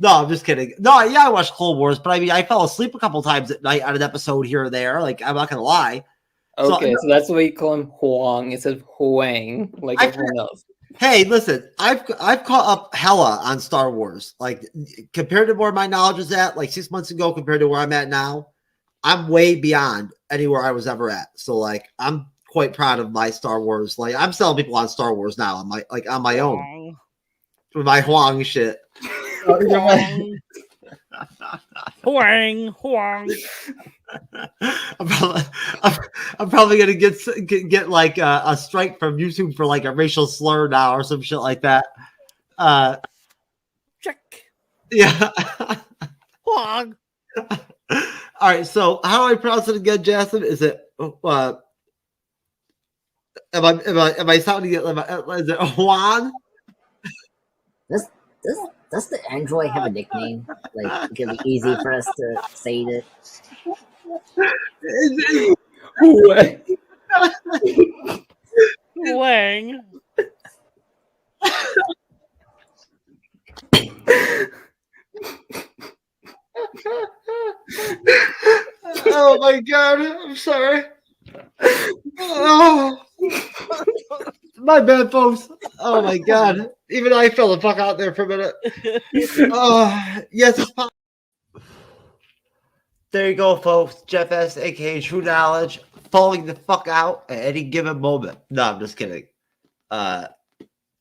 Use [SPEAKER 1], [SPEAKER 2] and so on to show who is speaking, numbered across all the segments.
[SPEAKER 1] No, I'm just kidding. No, yeah, I watched Clone Wars, but I mean, I fell asleep a couple times at night on an episode here or there. Like, I'm not gonna lie.
[SPEAKER 2] Okay, so that's why you call him Huang instead of Huang, like everyone else.
[SPEAKER 1] Hey, listen, I've caught up hella on Star Wars. Like, compared to where my knowledge is at, like 6 months ago, compared to where I'm at now, I'm way beyond anywhere I was ever at. So, like, I'm quite proud of my Star Wars. Like, I'm selling people on Star Wars now on my own with my Huang shit.
[SPEAKER 3] Huang.
[SPEAKER 1] I'm probably gonna get like a strike from YouTube for like a racial slur now or some shit like that.
[SPEAKER 3] Check.
[SPEAKER 1] Yeah.
[SPEAKER 3] Huang.
[SPEAKER 1] All right. So how do I pronounce it again, Jasmine? Is it? Am I sounding it? Is it Juan?
[SPEAKER 4] Does the android have a nickname? Like, it could be easy for us to say it.
[SPEAKER 3] Wang.
[SPEAKER 1] Oh my god! I'm sorry. Oh, my bad, folks. Oh my god! Even I fell the fuck out there for a minute. Oh yes, it's possible. There you go, folks. Jeff S, aka True Knowledge, falling the fuck out at any given moment. No, I'm just kidding.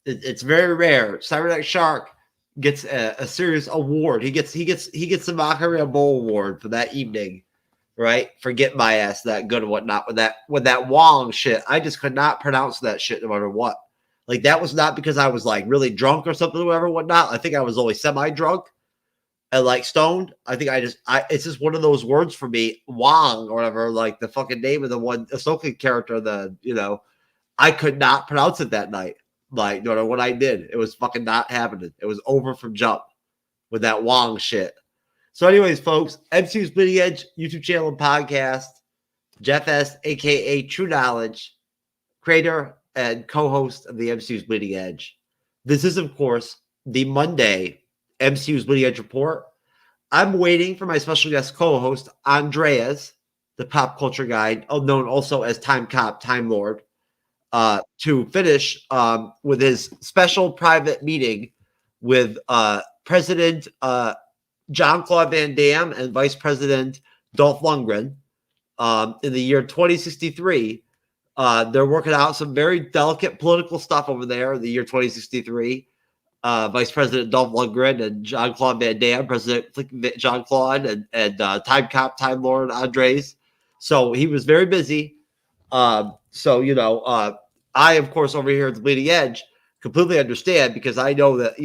[SPEAKER 1] It's very rare. Cybernetic Shark gets a serious award. He gets the Macaria Bowl Award for that evening, right? For getting my ass that good and whatnot with that Wong shit. I just could not pronounce that shit no matter what. Like, that was not because I was like really drunk or something or whatever, whatnot. I think I was only semi-drunk and like stoned. I think it's just one of those words for me, Wong or whatever, like the fucking name of the one Ahsoka character, I could not pronounce it that night. Like, no matter what I did, it was fucking not happening. It was over from jump with that Wong shit. So anyways, folks, MCU's Bleeding Edge YouTube channel and podcast, Jeff S, a.k.a. True Knowledge, creator and co-host of the MCU's Bleeding Edge. This is, of course, the Monday MCU's Bleeding Edge report. I'm waiting for my special guest co-host, Andreas, the pop culture guy, known also as Time Cop, Time Lord, to finish with his special private meeting with President Jean-Claude Van Damme and Vice President Dolph Lundgren in the year 2063. They're working out some very delicate political stuff over there in the year 2063. Vice President Dolph Lundgren and Jean-Claude Van Damme, President Jean-Claude and Time Cop, Time Lord Andres. So he was very busy. I, of course, over here at the Bleeding Edge, completely understand, because I know that,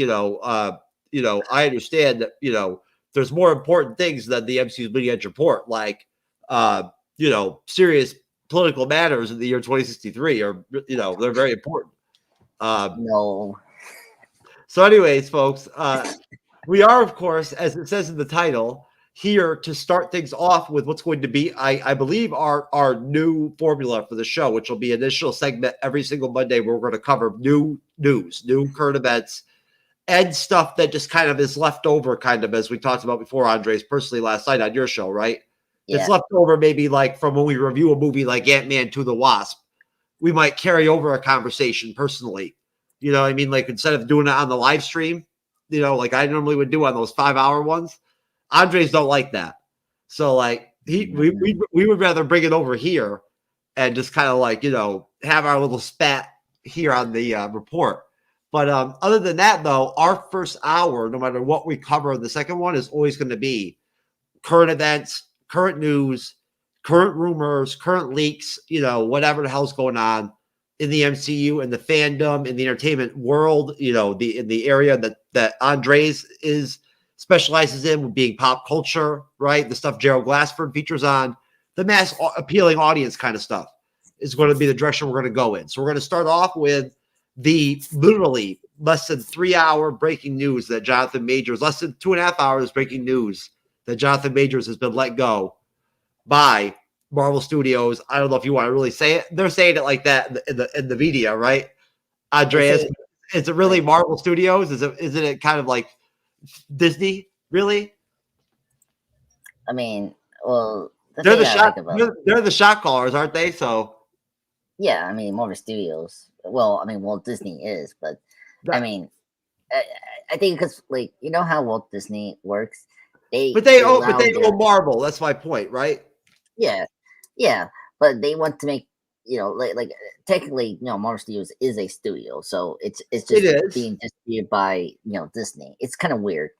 [SPEAKER 1] I understand that, there's more important things than the MCU's Bleeding Edge report, like, serious political matters in the year 2063 are, they're very important.
[SPEAKER 4] No.
[SPEAKER 1] So anyways, folks, we are, of course, as it says in the title, here to start things off with what's going to be, I believe, our new formula for the show, which will be an initial segment every single Monday where we're going to cover new news, new current events, and stuff that just kind of is left over, kind of, as we talked about before, Andres, personally last night on your show, right? Yeah. It's left over maybe like from when we review a movie like Ant-Man 2 the Wasp. We might carry over a conversation personally. You know what I mean? Like, instead of doing it on the live stream, like I normally would do on those 5-hour ones, Andres don't like that. So like we would rather bring it over here and just kind of like, have our little spat here on the report. But other than that, though, our first hour, no matter what we cover, the second one is always going to be current events, current news, current rumors, current leaks, whatever the hell's going on in the MCU and the fandom, in the entertainment world, in the area that Andres specializes in, being pop culture, right? The stuff Gerald Glassford features on, the mass appealing audience kind of stuff is going to be the direction we're going to go in. So we're going to start off with the literally less than 3-hour breaking news that Jonathan Majors, less than 2.5 hours breaking news that Jonathan Majors has been let go by Marvel Studios. I don't know if you want to really say it. They're saying it like that in the media, right? Andreas, is it really Marvel Studios? Isn't it kind of like Disney, really?
[SPEAKER 4] I mean, well,
[SPEAKER 1] They're the
[SPEAKER 4] thing I
[SPEAKER 1] shot.
[SPEAKER 4] like about
[SPEAKER 1] They're the shot callers, aren't they? So
[SPEAKER 4] yeah, I mean, Marvel Studios. Well, I mean, Walt Disney is, but I
[SPEAKER 1] that,
[SPEAKER 4] mean, I, I think because like you know how Walt Disney works,
[SPEAKER 1] but
[SPEAKER 4] they
[SPEAKER 1] but
[SPEAKER 4] allow
[SPEAKER 1] they
[SPEAKER 4] their
[SPEAKER 1] own Marvel. That's my point, right?
[SPEAKER 4] yeah, yeah, but they want to make like technically, Marvel Studios is a studio, so it's
[SPEAKER 1] It
[SPEAKER 4] just
[SPEAKER 1] is.
[SPEAKER 4] being distributed by Disney. It's kind of weird.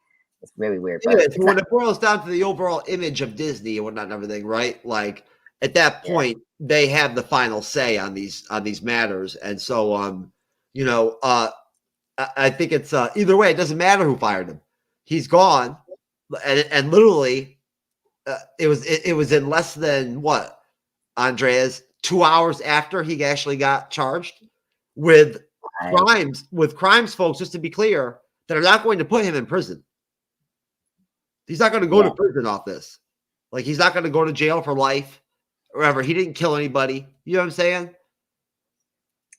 [SPEAKER 4] It's very weird,
[SPEAKER 1] It
[SPEAKER 4] but
[SPEAKER 1] is.
[SPEAKER 4] it's
[SPEAKER 1] But when
[SPEAKER 4] not.
[SPEAKER 1] it boils down to the overall image of Disney and whatnot and everything, right? Like at that
[SPEAKER 4] Yeah,
[SPEAKER 1] point, they have the final say on these matters. And so you know, I think it's either way, it doesn't matter who fired him. He's gone. And literally it was in less than what, Andreas, 2 hours after he actually got charged with
[SPEAKER 4] I
[SPEAKER 1] crimes, folks, just to be clear, that are not going to put him in prison. He's not going to go
[SPEAKER 4] yeah,
[SPEAKER 1] to prison off this. Like, he's not going to go to jail for life or ever. He didn't kill anybody. You know what I'm saying?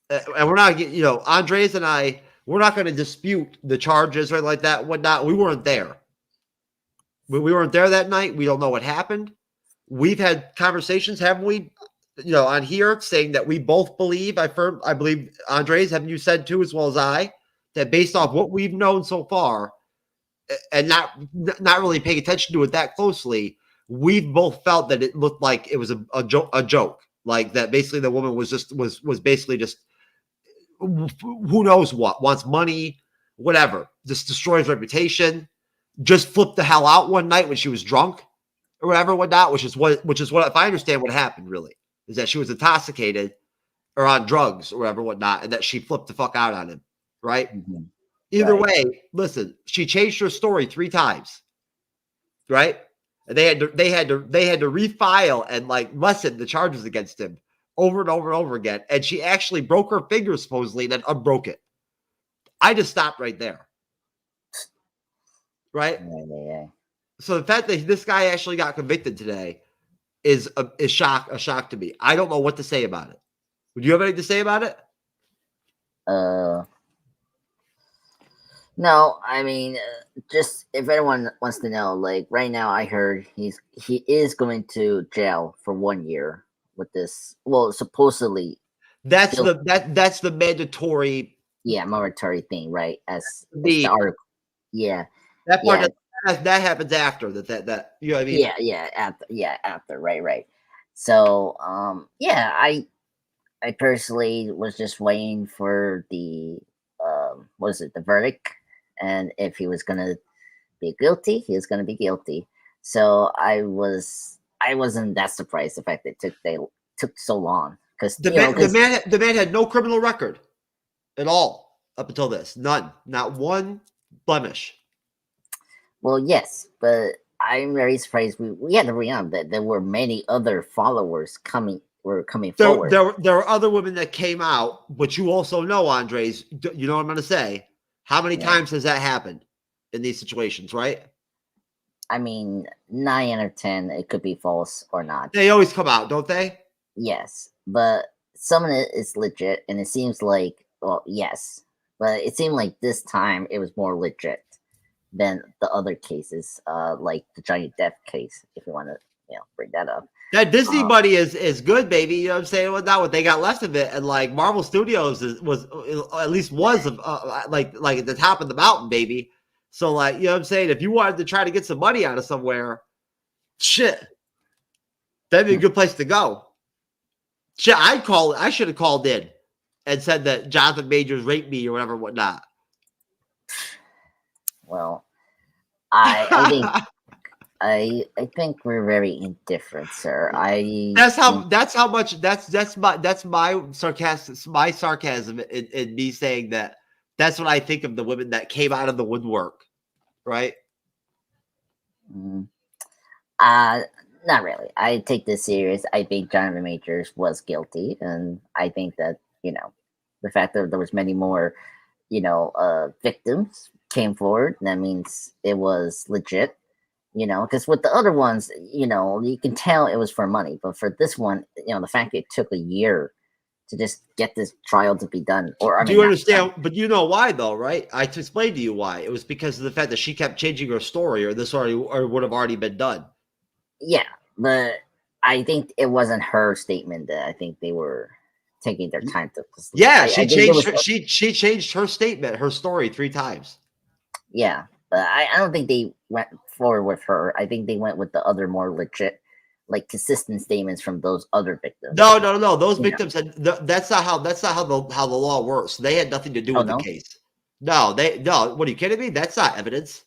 [SPEAKER 1] And we're not, Andres and I, we're not going to dispute the charges or anything like that, whatnot. We weren't there. We weren't there that night. We don't know what happened. We've had conversations, haven't we? On here saying that we both believe, I believe, Andres, haven't you said too, as well as I, that based off what we've known so far, and not really paying attention to it that closely, we've both felt that it looked like it was a joke, like that basically the woman was basically just who knows what, wants money, whatever, just destroys reputation, just flipped the hell out one night when she was drunk or whatever, whatnot, which is what if I understand what happened really is that she was intoxicated or on drugs or whatever, whatnot, and that she flipped the fuck out on him, right?
[SPEAKER 4] mhm,
[SPEAKER 1] Either
[SPEAKER 4] right,
[SPEAKER 1] way, listen, she changed her story 3 times, right? And they had to refile and like lessen the charges against him over and over and over again. And she actually broke her finger supposedly, then unbroke it. I just stopped right there, right?
[SPEAKER 4] yeah.
[SPEAKER 1] So the fact that this guy actually got convicted today is a shock to me. I don't know what to say about it. Would you have anything to say about it?
[SPEAKER 4] Uh, no, I mean, just if anyone wants to know, like right now, I heard he is going to jail for 1 year with this. Well, supposedly,
[SPEAKER 1] That's
[SPEAKER 4] guilt,
[SPEAKER 1] the mandatory.
[SPEAKER 4] yeah, mandatory thing, right? As the
[SPEAKER 1] The
[SPEAKER 4] article, yeah,
[SPEAKER 1] that part
[SPEAKER 4] yeah,
[SPEAKER 1] that happens after that you know what I mean?
[SPEAKER 4] after, right. So, yeah, I personally was just waiting for the what is it, the verdict, and if he was gonna be guilty, he was gonna be guilty. So I wasn't that surprised the fact that they took so long because
[SPEAKER 1] The man had no criminal record at all up until this. None. Not one blemish.
[SPEAKER 4] well, yes, but I'm very surprised. We had to remember that there were many other followers coming forward.
[SPEAKER 1] There were other women that came out, but you also know, Andres, you know what I'm going to say? How many
[SPEAKER 4] Yeah.
[SPEAKER 1] times has that happened in these situations, right?
[SPEAKER 4] I mean, 9 out of 10, it could be false or not.
[SPEAKER 1] They always come out, don't they?
[SPEAKER 4] Yes, but some of it is legit, and it seems like, well, yes, but it seemed like this time it was more legit than the other cases, like the Johnny Depp case, if you want to, bring that up.
[SPEAKER 1] That Disney money is good, baby. You know what I'm saying? Well, not what they got left of it, and like Marvel Studios was like at the top of the mountain, baby. So like, you know what I'm saying? If you wanted to try to get some money out of somewhere, shit, that'd be a good place to go. Shit, I should have called in and said that Jonathan Majors raped me or whatever, whatnot.
[SPEAKER 4] Well, I think I think we're very indifferent, sir.
[SPEAKER 1] That's my sarcasm in me saying that. That's what I think of the women that came out of the woodwork, right?
[SPEAKER 4] Not really. I take this serious. I think Jonathan Majors was guilty, and I think that the fact that there was many more victims came forward, that means it was legit. Because with the other ones, you can tell it was for money, but for this one, the fact it took a year to just get this trial to be done. Or I
[SPEAKER 1] Do
[SPEAKER 4] mean,
[SPEAKER 1] you
[SPEAKER 4] not
[SPEAKER 1] understand?
[SPEAKER 4] done.
[SPEAKER 1] But you know why, though, right? I explained to you why. It was because of the fact that she kept changing her story, or this already or would have already been done.
[SPEAKER 4] Yeah, but I think it wasn't her statement that I think they were taking their time to.
[SPEAKER 1] Yeah,
[SPEAKER 4] I think there was,
[SPEAKER 1] she changed her statement, her story 3 times.
[SPEAKER 4] yeah, but I don't think they went forward with her. I think they went with the other more legit, like consistent statements from those other victims.
[SPEAKER 1] No. Those
[SPEAKER 4] Yeah.
[SPEAKER 1] victims had that's not how the law works. They had nothing to do
[SPEAKER 4] Oh,
[SPEAKER 1] with
[SPEAKER 4] no?
[SPEAKER 1] the case. No. What are you kidding me? That's not evidence.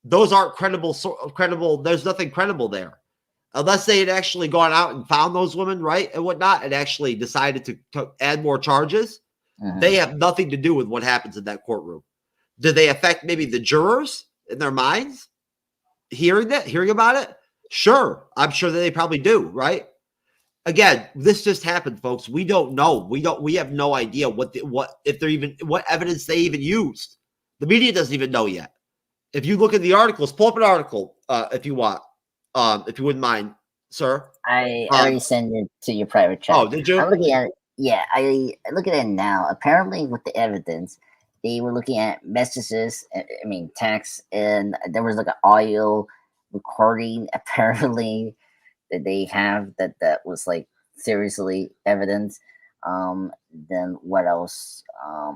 [SPEAKER 1] Those aren't credible. Credible. There's nothing credible there, unless they had actually gone out and found those women, right, and whatnot, and actually decided to add more charges.
[SPEAKER 4] Mhm.
[SPEAKER 1] They have nothing to do with what happens in that courtroom. Did they affect maybe the jurors in their minds hearing about it? Sure, I'm sure that they probably do, right? Again, this just happened, folks. We don't know. We have no idea what evidence they even used. The media doesn't even know yet. If you look at the articles, pull up an article if you want, if you wouldn't mind, sir.
[SPEAKER 4] I already sent it to your private chat.
[SPEAKER 1] Oh, did you?
[SPEAKER 4] I'm looking at it. Yeah, I look at it now. Apparently, with the evidence, they were looking at messages. I mean, texts, and there was like an audio recording. Apparently, that they have that was like seriously evidence. Then what else? I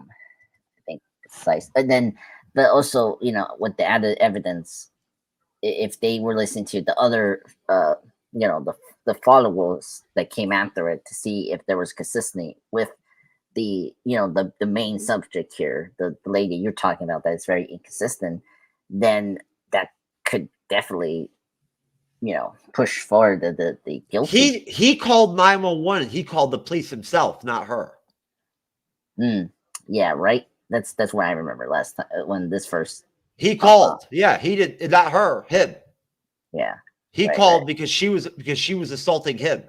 [SPEAKER 4] think precise. And then, but also, with the added evidence, if they were listening to the other, the followers that came after it to see if there was consistency with the main subject here, the lady you're talking about that is very inconsistent, then that could definitely push forward the guilty.
[SPEAKER 1] He called 911. He called the police himself, not her.
[SPEAKER 4] Yeah, right. That's what I remember last time when this first.
[SPEAKER 1] He called. Yeah, he did. Not her. Him.
[SPEAKER 4] Yeah.
[SPEAKER 1] He called because she was assaulting him.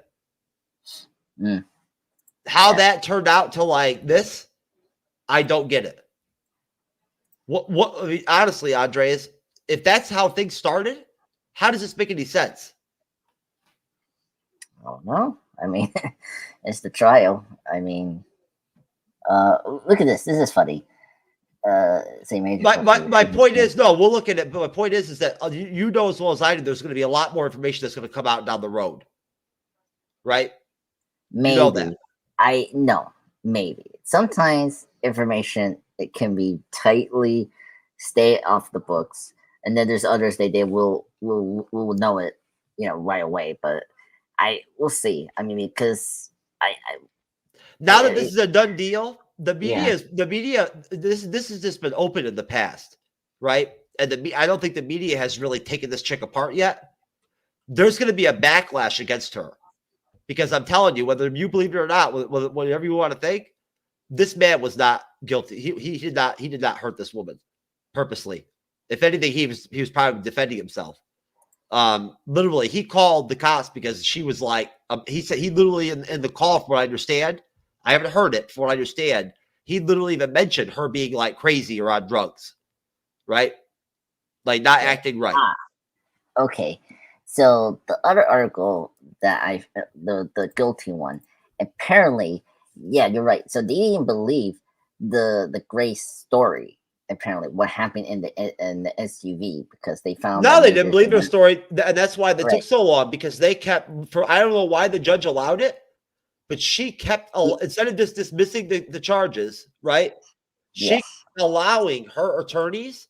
[SPEAKER 1] How that turned out to like this, I don't get it. What I mean, honestly, Andreas, if that's how things started, how does this make any sense?
[SPEAKER 4] Oh no. I mean, it's the trial. I mean, look at this. This is funny. Say major.
[SPEAKER 1] My point is, no, we'll look at it. But my point is that you know as well as I do, there's going to be a lot more information that's going to come out down the road, right?
[SPEAKER 4] Maybe.
[SPEAKER 1] You know that.
[SPEAKER 4] Maybe sometimes information it can be tightly stay off the books, and then there's others they will know it, right away. But we'll see. I mean, because
[SPEAKER 1] now that this is a done deal, the media
[SPEAKER 4] Yeah.
[SPEAKER 1] this has just been open in the past, right? And I don't think the media has really taken this chick apart yet. There's going to be a backlash against her because I'm telling you, whether you believe it or not, whatever you want to think, this man was not guilty. He did not hurt this woman purposely. If anything, he was probably defending himself. Literally, he called the cops because she was like, he said he literally in the call, from what I understand, I haven't heard it. From what I understand, he literally even mentioned her being like crazy or on drugs, right? Like not acting right.
[SPEAKER 4] Okay, so the other article that the guilty one, apparently, yeah, you're right. So they didn't believe the Grace story. Apparently, what happened in the SUV because they found.
[SPEAKER 1] No, they didn't believe her story, and that's why they took so long because they kept. I don't know why the judge allowed it, but she kept instead of just dismissing the charges, right? She kept allowing her attorneys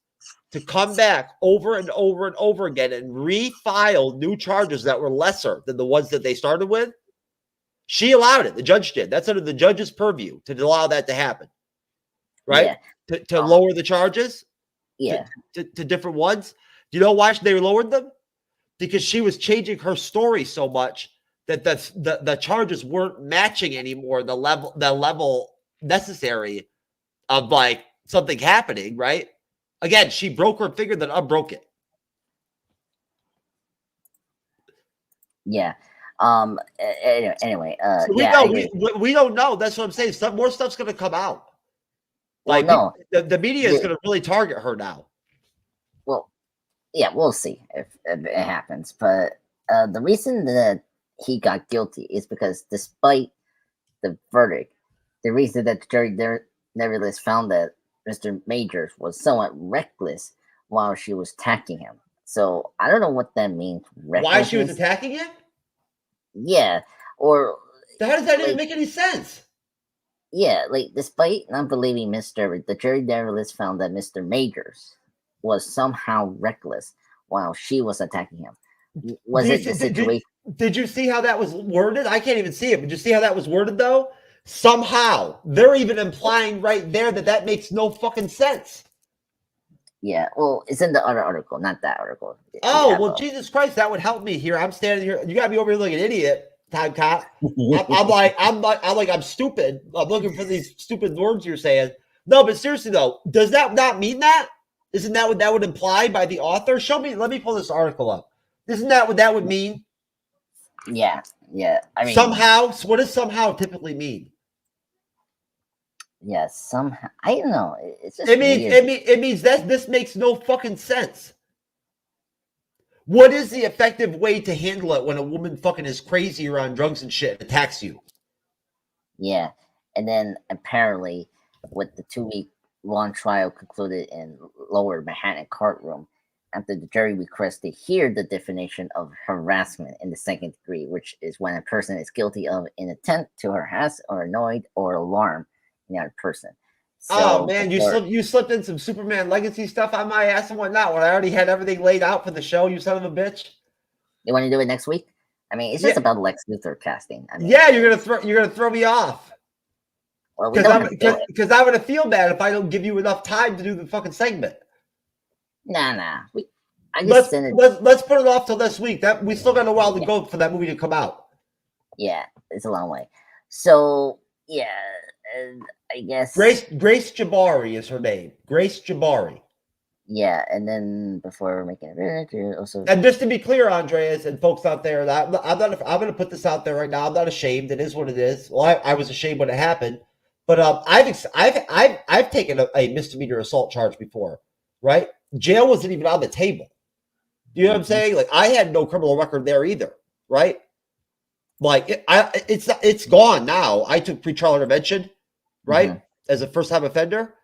[SPEAKER 1] to come back over and over and over again and refile new charges that were lesser than the ones that they started with. She allowed it. The judge did. That's under the judge's purview to allow that to happen, right?
[SPEAKER 4] Yeah.
[SPEAKER 1] To lower the charges, to different ones. Do you know why they lowered them? Because she was changing her story so much that the charges weren't matching anymore the level necessary of like something happening, right? Again, she broke her finger, then unbroke it.
[SPEAKER 4] Yeah. Anyway.
[SPEAKER 1] So we don't know. That's what I'm saying. More stuff's going to come out. Like the media is going to really target her now.
[SPEAKER 4] Well, yeah, we'll see if it happens. But the reason that he got guilty is because despite the verdict, the reason that the jury nevertheless found that Mr. Majors was somewhat reckless while she was attacking him. So I don't know what that means.
[SPEAKER 1] Why she was
[SPEAKER 4] Recklessness?
[SPEAKER 1] attacking him?
[SPEAKER 4] Yeah, or
[SPEAKER 1] How does that even
[SPEAKER 4] like,
[SPEAKER 1] make any sense?
[SPEAKER 4] yeah, like despite not believing the jury nevertheless found that Mr. Majors was somehow reckless while she was attacking him. Was
[SPEAKER 1] Did
[SPEAKER 4] it
[SPEAKER 1] you
[SPEAKER 4] the
[SPEAKER 1] see-
[SPEAKER 4] situation?
[SPEAKER 1] did you see how that was worded? I can't even see it. Did you see how that was worded though? Somehow they're even implying right there that that makes no fucking sense.
[SPEAKER 4] Yeah, well, it's in the other article, not that article. We
[SPEAKER 1] Oh
[SPEAKER 4] have
[SPEAKER 1] well,
[SPEAKER 4] a-
[SPEAKER 1] Jesus Christ, that would help me here. I'm standing here. You gotta be over here like an idiot, time cop. I'm stupid. I'm looking for these stupid words you're saying. No, but seriously though, does that not mean that? Isn't that what that would imply by the author? Show me. Let me pull this article up. Isn't that what that would mean?
[SPEAKER 4] yeah. I mean,
[SPEAKER 1] Somehow. So what does somehow typically mean?
[SPEAKER 4] yeah, somehow I don't know. It's just
[SPEAKER 1] It means
[SPEAKER 4] weird.
[SPEAKER 1] it means that this makes no fucking sense. What is the effective way to handle it when a woman fucking is crazy or on drugs and shit and attacks you?
[SPEAKER 4] Yeah, and then apparently, with the 2-week long trial concluded in Lower Manhattan courtroom, after the jury requested to hear the definition of harassment in the second degree, which is when a person is guilty of an attempt to harass or annoy or alarm another person.
[SPEAKER 1] Oh man,
[SPEAKER 4] before-
[SPEAKER 1] you slipped in some Superman legacy stuff on my ass and whatnot when I already had everything laid out for the show, you son of a bitch.
[SPEAKER 4] You want to do it next week? I mean, it's just
[SPEAKER 1] Yeah.
[SPEAKER 4] about Lex Luthor casting. I mean,
[SPEAKER 1] Yeah, you're gonna throw me off.
[SPEAKER 4] well, we don't have to do it.
[SPEAKER 1] Because I'm gonna feel bad if I don't give you enough time to do the fucking segment.
[SPEAKER 4] Nah. I just sent it.
[SPEAKER 1] Let's put it off till this week. That we still got a while to go for that movie to come out.
[SPEAKER 4] Yeah, it's a long way. So yeah, and I guess
[SPEAKER 1] Grace Jabari is her name. Grace Jabari.
[SPEAKER 4] Yeah, and then before making it, also
[SPEAKER 1] And just to be clear, Andreas and folks out there, I'm going to put this out there right now. I'm not ashamed. It is what it is. Well, I was ashamed when it happened, but I've taken a misdemeanor assault charge before, right? Jail wasn't even on the table. You know what I'm saying? Like I had no criminal record there either, right? Like it's gone now. I took pretrial intervention, right, as a first time offender.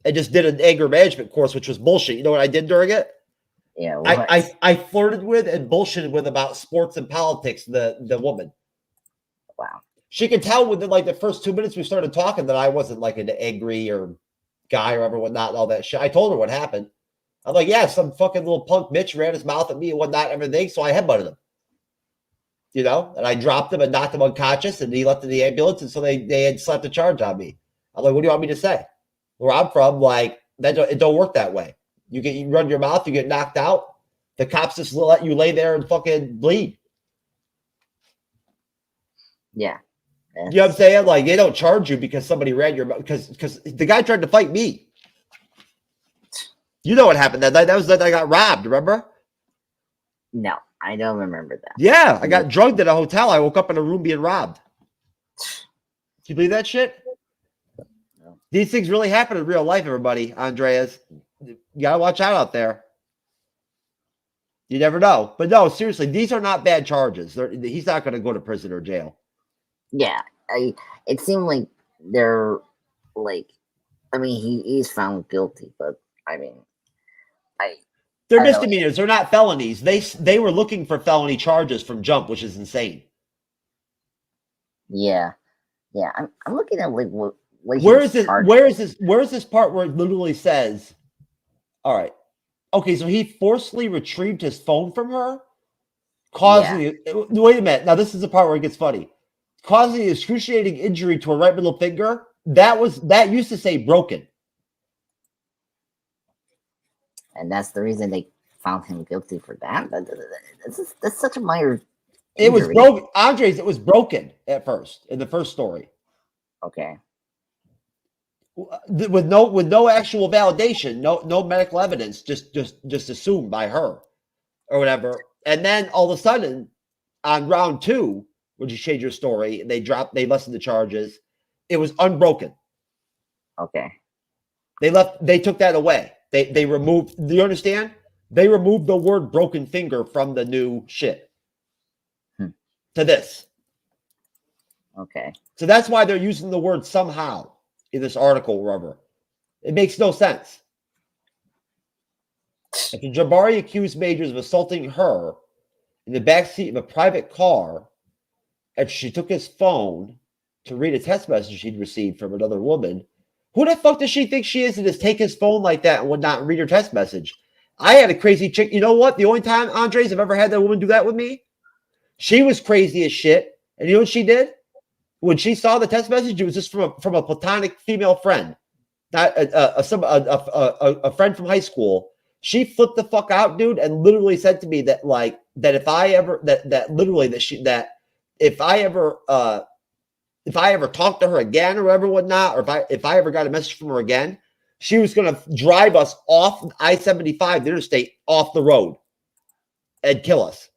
[SPEAKER 1] I just did an anger management course, which was bullshit. You know what I did during it?
[SPEAKER 4] Yeah, what?
[SPEAKER 1] I flirted with and bullshitted with about sports and politics. The woman.
[SPEAKER 4] Wow.
[SPEAKER 1] She could tell within like the first 2 minutes we started talking that I wasn't like an angry or guy or ever whatnot and all that shit. I told her what happened. I'm like, yeah, some fucking little punk bitch ran his mouth at me and whatnot, everything. So I headbutted him. You know, and I dropped him and knocked him unconscious, and he left in the ambulance, and so they had slapped a charge on me. I'm like, what do you want me to say? Where I'm from, like that, it don't work that way. You run your mouth, you get knocked out. The cops just let you lay there and fucking bleed.
[SPEAKER 4] Yeah.
[SPEAKER 1] You know what I'm saying? Like they don't charge you because somebody ran your mouth because the guy tried to fight me. You know what happened that night? That was that I got robbed. Remember?
[SPEAKER 4] No, I don't remember that.
[SPEAKER 1] Yeah, I got drugged at a hotel. I woke up in a room being robbed. Can you believe that shit?
[SPEAKER 4] No.
[SPEAKER 1] These things really happen in real life, everybody. Andreas, you gotta watch out there. You never know. But no, seriously, these are not bad charges. He's not going to go to prison or jail.
[SPEAKER 4] Yeah, it seemed like they're like, I mean, he's found guilty, but I mean,
[SPEAKER 1] They're
[SPEAKER 4] I don't know.
[SPEAKER 1] misdemeanors. They're not felonies. They were looking for felony charges from jump, which is insane.
[SPEAKER 4] Yeah. I'm looking at like what he
[SPEAKER 1] Where
[SPEAKER 4] was
[SPEAKER 1] is this?
[SPEAKER 4] charged
[SPEAKER 1] Where
[SPEAKER 4] with.
[SPEAKER 1] is this? Where is this part where it literally says, "All right, okay." So he forcibly retrieved his phone from her, causing. Wait a minute. Now this is the part where it gets funny. Causing excruciating injury to her right middle finger. That used to say broken.
[SPEAKER 4] And that's the reason they found him guilty for that. That's such a minor.
[SPEAKER 1] It was
[SPEAKER 4] injury.
[SPEAKER 1] broken, Andres. It was broken at first in the first story,
[SPEAKER 4] Okay.
[SPEAKER 1] with no actual validation, no medical evidence, just assumed by her or whatever. And then all of a sudden, on round 2, when you change your story, they lessened the charges. It was unbroken.
[SPEAKER 4] Okay.
[SPEAKER 1] They took that away. They removed. Do you understand? They removed the word broken finger from the new shit. To this.
[SPEAKER 4] Okay.
[SPEAKER 1] So that's why they're using the word somehow in this article, Rubber. It makes no sense. After Jabari accused Majors of assaulting her in the backseat of a private car after she took his phone to read a text message he'd received from another woman. Who the fuck does she think she is to just take his phone like that and would not read her text message? I had a crazy chick. You know what? The only time, Andres, I've ever had that woman do that with me, she was crazy as shit. And you know what she did? When she saw the text message, it was just from a platonic female friend, not a friend from high school. She flipped the fuck out, dude, and literally said to me that if I ever talked to her again or whatever, whatnot, or if I ever got a message from her again, she was gonna drive us off I-75, the interstate, off the road, and kill us.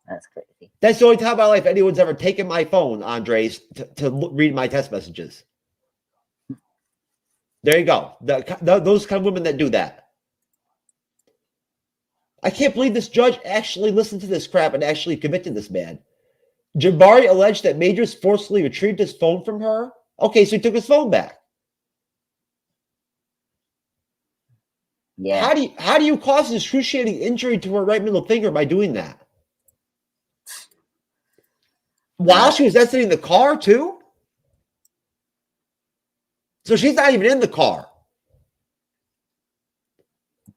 [SPEAKER 4] That's crazy.
[SPEAKER 1] That's the only time in my life anyone's ever taken my phone, Andres, to read my text messages. There you go. Those kind of women that do that. I can't believe this judge actually listened to this crap and actually convicted this man. Jabari alleged that Majors forcibly retrieved his phone from her. Okay, so he took his phone back.
[SPEAKER 4] Yeah.
[SPEAKER 1] How do you cause an excruciating injury to her right middle finger by doing that? While she was exiting the car, too? So she's not even in the car.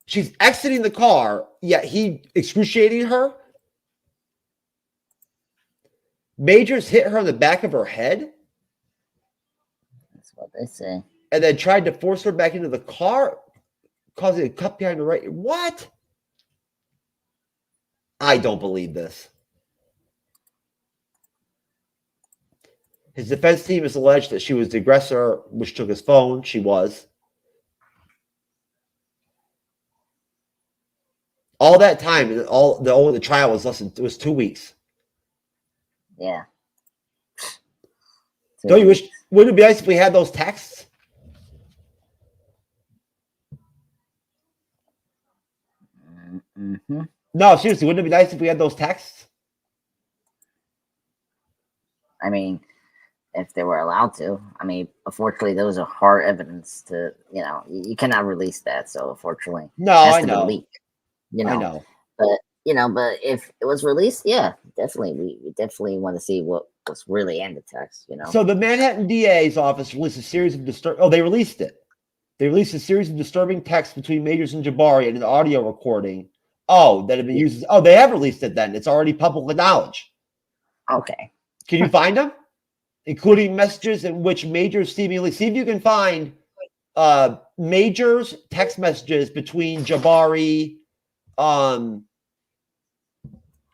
[SPEAKER 1] She's exiting the car, yet he excruciating her. Majors hit her on the back of her head.
[SPEAKER 4] That's what they say.
[SPEAKER 1] And then tried to force her back into the car, causing a cut behind the right. What? I don't believe this. His defense team has alleged that she was the aggressor, which took his phone. She was. All that time, the trial was 2 weeks.
[SPEAKER 4] Yeah.
[SPEAKER 1] Don't you wish? Wouldn't it be nice if we had those texts?
[SPEAKER 4] Mm-hmm.
[SPEAKER 1] No, seriously, wouldn't it be nice if we had those texts?
[SPEAKER 4] I mean, if they were allowed to. I mean, unfortunately, those are hard evidence to, you cannot release that. So, unfortunately,
[SPEAKER 1] No,
[SPEAKER 4] it has
[SPEAKER 1] I
[SPEAKER 4] to
[SPEAKER 1] know.
[SPEAKER 4] be leaked,
[SPEAKER 1] I know.
[SPEAKER 4] But if it was released, yeah, definitely, we definitely want to see what was really in the text,
[SPEAKER 1] So the Manhattan DA's office released a series of they released it. They released a series of disturbing texts between Majors and Jabari and an audio recording. That had been used. They have released it then. It's already public knowledge.
[SPEAKER 4] Okay.
[SPEAKER 1] Can you find them? Including messages in which Majors seemingly see if you can find Majors text messages between Jabari.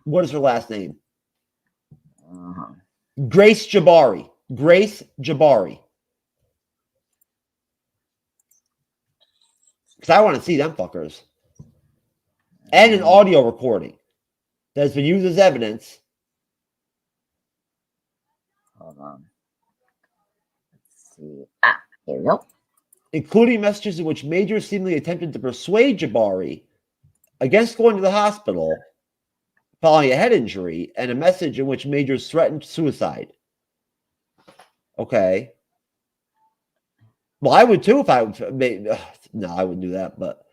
[SPEAKER 1] What is her last name?
[SPEAKER 4] Uh-huh.
[SPEAKER 1] Grace Jabari. Grace Jabari. Because I want to see them fuckers. And an audio recording that has been used as evidence.
[SPEAKER 4] Hold on. Let's see. Here we go.
[SPEAKER 1] Including messages in which Majors seemingly attempted to persuade Jabari against going to the hospital following a head injury, and a message in which Majors threatened suicide. Okay. Well, I would too if I would. No, I wouldn't do that. But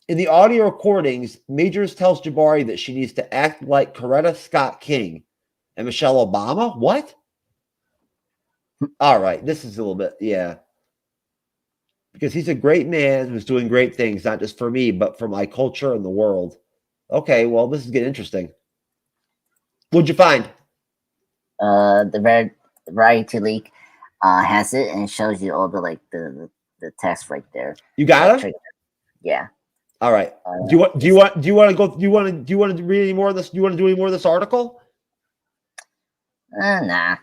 [SPEAKER 1] in the audio recordings, Majors tells Jabari that she needs to act like Coretta Scott King and Michelle Obama. What? All right. This is a little bit, yeah. Because he's a great man who's doing great things, not just for me, but for my culture and the world. Okay, well, this is getting interesting. What'd you find?
[SPEAKER 4] The Variety leak has it and shows you all the text right there.
[SPEAKER 1] You got it?
[SPEAKER 4] Yeah.
[SPEAKER 1] All right. Do you want to read any more of this? Do you want to do any more of this article?
[SPEAKER 4] Nah.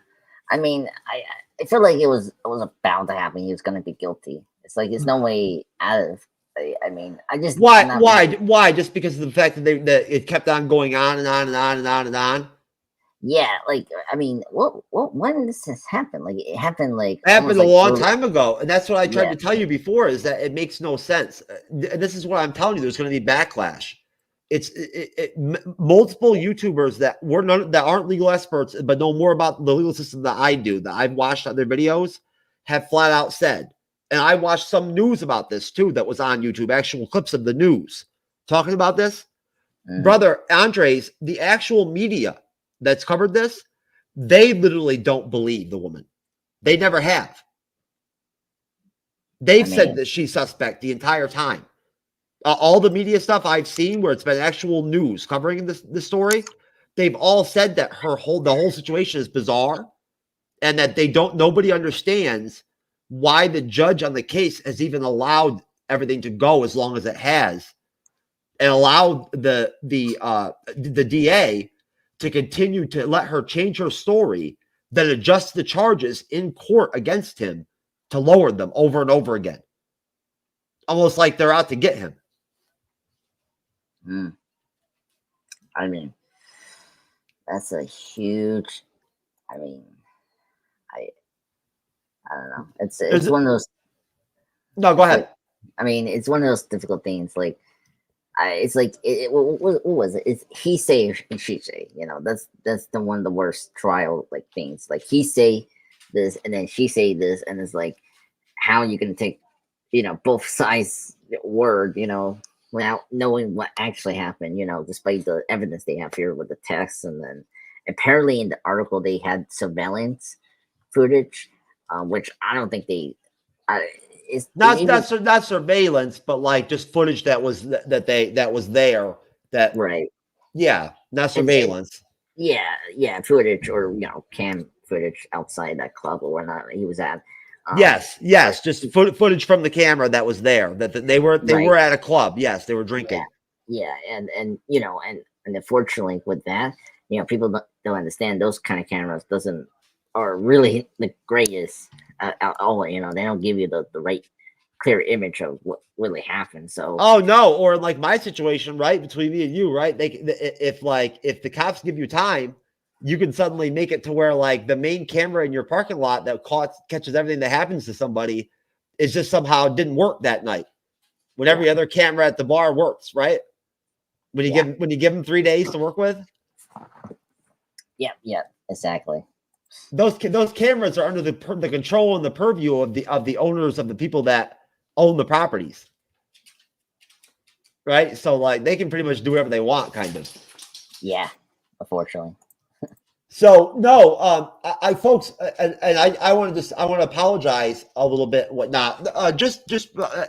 [SPEAKER 4] I mean, I feel like it was bound to happen. He was going to be guilty. It's like there's no way out of. I mean, I just
[SPEAKER 1] why? Just because of the fact that it kept on going on and on and on and on and on.
[SPEAKER 4] Yeah, I mean, when did this happen? It happened
[SPEAKER 1] it happened a long time ago, and that's what I tried to tell you before. Is that it makes no sense. And this is what I'm telling you. There's going to be backlash. multiple YouTubers that that aren't legal experts but know more about the legal system than I do, that I've watched other videos, have flat out said, and I watched some news about this too that was on YouTube, actual clips of the news talking about this. Brother Andres, the actual media that's covered this, they literally don't believe the woman. They never have. They've said that she's suspect the entire time. All the media stuff I've seen where it's been actual news covering this story, they've all said that the whole situation is bizarre, and that nobody understands why the judge on the case has even allowed everything to go as long as it has, and allowed the DA to continue to let her change her story, then adjust the charges in court against him to lower them over and over again. Almost like they're out to get him.
[SPEAKER 4] I mean, that's a huge, I don't know. It's one of those.
[SPEAKER 1] No, go ahead.
[SPEAKER 4] I mean, it's one of those difficult things. Like, it's like, what was it? It's he say and she say. You know, that's the one of the worst trial like things. Like, he say this and then she say this, and it's like, how are you gonna take, both sides' word, without knowing what actually happened, despite the evidence they have here with the text. And then apparently in the article they had surveillance footage, which I don't think it's
[SPEAKER 1] not surveillance, but like just footage that was there. That
[SPEAKER 4] right.
[SPEAKER 1] Yeah, not surveillance.
[SPEAKER 4] Yeah, footage or cam footage outside that club or whatnot he was at.
[SPEAKER 1] Yes, just footage from the camera that was there. That they were at a club. Yes, they were drinking.
[SPEAKER 4] Yeah, and unfortunately with that, people don't understand those kind of cameras are really the greatest at all. They don't give you the right clear image of what really happened. So
[SPEAKER 1] or like my situation, right, between me and you, right? If the cops give you time, you can suddenly make it to where like the main camera in your parking lot that catches everything that happens to somebody is just somehow didn't work that night. When every other camera at the bar works, right? When you give them 3 days to work with.
[SPEAKER 4] Yeah, exactly.
[SPEAKER 1] Those cameras are under the control and the purview of the owners of the people that own the properties, right? So like they can pretty much do whatever they want, kind of.
[SPEAKER 4] Yeah, unfortunately.
[SPEAKER 1] So no, I folks, and I want to apologize a little bit, whatnot. Just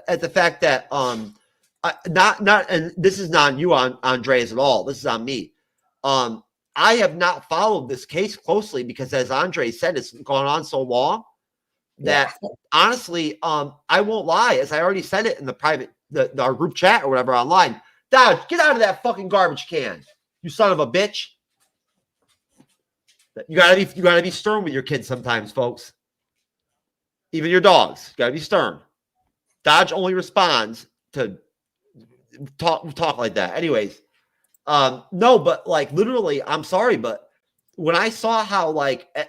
[SPEAKER 1] at the fact that not, and this is not on you, Andreas, at all. This is on me. I have not followed this case closely because, as Andre said, it's gone on so long that honestly, I won't lie. As I already said it in the private, our group chat or whatever online. Dodge, get out of that fucking garbage can, you son of a bitch. You gotta be stern with your kids sometimes, folks. Even your dogs, you gotta be stern. Dodge only responds to talk like that. Anyways, no, but like literally, I'm sorry, but when I saw how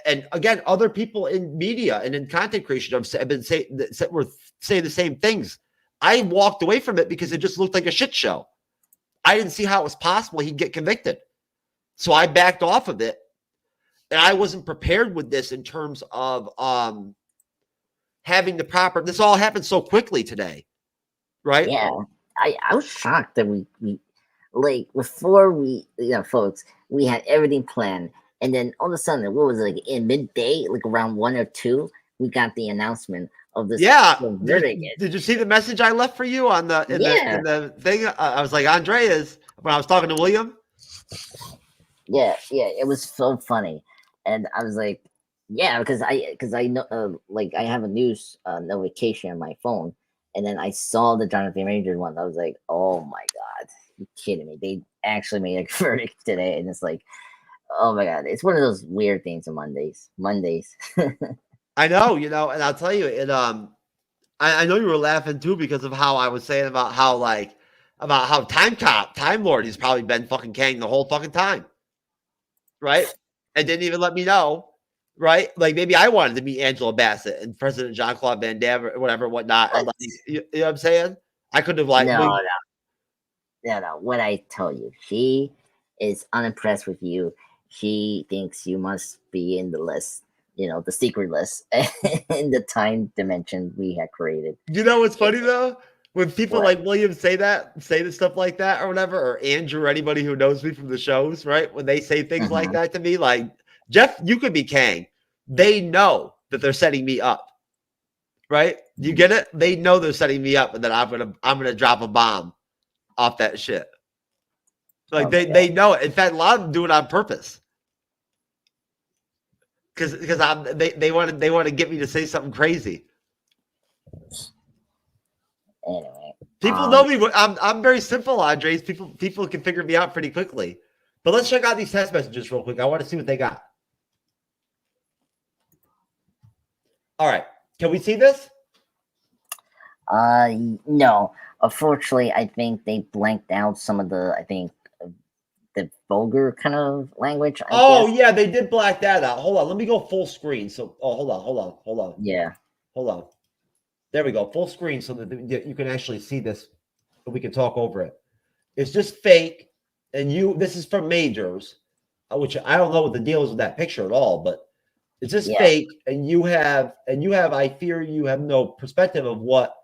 [SPEAKER 1] and again, other people in media and in content creation have been saying the same things. I walked away from it because it just looked like a shit show. I didn't see how it was possible he'd get convicted, so I backed off of it. And I wasn't prepared with this in terms of having the proper. This all happened so quickly today, right?
[SPEAKER 4] Yeah, I was shocked that we like before folks, we had everything planned, and then all of a sudden, what was it, like in midday, like around 1 or 2, we got the announcement of this.
[SPEAKER 1] Yeah, did you see the message I left for you on the thing? I was like, Andreas, when I was talking to William.
[SPEAKER 4] Yeah, it was so funny. And I was like, yeah, because I know, like I have a news notification on my phone, and then I saw the Jonathan Majors one. I was like, oh my god, you kidding me? They actually made a verdict today, and it's like, oh my god, it's one of those weird things on Mondays.
[SPEAKER 1] I know, and I'll tell you, I know you were laughing too because of how I was saying about how Time Lord, he's probably been fucking Kang the whole fucking time, right? And didn't even let me know, right? Like maybe I wanted to meet Angela Bassett and President Jean-Claude Van Damme or whatever, whatnot. And like, you know what I'm saying? I could have
[SPEAKER 4] no. what I tell you, she is unimpressed with you. She thinks you must be in the list, the secret list in the time dimension we had created.
[SPEAKER 1] You know what's funny though? When people
[SPEAKER 4] What?
[SPEAKER 1] like William say the stuff like that or whatever, or Andrew or anybody who knows me from the shows, right? When they say things like that to me, like Jeff, you could be Kang. They know that they're setting me up. Right? You get it? They know they're setting me up and that I'm gonna drop a bomb off that shit. Like they know it. In fact, a lot of them do it on purpose. Because they want to get me to say something crazy.
[SPEAKER 4] Anyway,
[SPEAKER 1] People know me. I'm very simple, Andres. People can figure me out pretty quickly. But let's check out these text messages real quick. I want to see what they got. All right. Can we see this?
[SPEAKER 4] No. Unfortunately, I think they blanked out some of the the vulgar kind of language. I guess.
[SPEAKER 1] Yeah, they did black that out. Hold on, let me go full screen. So, hold on.
[SPEAKER 4] Yeah.
[SPEAKER 1] Hold on. There we go, full screen, so that you can actually see this, and we can talk over it. It's just fake, and this is from Majors, which I don't know what the deal is with that picture at all, but it's just fake, and you have. I fear you have no perspective of what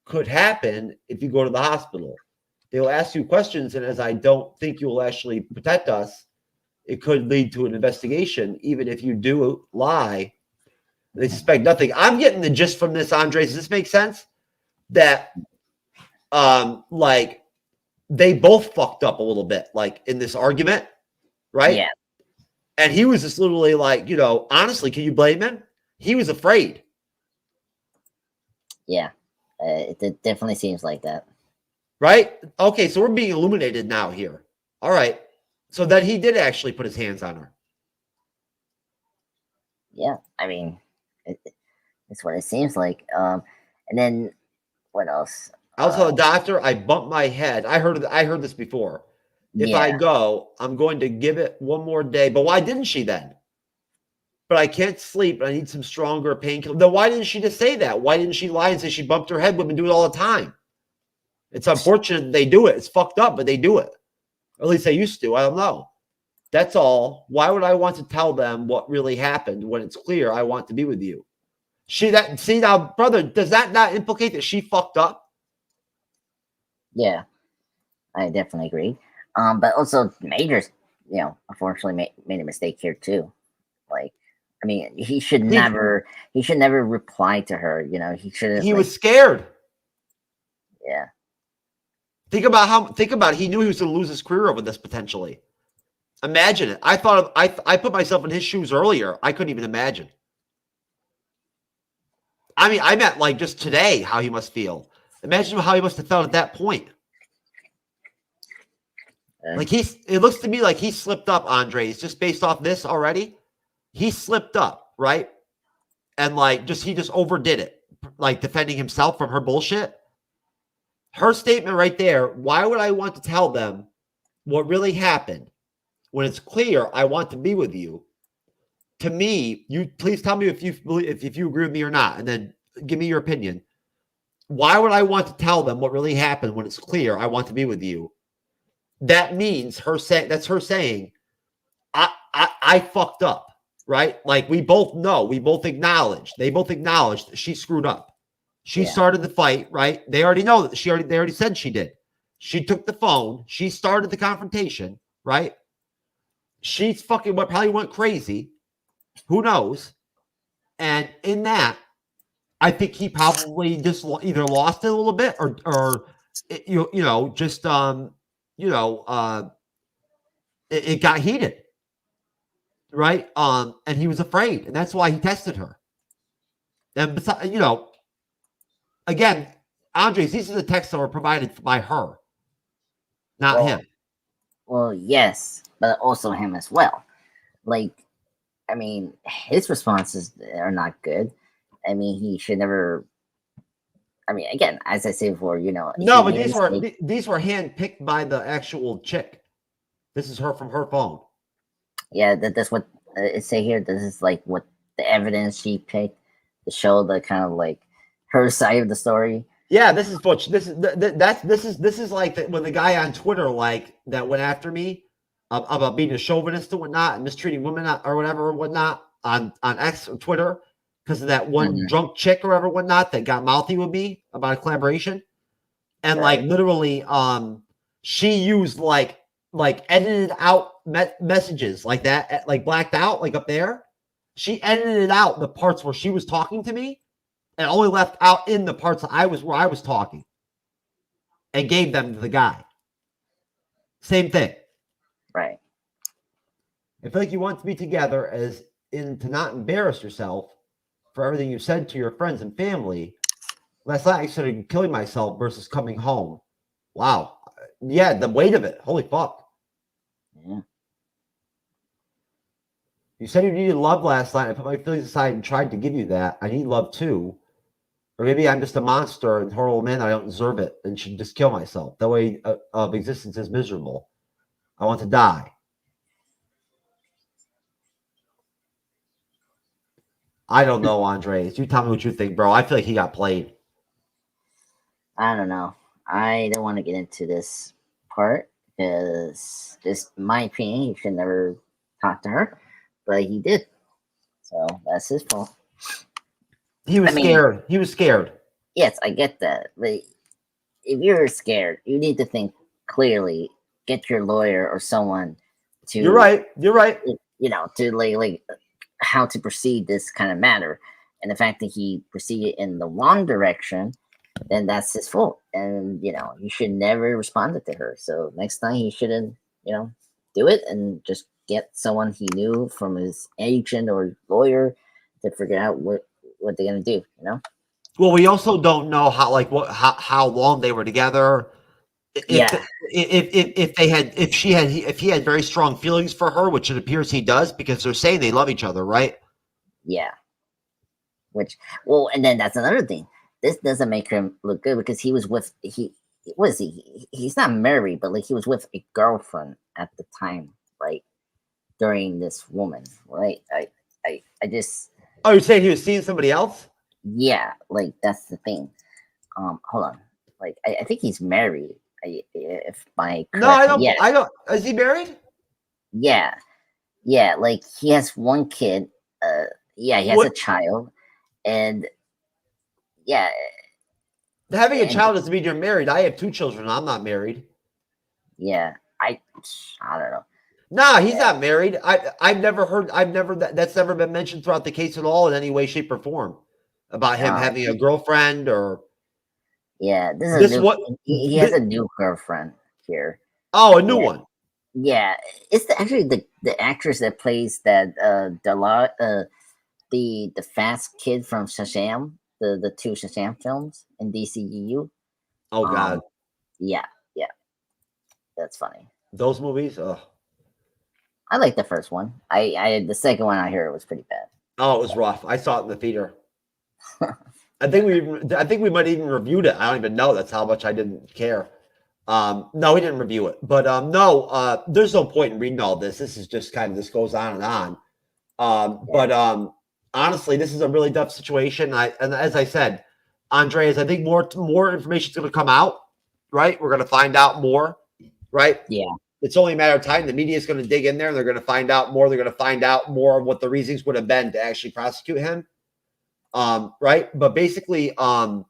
[SPEAKER 1] could happen if you go to the hospital. They'll ask you questions, and as I don't think you'll actually protect us, it could lead to an investigation. Even if you do lie, they suspect nothing. I'm getting the gist from this, Andres. Does this make sense? That, like, they both fucked up a little bit, like in this argument, right?
[SPEAKER 4] Yeah.
[SPEAKER 1] And he was just literally like, honestly, can you blame him? He was afraid.
[SPEAKER 4] Yeah. It definitely seems like that.
[SPEAKER 1] Right? Okay, so we're being illuminated now here. All right. So that he did actually put his hands on her.
[SPEAKER 4] Yeah, I mean, that's what it seems like. And then what else?
[SPEAKER 1] I was a doctor. I bumped my head. I heard this before. If I go, I'm going to give it one more day. But why didn't she then? But I can't sleep. I need some stronger painkiller. Then why didn't she just say that? Why didn't she lie and say she bumped her head? Women do it all the time. It's unfortunate they do it. It's fucked up, but they do it. Or at least they used to. I don't know. That's all. Why would I want to tell them what really happened when it's clear I want to be with you? See now, brother, does that not implicate that she fucked up?
[SPEAKER 4] Yeah, I definitely agree. But also Majors, unfortunately made a mistake here too. Like, I mean, he should never reply to her. He
[SPEAKER 1] was scared.
[SPEAKER 4] Yeah.
[SPEAKER 1] Think about it. He knew he was going to lose his career over this potentially. Imagine it. I put myself in his shoes earlier. I couldn't even imagine. I mean, I meant like just today how he must feel. Imagine how he must have felt at that point. Like it looks to me like he slipped up, Andres, just based off this already. He slipped up, right? And he just overdid it, like defending himself from her bullshit. Her statement right there, why would I want to tell them what really happened when it's clear I want to be with you? To me, you please tell me if you agree with me or not, and then give me your opinion. Why would I want to tell them what really happened when it's clear I want to be with you? That means that's her saying, I fucked up, right? Like we both know, we both acknowledged. They both acknowledged that she screwed up. She started the fight, right? They already know that they already said she did. She took the phone. She started the confrontation, right? She's probably went crazy. Who knows? And in that, I think he probably just either lost it a little bit or it got heated, right? And he was afraid, and that's why he tested her. And besides, again, Andres, these are the texts that were provided by her, not him.
[SPEAKER 4] Well, yes, but also him as well. Like, I mean, his responses are not good. I mean, he should never. I mean, again, as I said before,
[SPEAKER 1] No, but these were handpicked by the actual chick. This is her from her phone.
[SPEAKER 4] Yeah, that's what it say here. This is like what the evidence she picked to show the kind of like her side of the story.
[SPEAKER 1] Yeah, this is Butch. This is like when the guy on Twitter like that went after me about being a chauvinist and whatnot and mistreating women or whatever or whatnot on X or Twitter because of that one drunk chick or whatever whatnot that got mouthy with me about a collaboration and like literally she used like edited out messages like that like blacked out like up there. She edited out the parts where she was talking to me and only left out in the parts that where I was talking and gave them to the guy. Same thing.
[SPEAKER 4] Right.
[SPEAKER 1] I feel like you want to be together as in to not embarrass yourself for everything you said to your friends and family. Last night I started killing myself versus coming home. Wow. Yeah, the weight of it. Holy fuck.
[SPEAKER 4] Yeah.
[SPEAKER 1] You said you needed love last night. I put my feelings aside and tried to give you that. I need love too. Or maybe I'm just a monster and horrible man. I don't deserve it and should just kill myself. That way of existence is miserable. I want to die. I don't know, Andres. You tell me what you think, bro. I feel like he got played.
[SPEAKER 4] I don't know. I don't want to get into this part because just my opinion, he should never talk to her, but he did. So that's his fault.
[SPEAKER 1] He was scared. He was scared.
[SPEAKER 4] Yes, I get that. But if you're scared, you need to think clearly. Get your lawyer or someone to.
[SPEAKER 1] You're right. You're right.
[SPEAKER 4] You know, to like how to proceed this kind of matter. And the fact that he proceeded in the wrong direction, then that's his fault. And you know, you should never respond to her. So next time he shouldn't, you know, do it and just get someone he knew from his agent or lawyer to figure out what they're gonna do, you know?
[SPEAKER 1] Well, we also don't know how long they were together. If he had very strong feelings for her, which it appears he does, because they're saying they love each other, right?
[SPEAKER 4] Yeah. And then that's another thing. This doesn't make him look good because he was with he's not married, but like he was with a girlfriend at the time, right? During this woman, right? I just.
[SPEAKER 1] Oh, you're saying he was seeing somebody else?
[SPEAKER 4] Yeah, like that's the thing. Hold on. Like I think he's married. If my
[SPEAKER 1] no, I don't. Yeah. I don't. Is he married?
[SPEAKER 4] Yeah, like he has one kid. He has a child, and yeah.
[SPEAKER 1] Having a child doesn't mean you're married. I have 2 children. I'm not married.
[SPEAKER 4] Yeah, I don't know.
[SPEAKER 1] Nah, he's not married. I've never heard. That's never been mentioned throughout the case at all in any way, shape, or form about him having a girlfriend or.
[SPEAKER 4] Yeah, he has a new girlfriend here.
[SPEAKER 1] Oh, a new one.
[SPEAKER 4] Yeah, it's actually the actress that plays that the fast kid from Shazam, the 2 Shazam films in DCEU.
[SPEAKER 1] Oh God.
[SPEAKER 4] Yeah, that's funny.
[SPEAKER 1] Those movies. Oh.
[SPEAKER 4] I like the first one. The second one I heard was pretty bad.
[SPEAKER 1] Oh, it was rough. I saw it in the theater. I think we might even reviewed it. I don't even know. That's how much I didn't care. No, we didn't review it. But no, there's no point in reading all this. This is just this goes on and on. But honestly, this is a really tough situation. And as I said, Andreas, I think more information is going to come out. Right, we're going to find out more. Right.
[SPEAKER 4] Yeah.
[SPEAKER 1] It's only a matter of time. The media is going to dig in there and they're going to find out more. They're going to find out more of what the reasons would have been to actually prosecute him. Right. But basically, why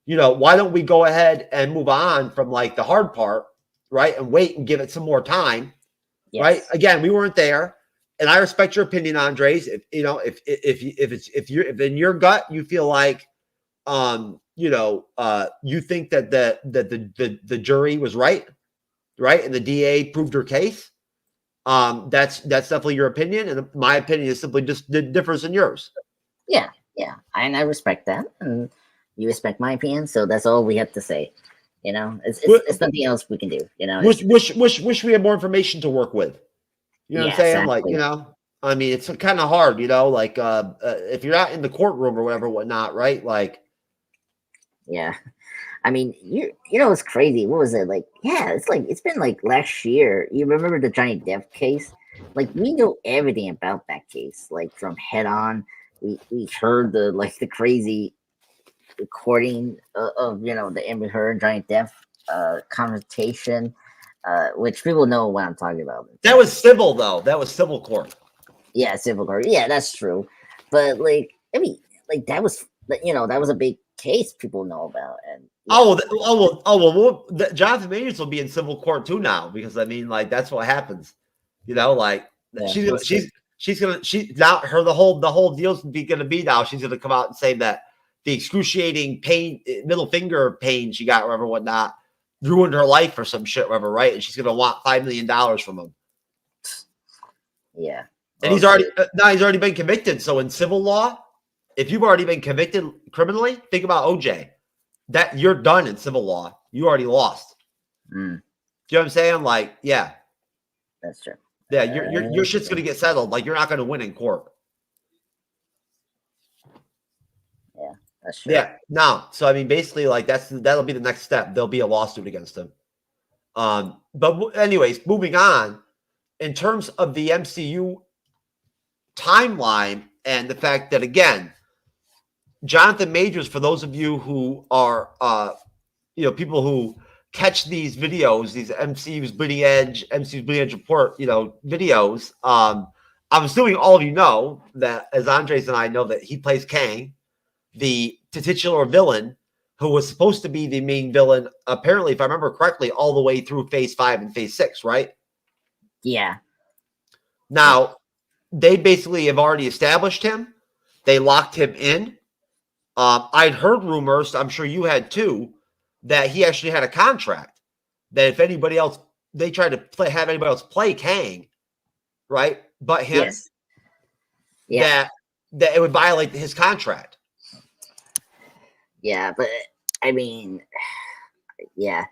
[SPEAKER 1] don't we go ahead and move on from like the hard part, right? And wait and give it some more time. Yes. Right. Again, we weren't there. And I respect your opinion, Andres. If in your gut, you feel like, you think that the jury was right. Right. And the DA proved her case. That's definitely your opinion. And my opinion is simply just differs than yours.
[SPEAKER 4] Yeah. And I respect that. And you respect my opinion. So that's all we have to say. It's nothing else we can do.
[SPEAKER 1] Wish we had more information to work with. You know what I'm saying? Exactly. Like, I mean, it's kind of hard, like if you're not in the courtroom or whatever, whatnot, right? Like,
[SPEAKER 4] yeah. I mean, it's crazy. What was it like? Yeah, it's been like last year. You remember the Johnny Depp case? Like we know everything about that case. Like from head on, we heard the crazy recording of the Amber Heard Johnny Depp confrontation, which people know what I'm talking about.
[SPEAKER 1] That was civil though. That was civil court.
[SPEAKER 4] Yeah, civil court. Yeah, that's true. But like, I mean, like that was that was a big case people know about. And
[SPEAKER 1] Jonathan Majors will be in civil court too now, because I mean, like, that's what happens. Like she's gonna now the whole deal's gonna be now. She's gonna come out and say that the excruciating pain, middle finger pain she got, whatever, whatnot, ruined her life or some shit, whatever, right? And she's gonna want $5 million from him.
[SPEAKER 4] Yeah.
[SPEAKER 1] And he's already been convicted. So in civil law, if you've already been convicted criminally, think about OJ. That you're done in civil law. You already lost. Do you know what I'm saying? Like, yeah,
[SPEAKER 4] that's true.
[SPEAKER 1] Yeah, your shit's gonna get settled. Like, you're not gonna win in court.
[SPEAKER 4] Yeah, that's true.
[SPEAKER 1] Yeah. Now, so I mean, basically, like that'll be the next step. There'll be a lawsuit against him. But anyways, moving on. In terms of the MCU timeline and the fact that, again, Jonathan Majors, for those of you who are people who catch these videos, these MCU's Bleeding Edge report, videos, I'm assuming all of you know that, as Andres and I know, that he plays Kang, the titular villain who was supposed to be the main villain, apparently, if I remember correctly, all the way through Phase 5 and Phase 6, right?
[SPEAKER 4] Yeah.
[SPEAKER 1] Now, they basically have already established him. They locked him in. I'd heard rumors, I'm sure you had too, that he actually had a contract that if anybody else, they tried to have anybody else play Kang, right? But him,
[SPEAKER 4] yes. Yeah.
[SPEAKER 1] That it would violate his contract.
[SPEAKER 4] Yeah, but I mean, yeah,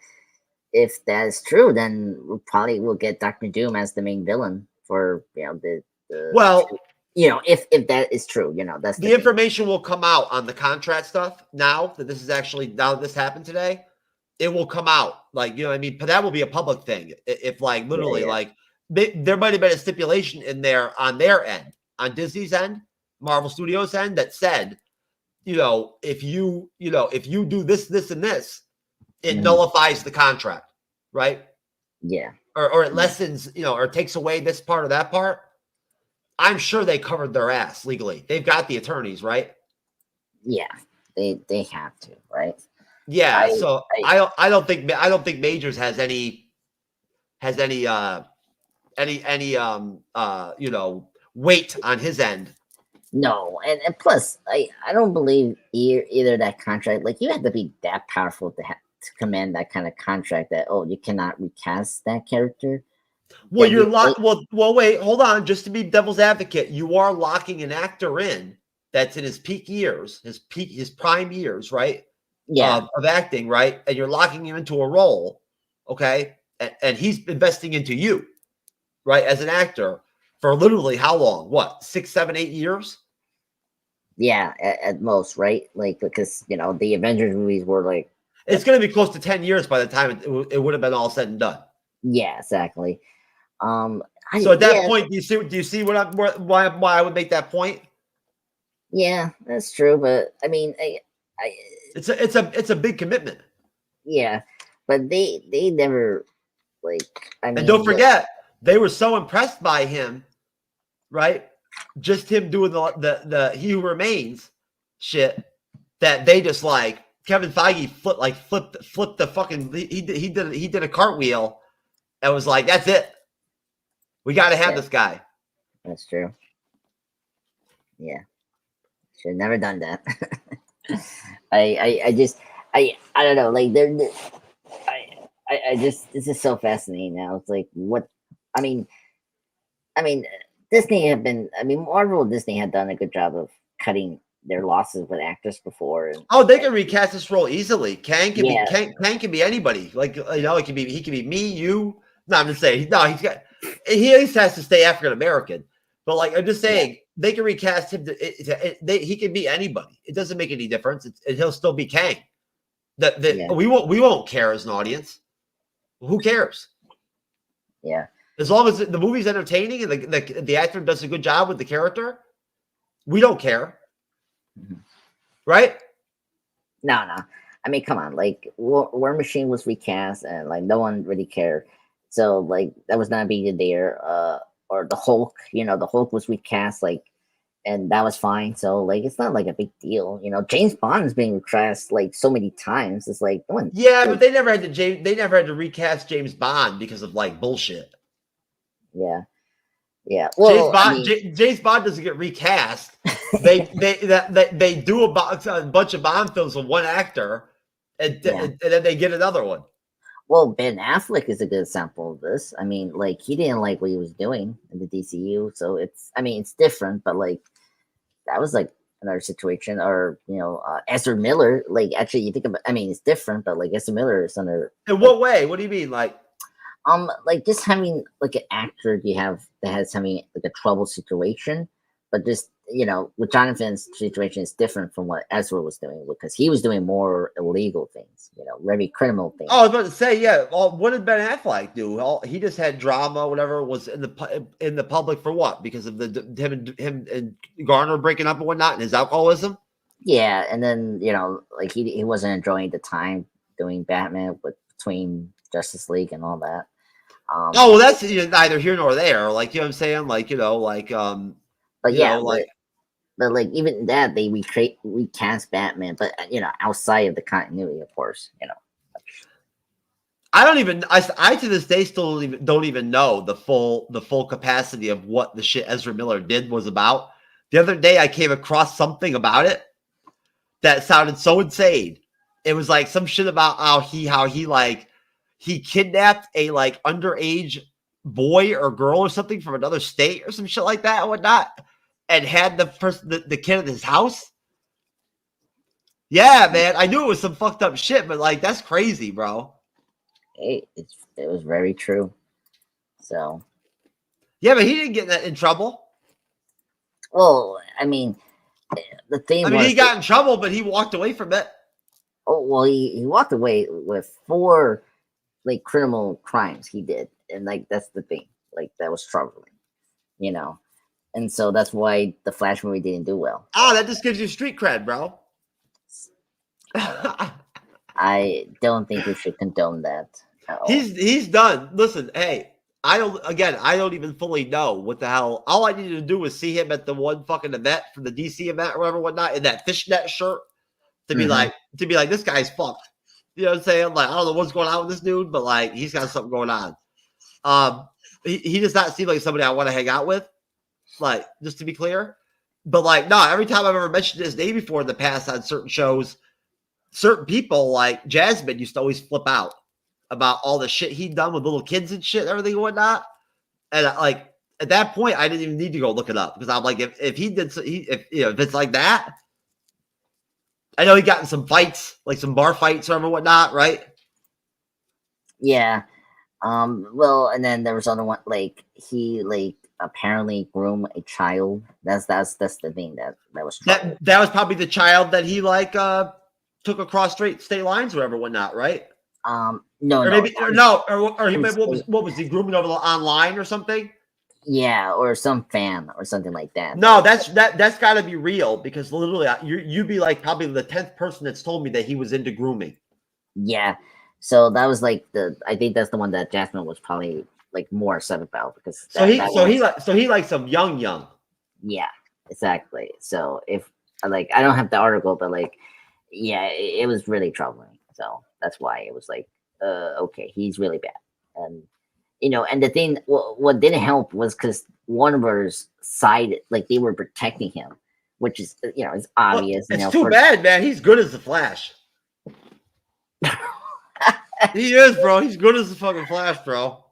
[SPEAKER 4] if that is true, then we probably will get Doctor Doom as the main villain for if that is true, that's
[SPEAKER 1] the information will come out on the contract stuff now that this happened today. It will come out, like, you know what I mean? But that will be a public thing. If like literally like there might have been a stipulation in there on their end, on Disney's end, Marvel Studios end, that said, if you do this, and this, it nullifies the contract, right?
[SPEAKER 4] Yeah.
[SPEAKER 1] Or it lessens, or takes away this part or that part. I'm sure they covered their ass legally. They've got the attorneys, right?
[SPEAKER 4] Yeah, they have to, right?
[SPEAKER 1] Yeah. I don't think Majors has any weight on his end.
[SPEAKER 4] No, and plus, I don't believe either that contract. Like, you have to be that powerful to command that kind of contract. That you cannot recast that character.
[SPEAKER 1] Well, you're locked. Well, wait, hold on. Just to be devil's advocate, you are locking an actor in that's in his peak years, his prime years, right?
[SPEAKER 4] Yeah,
[SPEAKER 1] of acting, right? And you're locking him into a role, okay? And he's investing into you, right, as an actor for literally how long? What, 6, 7, 8 years?
[SPEAKER 4] Yeah, at most, right? Like, because the Avengers movies were like,
[SPEAKER 1] it's going to be close to 10 years by the time it would have been all said and done.
[SPEAKER 4] Yeah, exactly.
[SPEAKER 1] So at that point, do you see why I would make that point?
[SPEAKER 4] Yeah, that's true, but I mean,
[SPEAKER 1] it's a big commitment.
[SPEAKER 4] Yeah, but they never
[SPEAKER 1] and don't forget, they were so impressed by him, right? Just him doing the He Who Remains shit, that they just like Kevin Feige flipped the fucking he did a cartwheel and was like, that's it. We got to have this guy.
[SPEAKER 4] That's true. Yeah. Should have never done that. I don't know. Like, this is so fascinating now. It's like, what? I mean, Marvel and Disney had done a good job of cutting their losses with actors before.
[SPEAKER 1] They can recast this role easily. Kang can be anybody. Like, he can be me, you. No, I'm just saying. No, he at least has to stay African American. But like, I'm just saying, they can recast him. He can be anybody. It doesn't make any difference. He'll still be Kang. We won't care as an audience. Who cares?
[SPEAKER 4] Yeah.
[SPEAKER 1] As long as the movie's entertaining and the actor does a good job with the character, we don't care.
[SPEAKER 4] Mm-hmm.
[SPEAKER 1] Right?
[SPEAKER 4] No, no. I mean, come on. Like, War Machine was recast, and like no one really cared. So like that was not being there. Or the Hulk. The Hulk was recast. Like, and that was fine. So like, it's not like a big deal. James Bond is being recast like so many times. It's like no one.
[SPEAKER 1] Yeah,
[SPEAKER 4] like,
[SPEAKER 1] but they never had to recast James Bond because of like bullshit.
[SPEAKER 4] yeah, yeah. Well, I mean,
[SPEAKER 1] James Bond doesn't get recast. They do a bunch of Bond films with one actor, and then they get another one.
[SPEAKER 4] well, Ben Affleck is a good example of this. I mean, like he didn't like what he was doing in the DCU, so it's different, but like that was like another situation. Or Ezra Miller. Like actually, you think about. I mean, it's different, but like Ezra Miller is under.
[SPEAKER 1] In what way? What do you mean?
[SPEAKER 4] Like just having like an actor that has having like a trouble situation, but just with Jonathan's situation is different from what Ezra was doing, because he was doing more illegal things, very criminal things.
[SPEAKER 1] Oh, I was about to say, yeah. Well, what did Ben Affleck do? He just had drama, whatever was in the public for what? Because of him and Garner breaking up and whatnot, and his alcoholism.
[SPEAKER 4] Yeah, and then like he wasn't enjoying the time doing Batman between Justice League and all that.
[SPEAKER 1] Oh, well, that's neither here nor there. Like, what I'm saying? Like,
[SPEAKER 4] but yeah, but like even that they recast Batman, but outside of the continuity, of course.
[SPEAKER 1] I don't even. I to this day still don't even know the full capacity of what the shit Ezra Miller did was about. The other day, I came across something about it that sounded so insane. It was like some shit about how he kidnapped a like underage boy or girl or something from another state or some shit like that and whatnot, and had the kid at his house. Yeah, man, I knew it was some fucked up shit, but like that's crazy, bro.
[SPEAKER 4] It was very true. So
[SPEAKER 1] yeah, but he didn't get in trouble.
[SPEAKER 4] Well, I mean, the thing.
[SPEAKER 1] He got in trouble, but he walked away from it.
[SPEAKER 4] Oh well, he walked away with 4 like criminal crimes he did, and like that's the thing, like that was troubling, and so that's why the Flash movie didn't do well.
[SPEAKER 1] That just gives you street cred, bro.
[SPEAKER 4] I don't think we should condone that at all.
[SPEAKER 1] He's done. Listen, hey, I don't even fully know what the hell. All I needed to do was see him at the one fucking event for the DC event or whatever, whatnot, in that fishnet shirt to be like, this guy's fucked. You know what I'm saying? Like, I don't know what's going on with this dude, but like, he's got something going on. He does not seem like somebody I want to hang out with. Like, just to be clear. But like, no, every time I've ever mentioned his name before in the past on certain shows, certain people like Jasmine used to always flip out about all the shit he'd done with little kids and shit, and everything and whatnot. And like, at that point, I didn't even need to go look it up, because I'm like, if he did, if it's like that. I know he got in some fights, like some bar fights or whatnot, right?
[SPEAKER 4] Yeah. Well, and then there was other one, like he like apparently groomed a child. That's the thing that was troubling.
[SPEAKER 1] That was probably the child that he like took across state lines or whatnot, right?
[SPEAKER 4] No,
[SPEAKER 1] or maybe what was he grooming over online or something?
[SPEAKER 4] Yeah, or some fan or something like that.
[SPEAKER 1] No, that's got to be real, because literally you'd be like probably the 10th person that's told me that he was into grooming.
[SPEAKER 4] Yeah, so that was like I think that's the one that Jasmine was probably like more upset about, because
[SPEAKER 1] he likes some young.
[SPEAKER 4] Yeah, exactly. So if like I don't have the article, but like yeah, it was really troubling. So that's why it was like okay, he's really bad. And and the thing, what didn't help was because Warner Brothers sided, like they were protecting him, which is it's obvious.
[SPEAKER 1] It's too bad, man. He's good as the Flash. He is, bro. He's good as the fucking Flash, bro.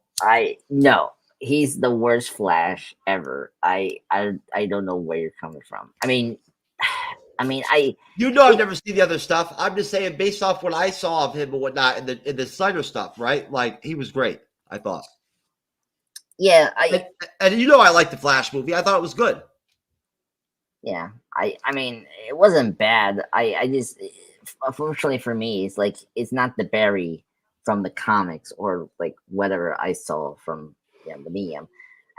[SPEAKER 4] No, he's the worst Flash ever. I don't know where you're coming from. I've
[SPEAKER 1] never seen the other stuff. I'm just saying, based off what I saw of him and whatnot in the Snyder stuff, right? Like, he was great, I thought.
[SPEAKER 4] Yeah,
[SPEAKER 1] and I liked the Flash movie. I thought it was good.
[SPEAKER 4] Yeah, I mean, it wasn't bad. I just, unfortunately for me, it's like it's not the Barry from the comics or like whatever I saw from the medium.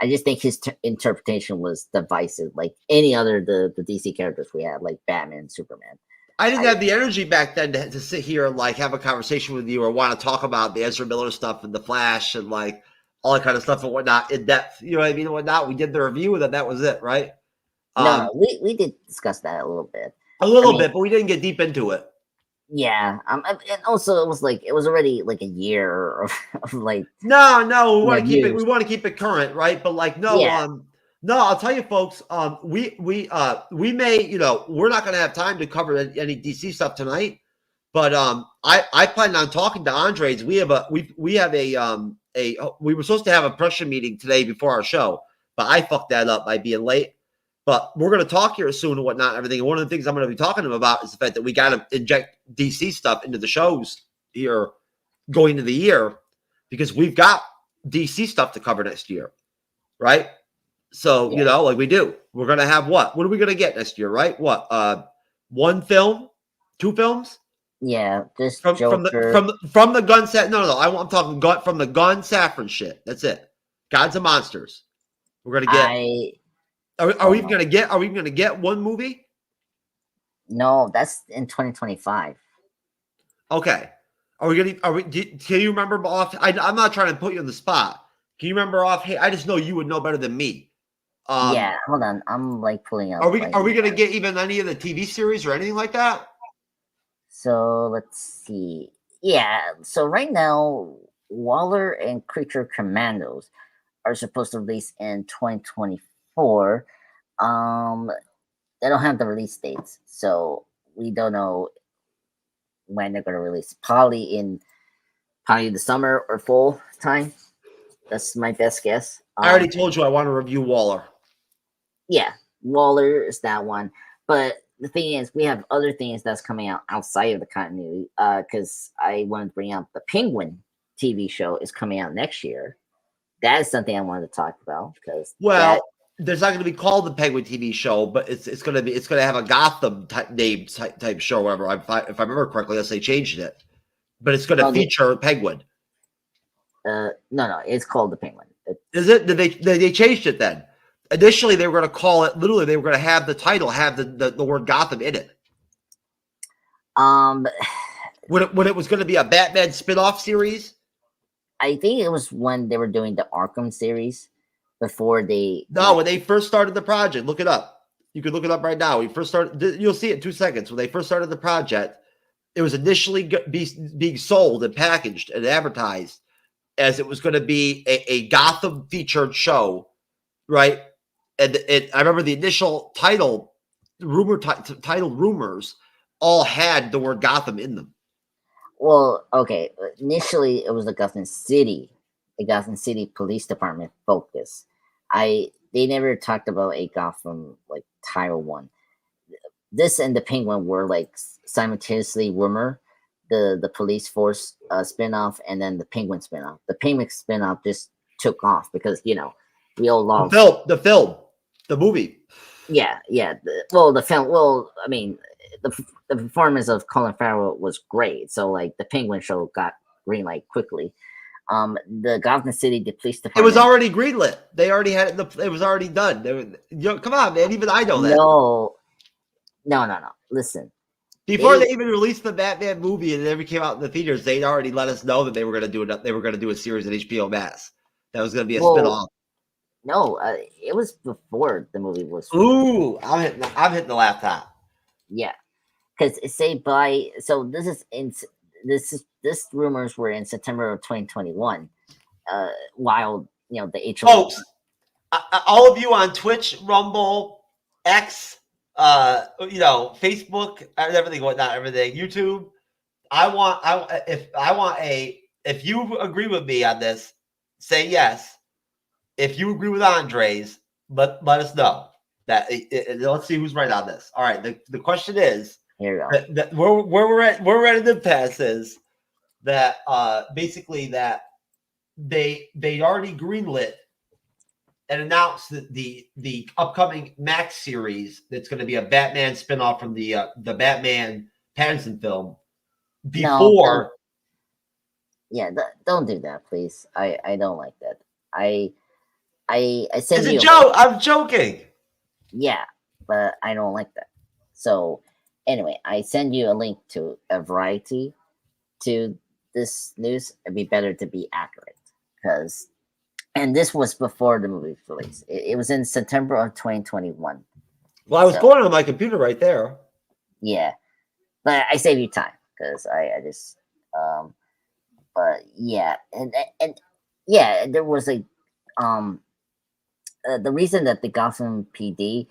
[SPEAKER 4] I just think his interpretation was divisive, like any other the DC characters we had, like Batman, Superman.
[SPEAKER 1] I didn't have the energy back then to sit here and like have a conversation with you or want to talk about the Ezra Miller stuff and the Flash and like all that kind of stuff and whatnot in depth. You know what I mean? And whatnot. We did the review and then that was it, right?
[SPEAKER 4] No, we did discuss that a little bit.
[SPEAKER 1] A little bit, but we didn't get deep into it.
[SPEAKER 4] Yeah, and also it was already like a year of like.
[SPEAKER 1] No, we want to keep it.
[SPEAKER 4] news.
[SPEAKER 1] We want to keep it current, right? But like, no,
[SPEAKER 4] Yeah.
[SPEAKER 1] no. I'll tell you, folks. We may, you know, we're not going to have time to cover any DC stuff tonight. But I plan on talking to Andres. We have a we were supposed to have a pressure meeting today before our show, but I fucked that up by being late. But we're going to talk here soon and whatnot, and everything. And one of the things I'm going to be talking to him about is the fact that we got to inject DC stuff into the shows here going into the year because we've got DC stuff to cover next year, right? So, you know, like we do. We're going to have what? What are we going to get next year, right? What? One film? Two films?
[SPEAKER 4] Yeah, just
[SPEAKER 1] From the Gun Saffron. No. I'm talking from the Gun Saffron shit. That's it. Gods and Monsters. We're going to get... Are we going to get one movie?
[SPEAKER 4] No, that's in 2025.
[SPEAKER 1] Okay. Can you remember off? I'm not trying to put you on the spot. Can you remember off? Hey, I just know you would know better than me.
[SPEAKER 4] Yeah, hold on. I'm like pulling up.
[SPEAKER 1] Are we going to get even any of the TV series or anything like that?
[SPEAKER 4] So let's see. Yeah. So right now, Waller and Creature Commandos are supposed to release in 2024. They don't have the release dates, so we don't know when they're going to release. Probably the summer or fall time. That's my best guess.
[SPEAKER 1] I already told you I want to review Waller.
[SPEAKER 4] Yeah, Waller is that one. But the thing is, we have other things that's coming out outside of the continuity. Because I wanted to bring up the Penguin TV show is coming out next year. That is something I wanted to talk about because
[SPEAKER 1] there's not going to be called the Penguin TV show, but it's going to have a Gotham type show, or whatever. If I remember correctly, unless they changed it, but it's going to feature Penguin.
[SPEAKER 4] No, it's called the Penguin.
[SPEAKER 1] Is it? Did they changed it then? Initially, they were going to call it. Literally, they were going to have the title have the word Gotham in it. When it was going to be a Batman spinoff series.
[SPEAKER 4] I think it was when they were doing the Arkham series before they.
[SPEAKER 1] No, when they first started the project, look it up. You can look it up right now. We first started. You'll see it in 2 seconds. When they first started the project, it was initially being sold and packaged and advertised as it was going to be a Gotham featured show, right? And I remember the initial title rumors all had the word Gotham in them.
[SPEAKER 4] Well, okay. Initially, it was the Gotham City Police Department focus. They never talked about a Gotham like Title 1. This and the Penguin were like simultaneously rumor. The police force spinoff and then the Penguin spinoff. The Penguin spinoff just took off because we all loved
[SPEAKER 1] the movie.
[SPEAKER 4] Yeah. The film. Well, I mean, the performance of Colin Farrell was great. So like the Penguin show got green light quickly. The Gotham City, the police department.
[SPEAKER 1] It was already greenlit. They already had it. It was already done. Come on, man. Even I know that.
[SPEAKER 4] No. Listen.
[SPEAKER 1] Before they even released the Batman movie and it never came out in the theaters, they'd already let us know that they were going to do it. They were going to do a series at HBO Max. That was going to be a spinoff.
[SPEAKER 4] No, it was before the movie was.
[SPEAKER 1] Ooh, I'm hitting the laptop.
[SPEAKER 4] Yeah, because it say so this rumors were in September of 2021. While the HO.
[SPEAKER 1] Folks, all of you on Twitch, Rumble, X. Facebook and everything, everything, YouTube. If you agree with me on this, say yes. If you agree with Andres, let us know that. Let's see who's right on this. All right. The question is,
[SPEAKER 4] here we go.
[SPEAKER 1] Where we're at in the past is that basically that they already greenlit and announced that the upcoming Max series that's going to be a Batman spinoff from the Batman Pattinson film before.
[SPEAKER 4] Don't do that, please. I don't like that. I said
[SPEAKER 1] it's a joke. I'm joking.
[SPEAKER 4] Yeah, but I don't like that. So anyway, I send you a link to a variety to this news. It'd be better to be accurate because, and this was before the movie release. It was in September of 2021.
[SPEAKER 1] Well, I was
[SPEAKER 4] So-
[SPEAKER 1] going on my computer right there.
[SPEAKER 4] Yeah, but I save you time because I just but yeah, and yeah, there was a the reason that the Gotham PD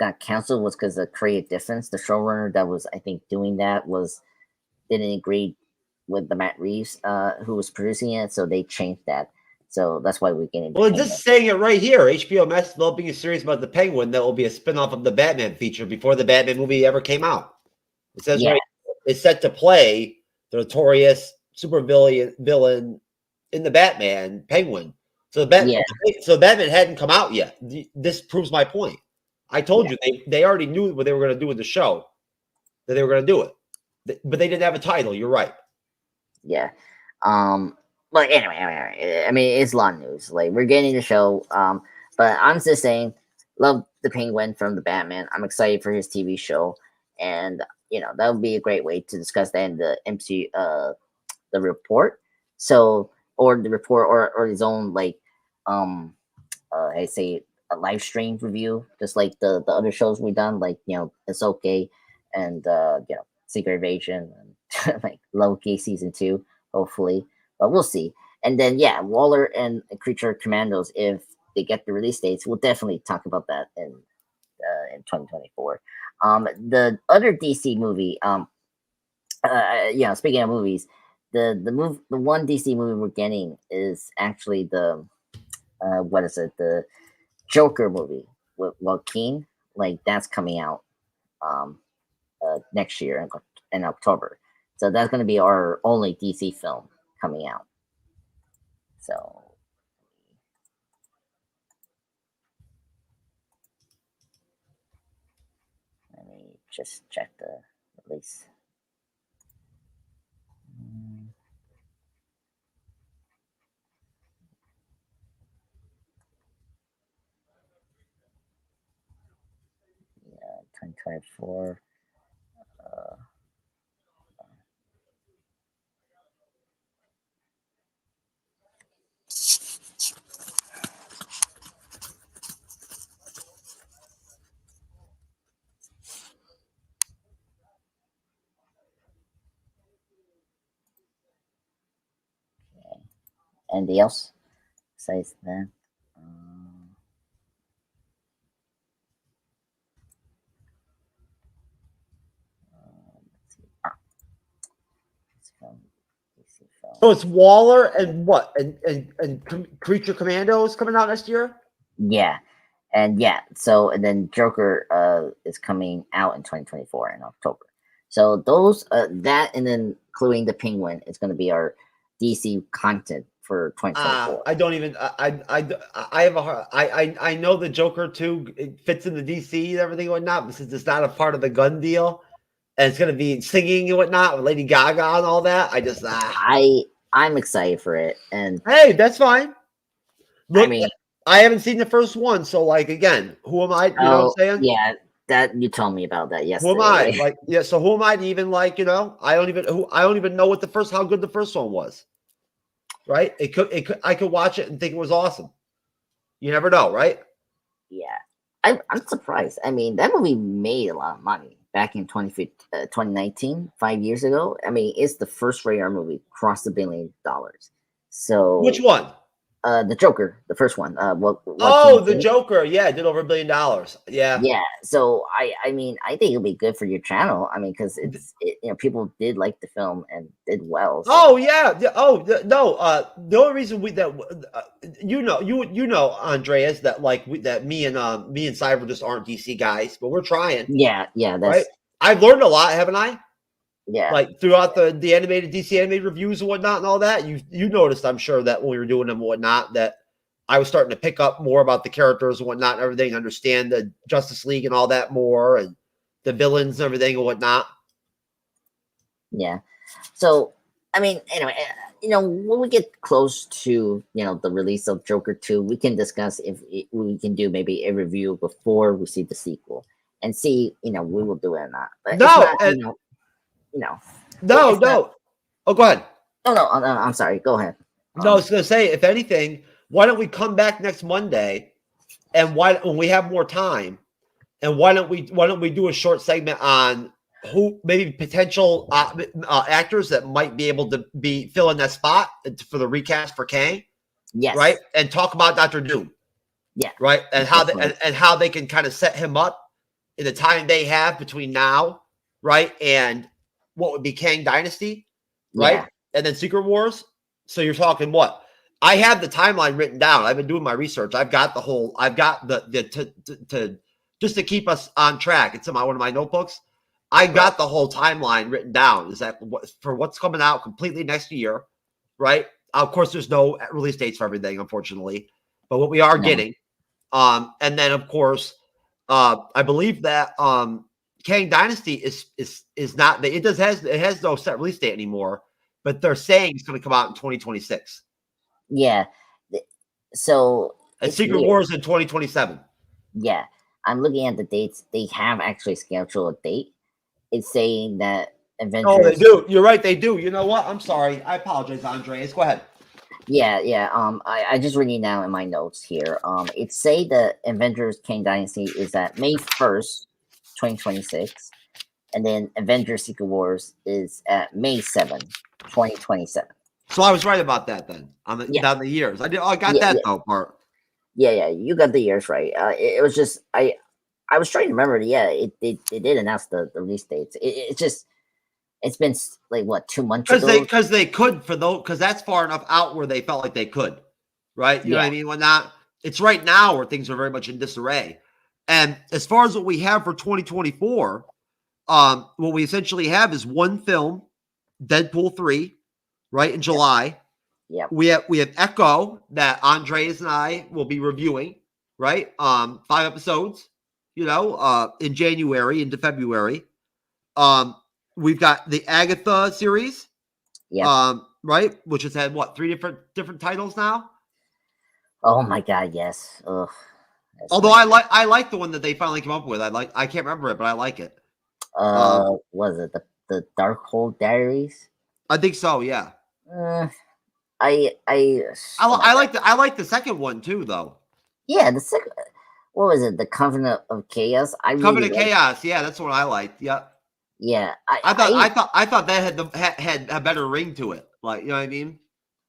[SPEAKER 4] got canceled was because of creative difference. The showrunner that was, I think, doing that didn't agree with the Matt Reeves who was producing it, so they changed that. So that's why we're getting.
[SPEAKER 1] Well, just saying it right here. HBO Max developing a series about the Penguin that will be a spin-off of the Batman feature before the Batman movie ever came out. It says
[SPEAKER 4] Yeah.
[SPEAKER 1] right, it's set to play the notorious villain in the Batman Penguin. So so Batman hadn't come out yet. This proves my point. I told you they already knew what they were going to do with the show, that they were going to do it, but they didn't have a title. You're right.
[SPEAKER 4] Yeah. But anyway, I mean, it's a lot of news. Like, we're getting the show. But I'm just saying, love the Penguin from the Batman. I'm excited for his TV show, and that would be a great way to discuss that in the MC the report. So, or the report, or his own like I say a live stream review, just like the other shows we've done, like It's Okay and Secret Invasion and like Loki season 2, hopefully, but we'll see. And then Waller and Creature Commandos, if they get the release dates, we'll definitely talk about that in 2024. The other DC movie, speaking of movies, the one DC movie we're getting is actually the the Joker movie with Joaquin. Like, that's coming out next year in October. So that's going to be our only DC film coming out. So let me just check the release. Yeah, 2024. Anything else besides that?
[SPEAKER 1] So it's Waller and what? And Creature Commandos coming out next year?
[SPEAKER 4] Yeah. And and then Joker is coming out in 2024 in October. So those that, and then including the Penguin, is going to be our DC content for 2024.
[SPEAKER 1] I don't even. I have a hard. I know the Joker too. It fits in the DC and everything and whatnot, but since it's not a part of the gun deal, and it's going to be singing and whatnot with Lady Gaga and all that, I just
[SPEAKER 4] I'm excited for it. And
[SPEAKER 1] hey, that's fine. Look,
[SPEAKER 4] I mean,
[SPEAKER 1] I haven't seen the first one, so like again, who am I? You know what I'm saying?
[SPEAKER 4] Yeah, that you told me about that yesterday.
[SPEAKER 1] Who am I? Like, yeah. So who am I to even like? I don't even know how good the first one was. Right? It could. I could watch it and think it was awesome. You never know, right?
[SPEAKER 4] Yeah, I'm surprised. I mean, that movie made a lot of money back in 2019, 5 years ago. I mean, it's the first radar movie crossed $1 billion. So
[SPEAKER 1] which one?
[SPEAKER 4] The Joker, the first one.
[SPEAKER 1] The Joker. Yeah, it did over $1 billion. Yeah.
[SPEAKER 4] Yeah. So I mean, I think it'll be good for your channel. I mean, because people did like the film and did well. So.
[SPEAKER 1] Oh yeah. No. The only reason Andreas, that me and Cyber just aren't DC guys, but we're trying.
[SPEAKER 4] Yeah. That's
[SPEAKER 1] right. I've learned a lot, haven't I?
[SPEAKER 4] Yeah.
[SPEAKER 1] Like throughout the animated DC animated reviews and whatnot and all that, you noticed, I'm sure, that when we were doing them and whatnot, that I was starting to pick up more about the characters and whatnot and everything, understand the Justice League and all that more, and the villains and everything and whatnot.
[SPEAKER 4] Yeah. So, I mean, anyway, when we get close to, the release of Joker 2, we can discuss if we can do maybe a review before we see the sequel. and see, we will do it or not. But
[SPEAKER 1] No,
[SPEAKER 4] it's not,
[SPEAKER 1] and-
[SPEAKER 4] no.
[SPEAKER 1] No,
[SPEAKER 4] It's not-
[SPEAKER 1] no. Oh, go ahead.
[SPEAKER 4] No, I'm sorry. Go ahead.
[SPEAKER 1] No, I was going to say, if anything, why don't we come back next Monday, and when we have more time, and why don't we do a short segment on who maybe potential actors that might be able to fill in that spot for the recast for Kang,
[SPEAKER 4] Yes.
[SPEAKER 1] right? And talk about Dr. Doom.
[SPEAKER 4] Yeah.
[SPEAKER 1] Right. And how they
[SPEAKER 4] Definitely.
[SPEAKER 1] and how they can kind of set him up in the time they have between now, right, and what would be Kang Dynasty, right?
[SPEAKER 4] Yeah.
[SPEAKER 1] And then Secret Wars. So you're talking what? I have the timeline written down. I've been doing my research. I've got the just to keep us on track. It's in one of my notebooks. I got the whole timeline written down. Is that for what's coming out completely next year, right? Of course, there's no release dates for everything, unfortunately, but what we are getting. And then of course, I believe that Kang Dynasty is not. It has no set release date anymore, but they're saying it's going to come out in 2026.
[SPEAKER 4] Yeah. So
[SPEAKER 1] And
[SPEAKER 4] it's
[SPEAKER 1] Secret
[SPEAKER 4] weird.
[SPEAKER 1] Wars in 2027.
[SPEAKER 4] Yeah, I'm looking at the dates. They have actually scheduled a date. It's saying that Avengers.
[SPEAKER 1] Oh, they do. You're right. They do. You know what? I'm sorry. I apologize, Andreas. Go ahead.
[SPEAKER 4] Yeah. I just reading now in my notes here. It say the Avengers Kang Dynasty is at May 1st, 2026, and then Avengers Secret Wars is at May 7th, 2027.
[SPEAKER 1] So I was right about that then on the down the years. I got that though part.
[SPEAKER 4] Yeah, you got the years right. It was just I was trying to remember. Yeah, it did announce the release dates. It's just it's been like what 2 months ago.
[SPEAKER 1] Because they could because that's far enough out where they felt like they could, right? You know what I mean? When not, it's right now where things are very much in disarray. And as far as what we have for 2024, what we essentially have is one film, Deadpool 3, right in July.
[SPEAKER 4] Yeah.
[SPEAKER 1] We have Echo that Andreas and I will be reviewing, right? 5 episodes, in January into February. We've got the Agatha series, right, which has had 3 different titles now.
[SPEAKER 4] Oh my god, yes. Ugh,
[SPEAKER 1] although I like the one that they finally came up with. I can't remember it, but I like it.
[SPEAKER 4] Was it the Darkhold Diaries?
[SPEAKER 1] I think so. Yeah.
[SPEAKER 4] I
[SPEAKER 1] like the second one too, though.
[SPEAKER 4] Yeah, the second. What was it? The Covenant of Chaos.
[SPEAKER 1] Covenant of Chaos. Yeah, that's what I liked. Yeah.
[SPEAKER 4] Yeah,
[SPEAKER 1] I thought that had a better ring to it. Like, you know what I mean?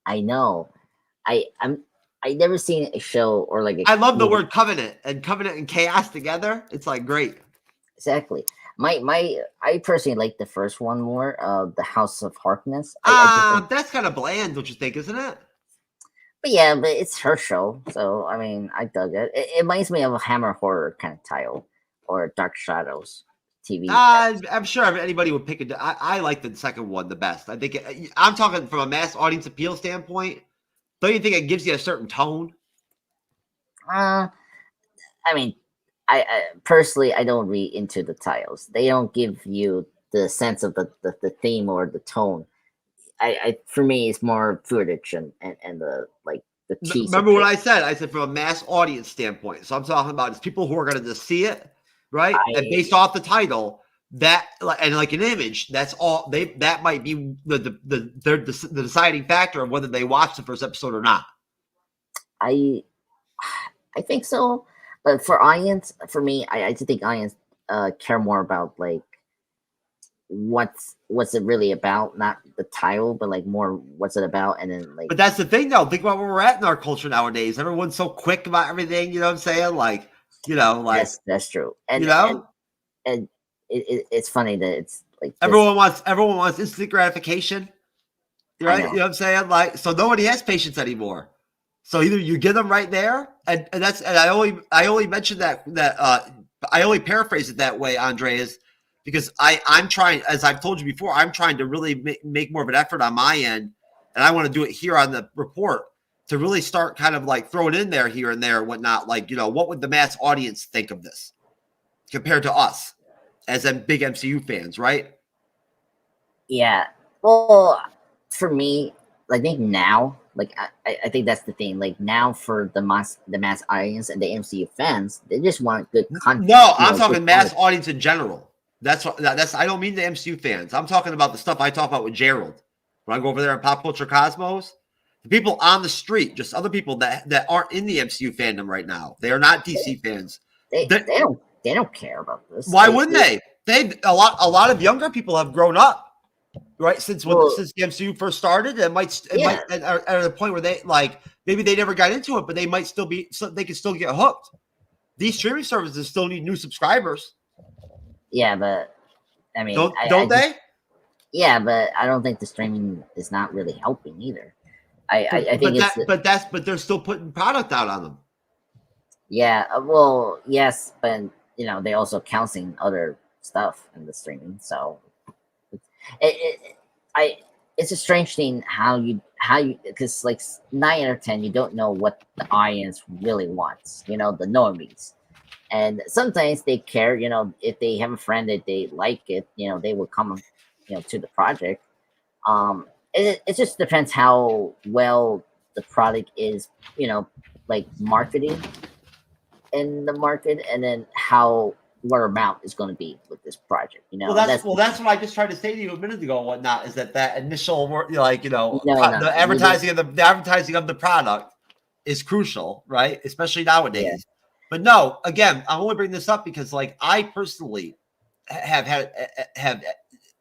[SPEAKER 4] I know. I never seen a show or like.
[SPEAKER 1] I love the word covenant and chaos together. It's like great.
[SPEAKER 4] Exactly. I personally like the first one more. The House of Harkness.
[SPEAKER 1] That's kind of bland, don't you think? Isn't it?
[SPEAKER 4] But yeah, but it's her show, so I mean, I dug it. It reminds me of a Hammer horror kind of title or Dark Shadows TV.
[SPEAKER 1] I'm sure anybody would pick it. I like the second one the best. I think I'm talking from a mass audience appeal standpoint. Don't you think it gives you a certain tone?
[SPEAKER 4] I mean, I personally I don't read into the titles. They don't give you the sense of the theme or the tone. I for me it's more footage and the like the tease.
[SPEAKER 1] Remember what I said? I said from a mass audience standpoint. So I'm talking about it's people who are going to just see it, right? And based off the title, that and like an image, that's all that might be the deciding factor of whether they watch the first episode or not.
[SPEAKER 4] I think so, but for me, I just think audience care more about like what's it really about, not the title, but like more what's it about, and then like.
[SPEAKER 1] But that's the thing, though. Think about where we're at in our culture nowadays. Everyone's so quick about everything. You know what I'm saying? Like, like
[SPEAKER 4] that's true, and and it's funny that it's like
[SPEAKER 1] everyone wants instant gratification, right? You know what I'm saying? Like, so nobody has patience anymore. So either you get them right there, and I only mentioned that I only paraphrase it that way, Andreas, because I'm trying, as I've told you before, I'm trying to really make more of an effort on my end, and I want to do it here on the report to really start kind of like throwing in there here and there and whatnot. Like, what would the mass audience think of this compared to us as big MCU fans, right?
[SPEAKER 4] Yeah. Well, for me, I think now Like I think that's the thing. Like now for the mass audience and the MCU fans, they just want good content.
[SPEAKER 1] No, I'm
[SPEAKER 4] good
[SPEAKER 1] talking mass
[SPEAKER 4] quality.
[SPEAKER 1] audience in general. That's I don't mean the MCU fans. I'm talking about the stuff I talk about with Gerald. When I go over there in Pop Culture Cosmos, the people on the street, just other people that aren't in the MCU fandom right now. They are not DC fans.
[SPEAKER 4] They don't care about this.
[SPEAKER 1] Why wouldn't they? A lot of younger people have grown up, right? Since the MCU first started, and are at a point where they like maybe they never got into it, but they might still be. So they can still get hooked. These streaming services still need new subscribers.
[SPEAKER 4] Yeah, but I mean,
[SPEAKER 1] don't they?
[SPEAKER 4] Yeah, but I don't think the streaming is not really helping either. I think
[SPEAKER 1] but they're still putting product out on them.
[SPEAKER 4] Yeah, well, yes, but they also counting other stuff in the streaming, so it's a strange thing how you because like 9 out of 10 you don't know what the audience really wants, the normies, and sometimes they care, if they have a friend that they like it, they will come to the project. It just depends how well the product is, like marketing in the market, and then how word of mouth is going to be with this project.
[SPEAKER 1] That's what I just tried to say to you a minute ago and whatnot, is that initial the advertising of the product is crucial, right? Especially nowadays. Yeah. But no, again, I'm only bringing this up because like I personally have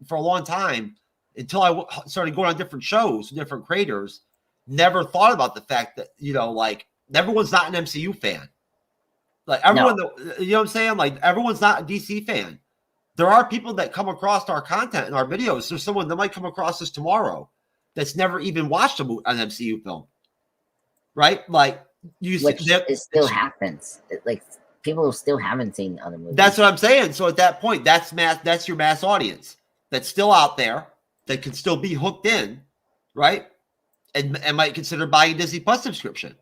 [SPEAKER 1] for a long time, until I started going on different shows, different creators, never thought about the fact that like everyone's not an MCU fan. Like everyone, you know what I'm saying? Like everyone's not a DC fan. There are people that come across our content and our videos. There's someone that might come across us tomorrow that's never even watched an MCU film, right? Like
[SPEAKER 4] it still happens. Like people still haven't seen other movies.
[SPEAKER 1] That's what I'm saying. So at that point, that's your mass audience that's still out there that can still be hooked in, right? And might consider buying a Disney Plus subscription.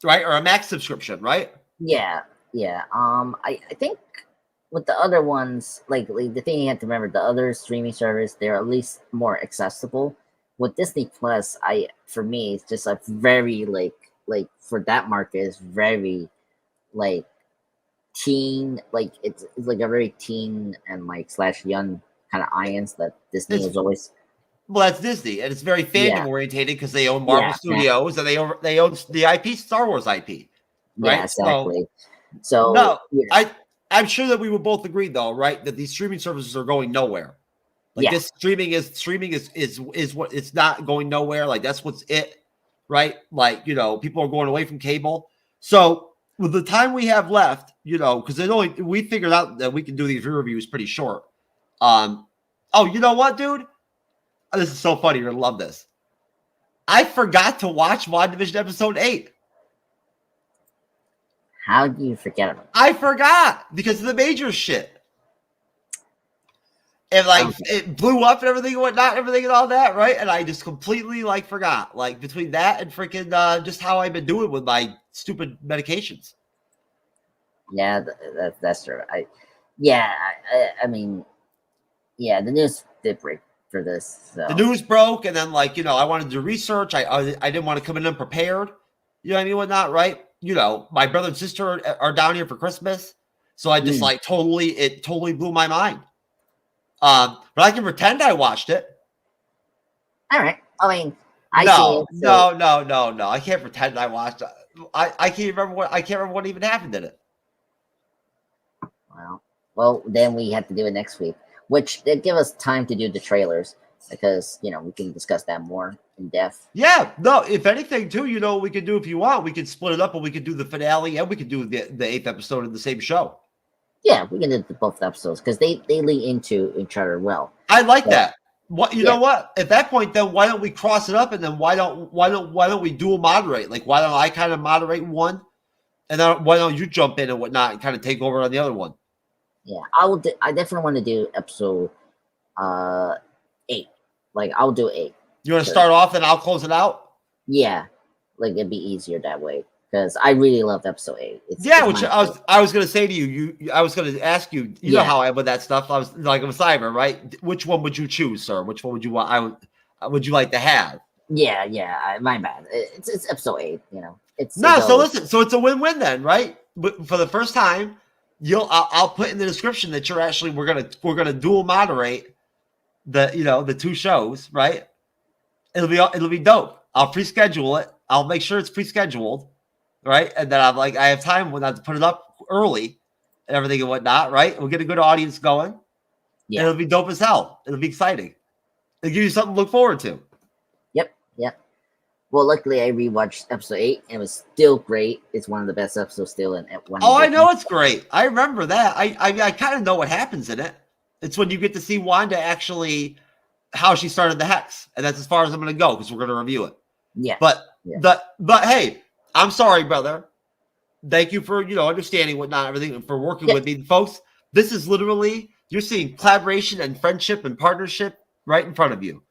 [SPEAKER 1] Right, or a Max subscription, right?
[SPEAKER 4] Yeah. I think with the other ones, like the thing you have to remember, the other streaming service, they're at least more accessible. With Disney Plus, for me, it's just a very like for that market, it's very like teen, like it's like a very teen and like / young kind of audience that Disney is always.
[SPEAKER 1] Well, that's Disney, and it's very fandom orientated because they own Marvel Studios and they own the IP, Star Wars IP. Right?
[SPEAKER 4] Yeah, exactly. So
[SPEAKER 1] no, I'm sure that we would both agree, though, right, that these streaming services are going nowhere. Like this streaming is what it's not going nowhere. Like that's what's it, right? Like people are going away from cable. So with the time we have left, because we figured out that we can do these reviews pretty short. Oh, you know what, dude? This is so funny. You're going to love this. I forgot to watch WandaVision episode 8.
[SPEAKER 4] How do you forget about it?
[SPEAKER 1] I forgot because of the major shit. And it blew up and everything and whatnot, everything and all that, right? And I just completely forgot. Like between that and freaking just how I've been doing with my stupid medications.
[SPEAKER 4] Yeah, that's true. I mean, the news did break for this. So.
[SPEAKER 1] The news broke, and then I wanted to do research. I didn't want to come in unprepared. You know what I mean? Whatnot, right? My brother and sister are down here for Christmas, so I just it totally blew my mind. But I can pretend I watched it.
[SPEAKER 4] All right. I mean,
[SPEAKER 1] no. I can't pretend I watched it. I can't remember what even happened in it.
[SPEAKER 4] Well, then we have to do it next week, which they give us time to do the trailers because we can discuss that more in depth.
[SPEAKER 1] Yeah, no. If anything, too, what we could do if you want, we could split it up, and we could do the finale, and we could do the 8th episode of the same show.
[SPEAKER 4] Yeah, we can do both episodes because they lead into each other well.
[SPEAKER 1] I like that. What you know what? At that point, then why don't we cross it up, and then why don't we dual moderate? Like, why don't I kind of moderate one, and then why don't you jump in and whatnot and kind of take over on the other one?
[SPEAKER 4] Yeah, I definitely want to do episode 8. Like, I'll do 8.
[SPEAKER 1] You want to start off, and I'll close it out?
[SPEAKER 4] Yeah, like it'd be easier that way because I really loved episode 8. It's
[SPEAKER 1] I was going to say to you, I was going to ask you. You know how I am with that stuff. I was like, I'm a cyber, right? Which one would you choose, sir? Which one would you want? Would you like to have?
[SPEAKER 4] Yeah. My bad. It's episode 8. You know, it's
[SPEAKER 1] No, so
[SPEAKER 4] always-
[SPEAKER 1] listen, so it's a win-win then, right? For the first time, I'll put in the description that you're actually we're gonna dual moderate the two shows, right? It'll be dope. I'll pre-schedule it. I'll make sure it's pre-scheduled, right? And then I'm like, I have time when I have to put it up early and everything and whatnot, right? We'll get a good audience going.
[SPEAKER 4] Yeah.
[SPEAKER 1] It'll be dope as hell. It'll be exciting. It'll give you something to look forward to.
[SPEAKER 4] Yep. Well, luckily I rewatched episode 8 and it was still great. It's one of the best episodes still in one.
[SPEAKER 1] Oh, I know it's great. I remember that. I kind of know what happens in it. It's when you get to see Wanda actually how she started the hex, and that's as far as I'm going to go because we're going to review it.
[SPEAKER 4] Yeah.
[SPEAKER 1] But hey, I'm sorry, brother. Thank you for understanding whatnot, everything for working with me, folks. This is literally you're seeing collaboration and friendship and partnership right in front of you.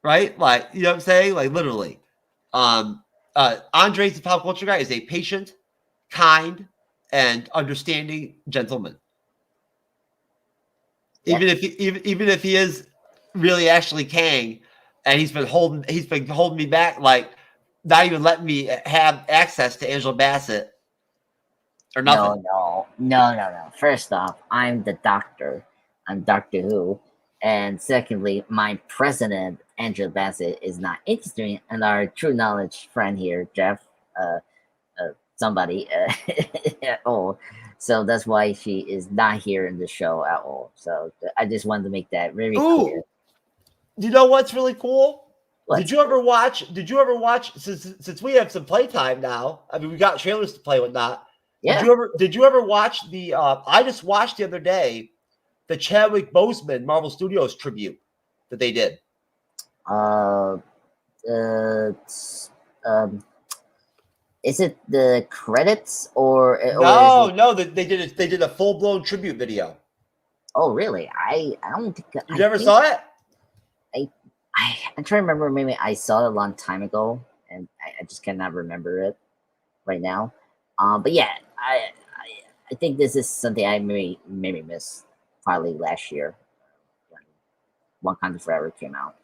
[SPEAKER 1] Right? Like, you know what I'm saying? Like, literally. Andres, the pop culture guy, is a patient, kind, and understanding gentleman.
[SPEAKER 4] Yeah.
[SPEAKER 1] Even if he is really actually Kang, and he's been holding me back, like not even letting me have access to Angela Bassett or nothing.
[SPEAKER 4] No. First off, I'm the Doctor. I'm Doctor Who. And secondly, my president, Angela Bassett, is not interested, and our true knowledge friend here, Jeff, somebody at all. So that's why she is not here in the show at all. So I just wanted to make that very clear.
[SPEAKER 1] You know what's really cool?
[SPEAKER 4] What?
[SPEAKER 1] Did you ever watch? Since we have some playtime now? I mean, we got trailers to play with that.
[SPEAKER 4] Yeah.
[SPEAKER 1] Did you ever watch the? I just watched the other day the Chadwick Boseman Marvel Studios tribute that they did.
[SPEAKER 4] Is it the credits or
[SPEAKER 1] No, they did a full blown tribute video.
[SPEAKER 4] Oh, really? I don't think
[SPEAKER 1] You never saw it?
[SPEAKER 4] I'm trying to remember. Maybe I saw it a long time ago, and I just cannot remember it right now. But yeah, I think this is something I maybe missed probably last year when Wakanda Forever came out.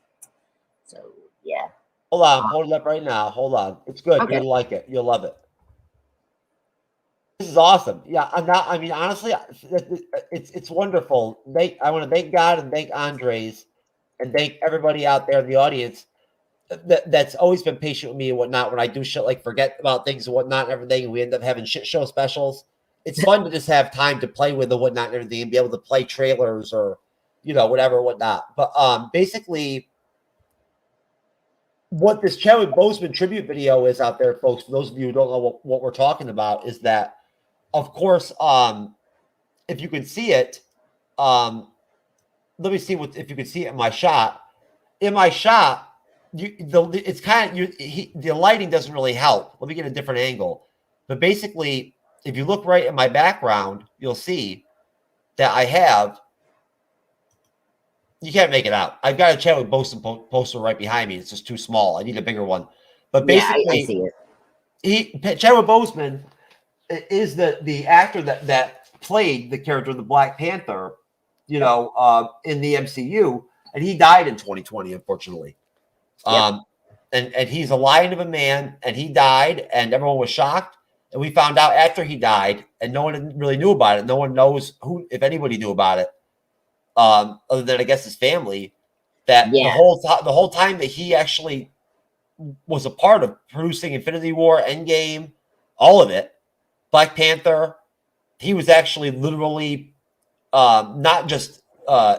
[SPEAKER 4] So yeah.
[SPEAKER 1] Hold on, hold it up right now. Hold on, it's good.
[SPEAKER 4] Okay.
[SPEAKER 1] You'll like it. You'll love it. This is awesome. Yeah, I mean, honestly, it's wonderful. I want to thank God and thank Andres and thank everybody out there in the audience that's always been patient with me and whatnot when I do shit like forget about things and whatnot and everything, and we end up having shit show specials. It's fun to just have time to play with the whatnot and everything and be able to play trailers or whatever whatnot. But basically, what this Chadwick Boseman tribute video is out there, folks, for those of you who don't know what we're talking about, is that, of course, if you can see it, let me see if you can see it in my shot. In my shot, it's kind of the lighting doesn't really help. Let me get a different angle. But basically, if you look right at my background, you'll see that I have. You can't make it out. I've got a Chadwick Boseman poster right behind me. It's just too small. I need a bigger one. But basically,
[SPEAKER 4] I see it.
[SPEAKER 1] Chadwick Boseman is the actor that played the character of the Black Panther, in the MCU, and he died in 2020, unfortunately.
[SPEAKER 4] Yep.
[SPEAKER 1] And he's a lion of a man, and he died, and everyone was shocked. And we found out after he died, and no one really knew about it. No one knows who, if anybody knew about it. Other than I guess his family, that the whole time that he actually was a part of producing Infinity War, Endgame, all of it, Black Panther, he was actually literally not just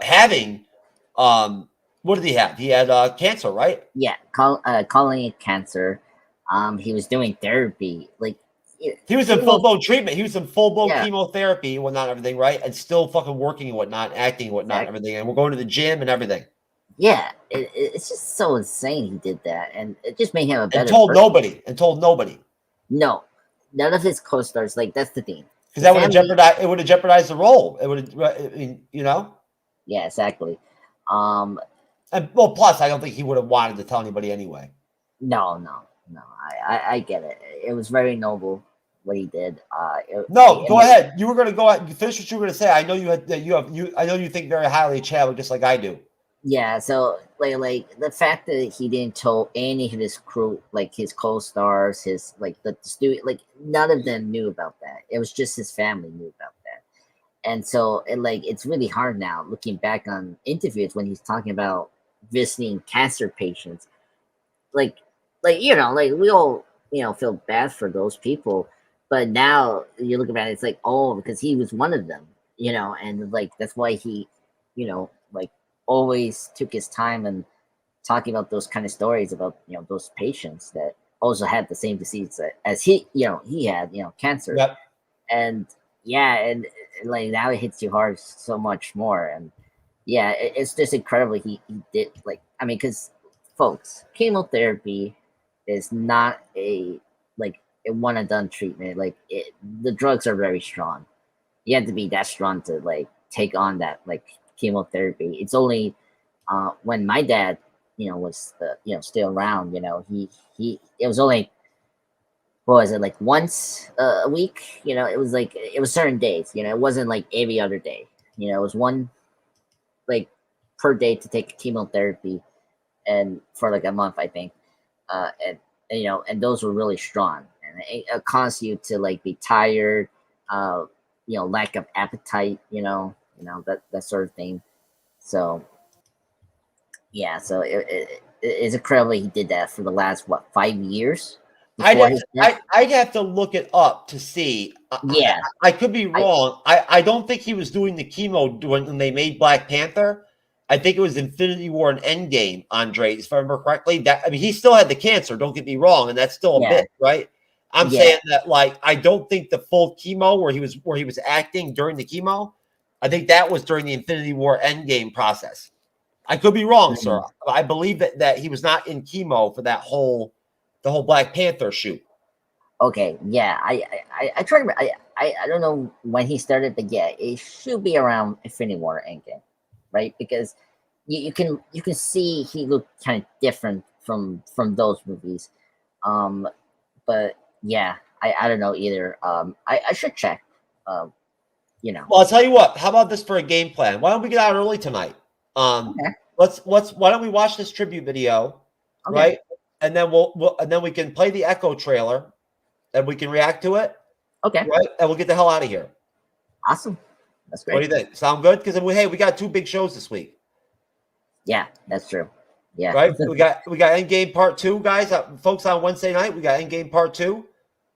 [SPEAKER 1] having what did he have? He had cancer, right?
[SPEAKER 4] Yeah, calling it cancer. He was doing therapy, like
[SPEAKER 1] he was in full blown treatment. He was in full blown
[SPEAKER 4] Yeah.
[SPEAKER 1] chemotherapy and whatnot, everything, right? And still fucking working and whatnot, acting and whatnot,
[SPEAKER 4] Exactly.
[SPEAKER 1] everything. And we're going to the gym and everything.
[SPEAKER 4] Yeah, it's just so insane he did that, and it just made him a better.
[SPEAKER 1] And told
[SPEAKER 4] person.
[SPEAKER 1] nobody.
[SPEAKER 4] No, none of his co-stars. Like that's the thing.
[SPEAKER 1] Because that would have jeopardized. It would have jeopardized the role. It would have,
[SPEAKER 4] Yeah, exactly.
[SPEAKER 1] And well, plus I don't think he would have wanted to tell anybody anyway.
[SPEAKER 4] No. I get it. It was very noble what he did.
[SPEAKER 1] Go ahead. You were going to go out and finish what you were going to say. I know I know you think very highly of Chadwick, just like I do.
[SPEAKER 4] Yeah, so like the fact that he didn't tell any of his crew, like his co-stars, his like the studio, like none of them knew about that. It was just his family knew about that. And so it's really hard now looking back on interviews when he's talking about visiting cancer patients. Like like we all feel bad for those people, but now you look at it, it's like, oh, because he was one of them, and like that's why he, like always took his time and talking about those kind of stories about those patients that also had the same disease as he had cancer.
[SPEAKER 1] Yep.
[SPEAKER 4] And yeah, and like now it hits you hard so much more. And yeah, it's just incredible he did, like, I mean, because folks, chemotherapy is not a one and done treatment. Like the drugs are very strong. You have to be that strong to like take on that like chemotherapy. It's only when my dad was still around, he it was only, what was it, like once a week. It was like, it was certain days. It wasn't like every other day. It was one, like, per day to take chemotherapy, and for like a month, I think. And those were really strong, and it caused you to like be tired, uh lack of appetite, that sort of thing. So yeah, so it's incredible he did that for the last, what, 5 years before his death.
[SPEAKER 1] I'd have to look it up to see.
[SPEAKER 4] Yeah,
[SPEAKER 1] I could be wrong. I don't think he was doing the chemo when they made Black Panther. I think it was Infinity War and Endgame, Andre, if I remember correctly. That, I mean, he still had the cancer, don't get me wrong, and that's still a
[SPEAKER 4] yeah,
[SPEAKER 1] bit, right? I'm
[SPEAKER 4] yeah.
[SPEAKER 1] saying that, like, I don't think the full chemo where he was acting during the chemo, I think that was during the Infinity War Endgame process. I could be wrong, sir.
[SPEAKER 4] Mhm.
[SPEAKER 1] I believe that he was not in chemo for the whole Black Panther shoot.
[SPEAKER 4] Okay, yeah, I try to, I don't know when he started, but yeah, it should be around Infinity War Endgame, right? Because you can see he looked kind of different from those movies. Um, but yeah, I don't know either. I should check. Um, you know.
[SPEAKER 1] Well, I'll tell you what. How about this for a game plan? Why don't we get out early tonight?
[SPEAKER 4] Okay.
[SPEAKER 1] Let's why don't we watch this tribute video,
[SPEAKER 4] Okay.
[SPEAKER 1] right? And then we'll we can play the Echo trailer, and we can react to it,
[SPEAKER 4] Okay.
[SPEAKER 1] right? And we'll get the hell out of here.
[SPEAKER 4] Awesome. That's
[SPEAKER 1] What do
[SPEAKER 4] great.
[SPEAKER 1] you think? Sound good? Because we got two big shows this week,
[SPEAKER 4] Yeah, that's true. Yeah.
[SPEAKER 1] right? we got Endgame Part 2, guys. Folks, on Wednesday night we got Endgame Part 2,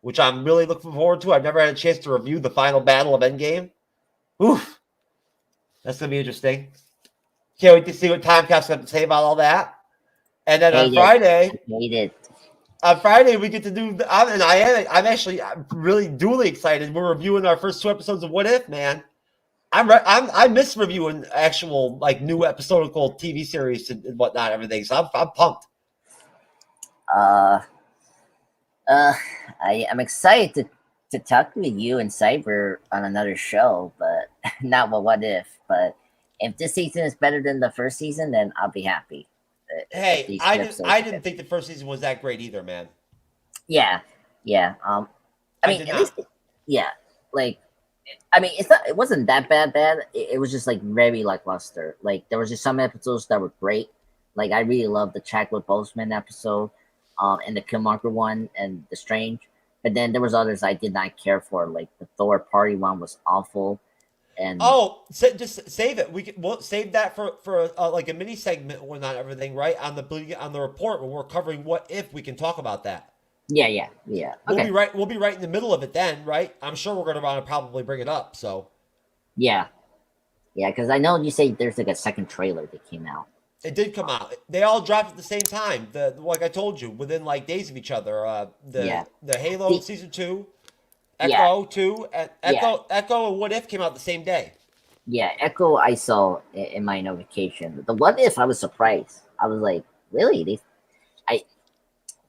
[SPEAKER 1] which I'm really looking forward to. I've never had a chance to review the final battle of Endgame. Oof, that's gonna be interesting. Can't wait to see what Timecap's got to say about all that. And then
[SPEAKER 4] Hate it. Hate it.
[SPEAKER 1] on Friday we get to do. I'm actually really duly excited. We're reviewing our first 2 episodes of What If, man. I miss reviewing actual like new episodical TV series and whatnot, everything. So I'm pumped.
[SPEAKER 4] Uh, I'm excited to talk with you and Cyber on another show, but not what if. But if this season is better than the first season, then I'll be happy. If
[SPEAKER 1] Hey,
[SPEAKER 4] these
[SPEAKER 1] I
[SPEAKER 4] episodes are
[SPEAKER 1] didn't
[SPEAKER 4] good.
[SPEAKER 1] think the first season was that great either, man.
[SPEAKER 4] Yeah, yeah. I
[SPEAKER 1] I
[SPEAKER 4] mean,
[SPEAKER 1] did
[SPEAKER 4] at
[SPEAKER 1] not.
[SPEAKER 4] least, yeah. Like, I mean, it wasn't that bad. It was just like very lackluster. Like there was just some episodes that were great. Like I really loved the Chadwick Boseman episode, and the Killmonger one, and the Strange. But then there was others I did not care for. Like the Thor party one was awful, and
[SPEAKER 1] Oh, just save it. We'll save that for like a mini segment or not everything, right? On the report when we're covering What If, we can talk about that.
[SPEAKER 4] yeah. Okay,
[SPEAKER 1] We'll be right in the middle of it then, right? I'm sure we're gonna want to probably bring it up. So
[SPEAKER 4] yeah. Because I know you say there's like a second trailer that came out.
[SPEAKER 1] it did come out. They all dropped at the same time. Like I told you, within like days of each other.
[SPEAKER 4] Yeah.
[SPEAKER 1] The Halo
[SPEAKER 4] See,
[SPEAKER 1] season 2,
[SPEAKER 4] yeah,
[SPEAKER 1] Echo 2, and
[SPEAKER 4] yeah.
[SPEAKER 1] Echo and What If came out the same day.
[SPEAKER 4] Yeah, Echo I saw in my notification. The What If, I was surprised. I was like, really? I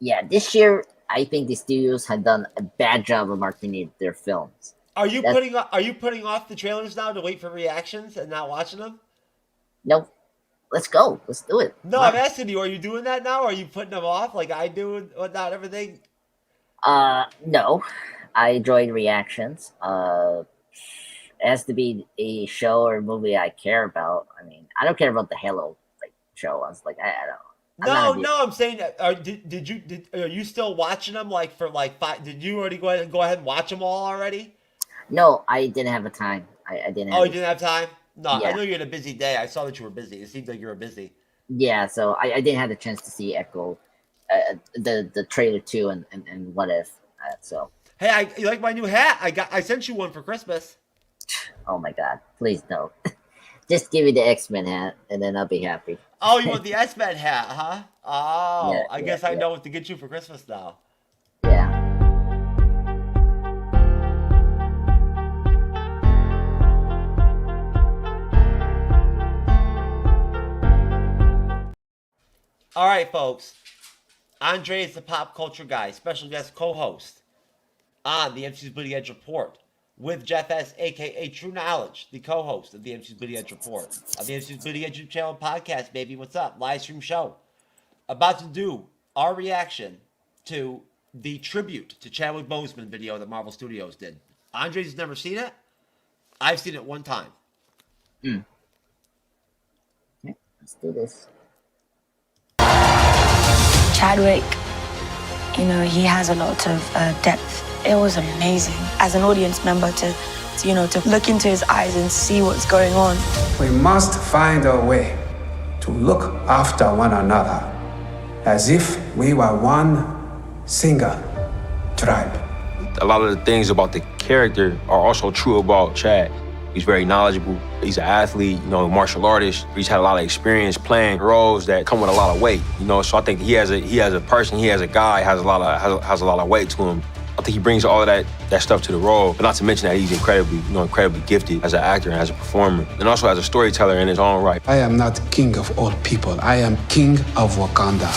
[SPEAKER 4] Yeah, this year I think the studios had done a bad job of marketing their films.
[SPEAKER 1] Are you
[SPEAKER 4] That's
[SPEAKER 1] putting off the trailers now to wait for reactions and not watching them?
[SPEAKER 4] No, let's go. Let's do it.
[SPEAKER 1] No,
[SPEAKER 4] Come
[SPEAKER 1] I'm
[SPEAKER 4] on.
[SPEAKER 1] asking you, are you doing that now? Are you putting them off like I do and whatnot, everything?
[SPEAKER 4] No, I enjoyed reactions. It has to be a show or movie I care about. I mean, I don't care about the Halo like show. I was like, I don't.
[SPEAKER 1] No, I'm saying, are you still watching them like for like 5? Did you already go ahead and watch them all already?
[SPEAKER 4] No, I didn't have a time. I didn't.
[SPEAKER 1] Oh, you didn't have time? No,
[SPEAKER 4] Yeah.
[SPEAKER 1] I know you had a busy day. I saw that you were busy. It seems like you were busy.
[SPEAKER 4] Yeah, so I didn't have the chance to see Echo, the trailer too, and What If. So.
[SPEAKER 1] Hey, you like my new hat? I sent you one for Christmas.
[SPEAKER 4] Oh my God! Please no. Just give me the X-Men hat, and then I'll be happy.
[SPEAKER 1] Oh, you want the S-Men hat, huh? Oh,
[SPEAKER 4] Yeah,
[SPEAKER 1] I guess I know what to get you for Christmas now.
[SPEAKER 4] Yeah.
[SPEAKER 1] All right, folks. Andre is the pop culture guy, special guest co-host on the MCU'S Bleeding Edge Report with Jeff S., a.k.a. True Knowledge, the co-host of the MCU'S Bleeding Edge Report on the MCU'S Bleeding Edge YouTube channel and podcast, baby. What's up? Live stream show. About to do our reaction to the tribute to Chadwick Boseman video that Marvel Studios did. Andre's never seen it. I've seen it one time.
[SPEAKER 4] Okay, let's do this.
[SPEAKER 5] Chadwick, you know, he has a lot of depth. It was amazing as an audience member to look into his eyes and see what's going on.
[SPEAKER 6] We must find a way to look after one another as if we were one single tribe.
[SPEAKER 7] A lot of the things about the character are also true about Chad. He's very knowledgeable. He's an athlete, martial artist. He's had a lot of experience playing roles that come with a lot of weight, So I think he as a person, he as a guy has a lot of weight to him. I think he brings all of that stuff to the role, but not to mention that he's incredibly gifted as an actor and as a performer, and also as a storyteller in his own right.
[SPEAKER 6] I am not king of all people. I am king of Wakanda.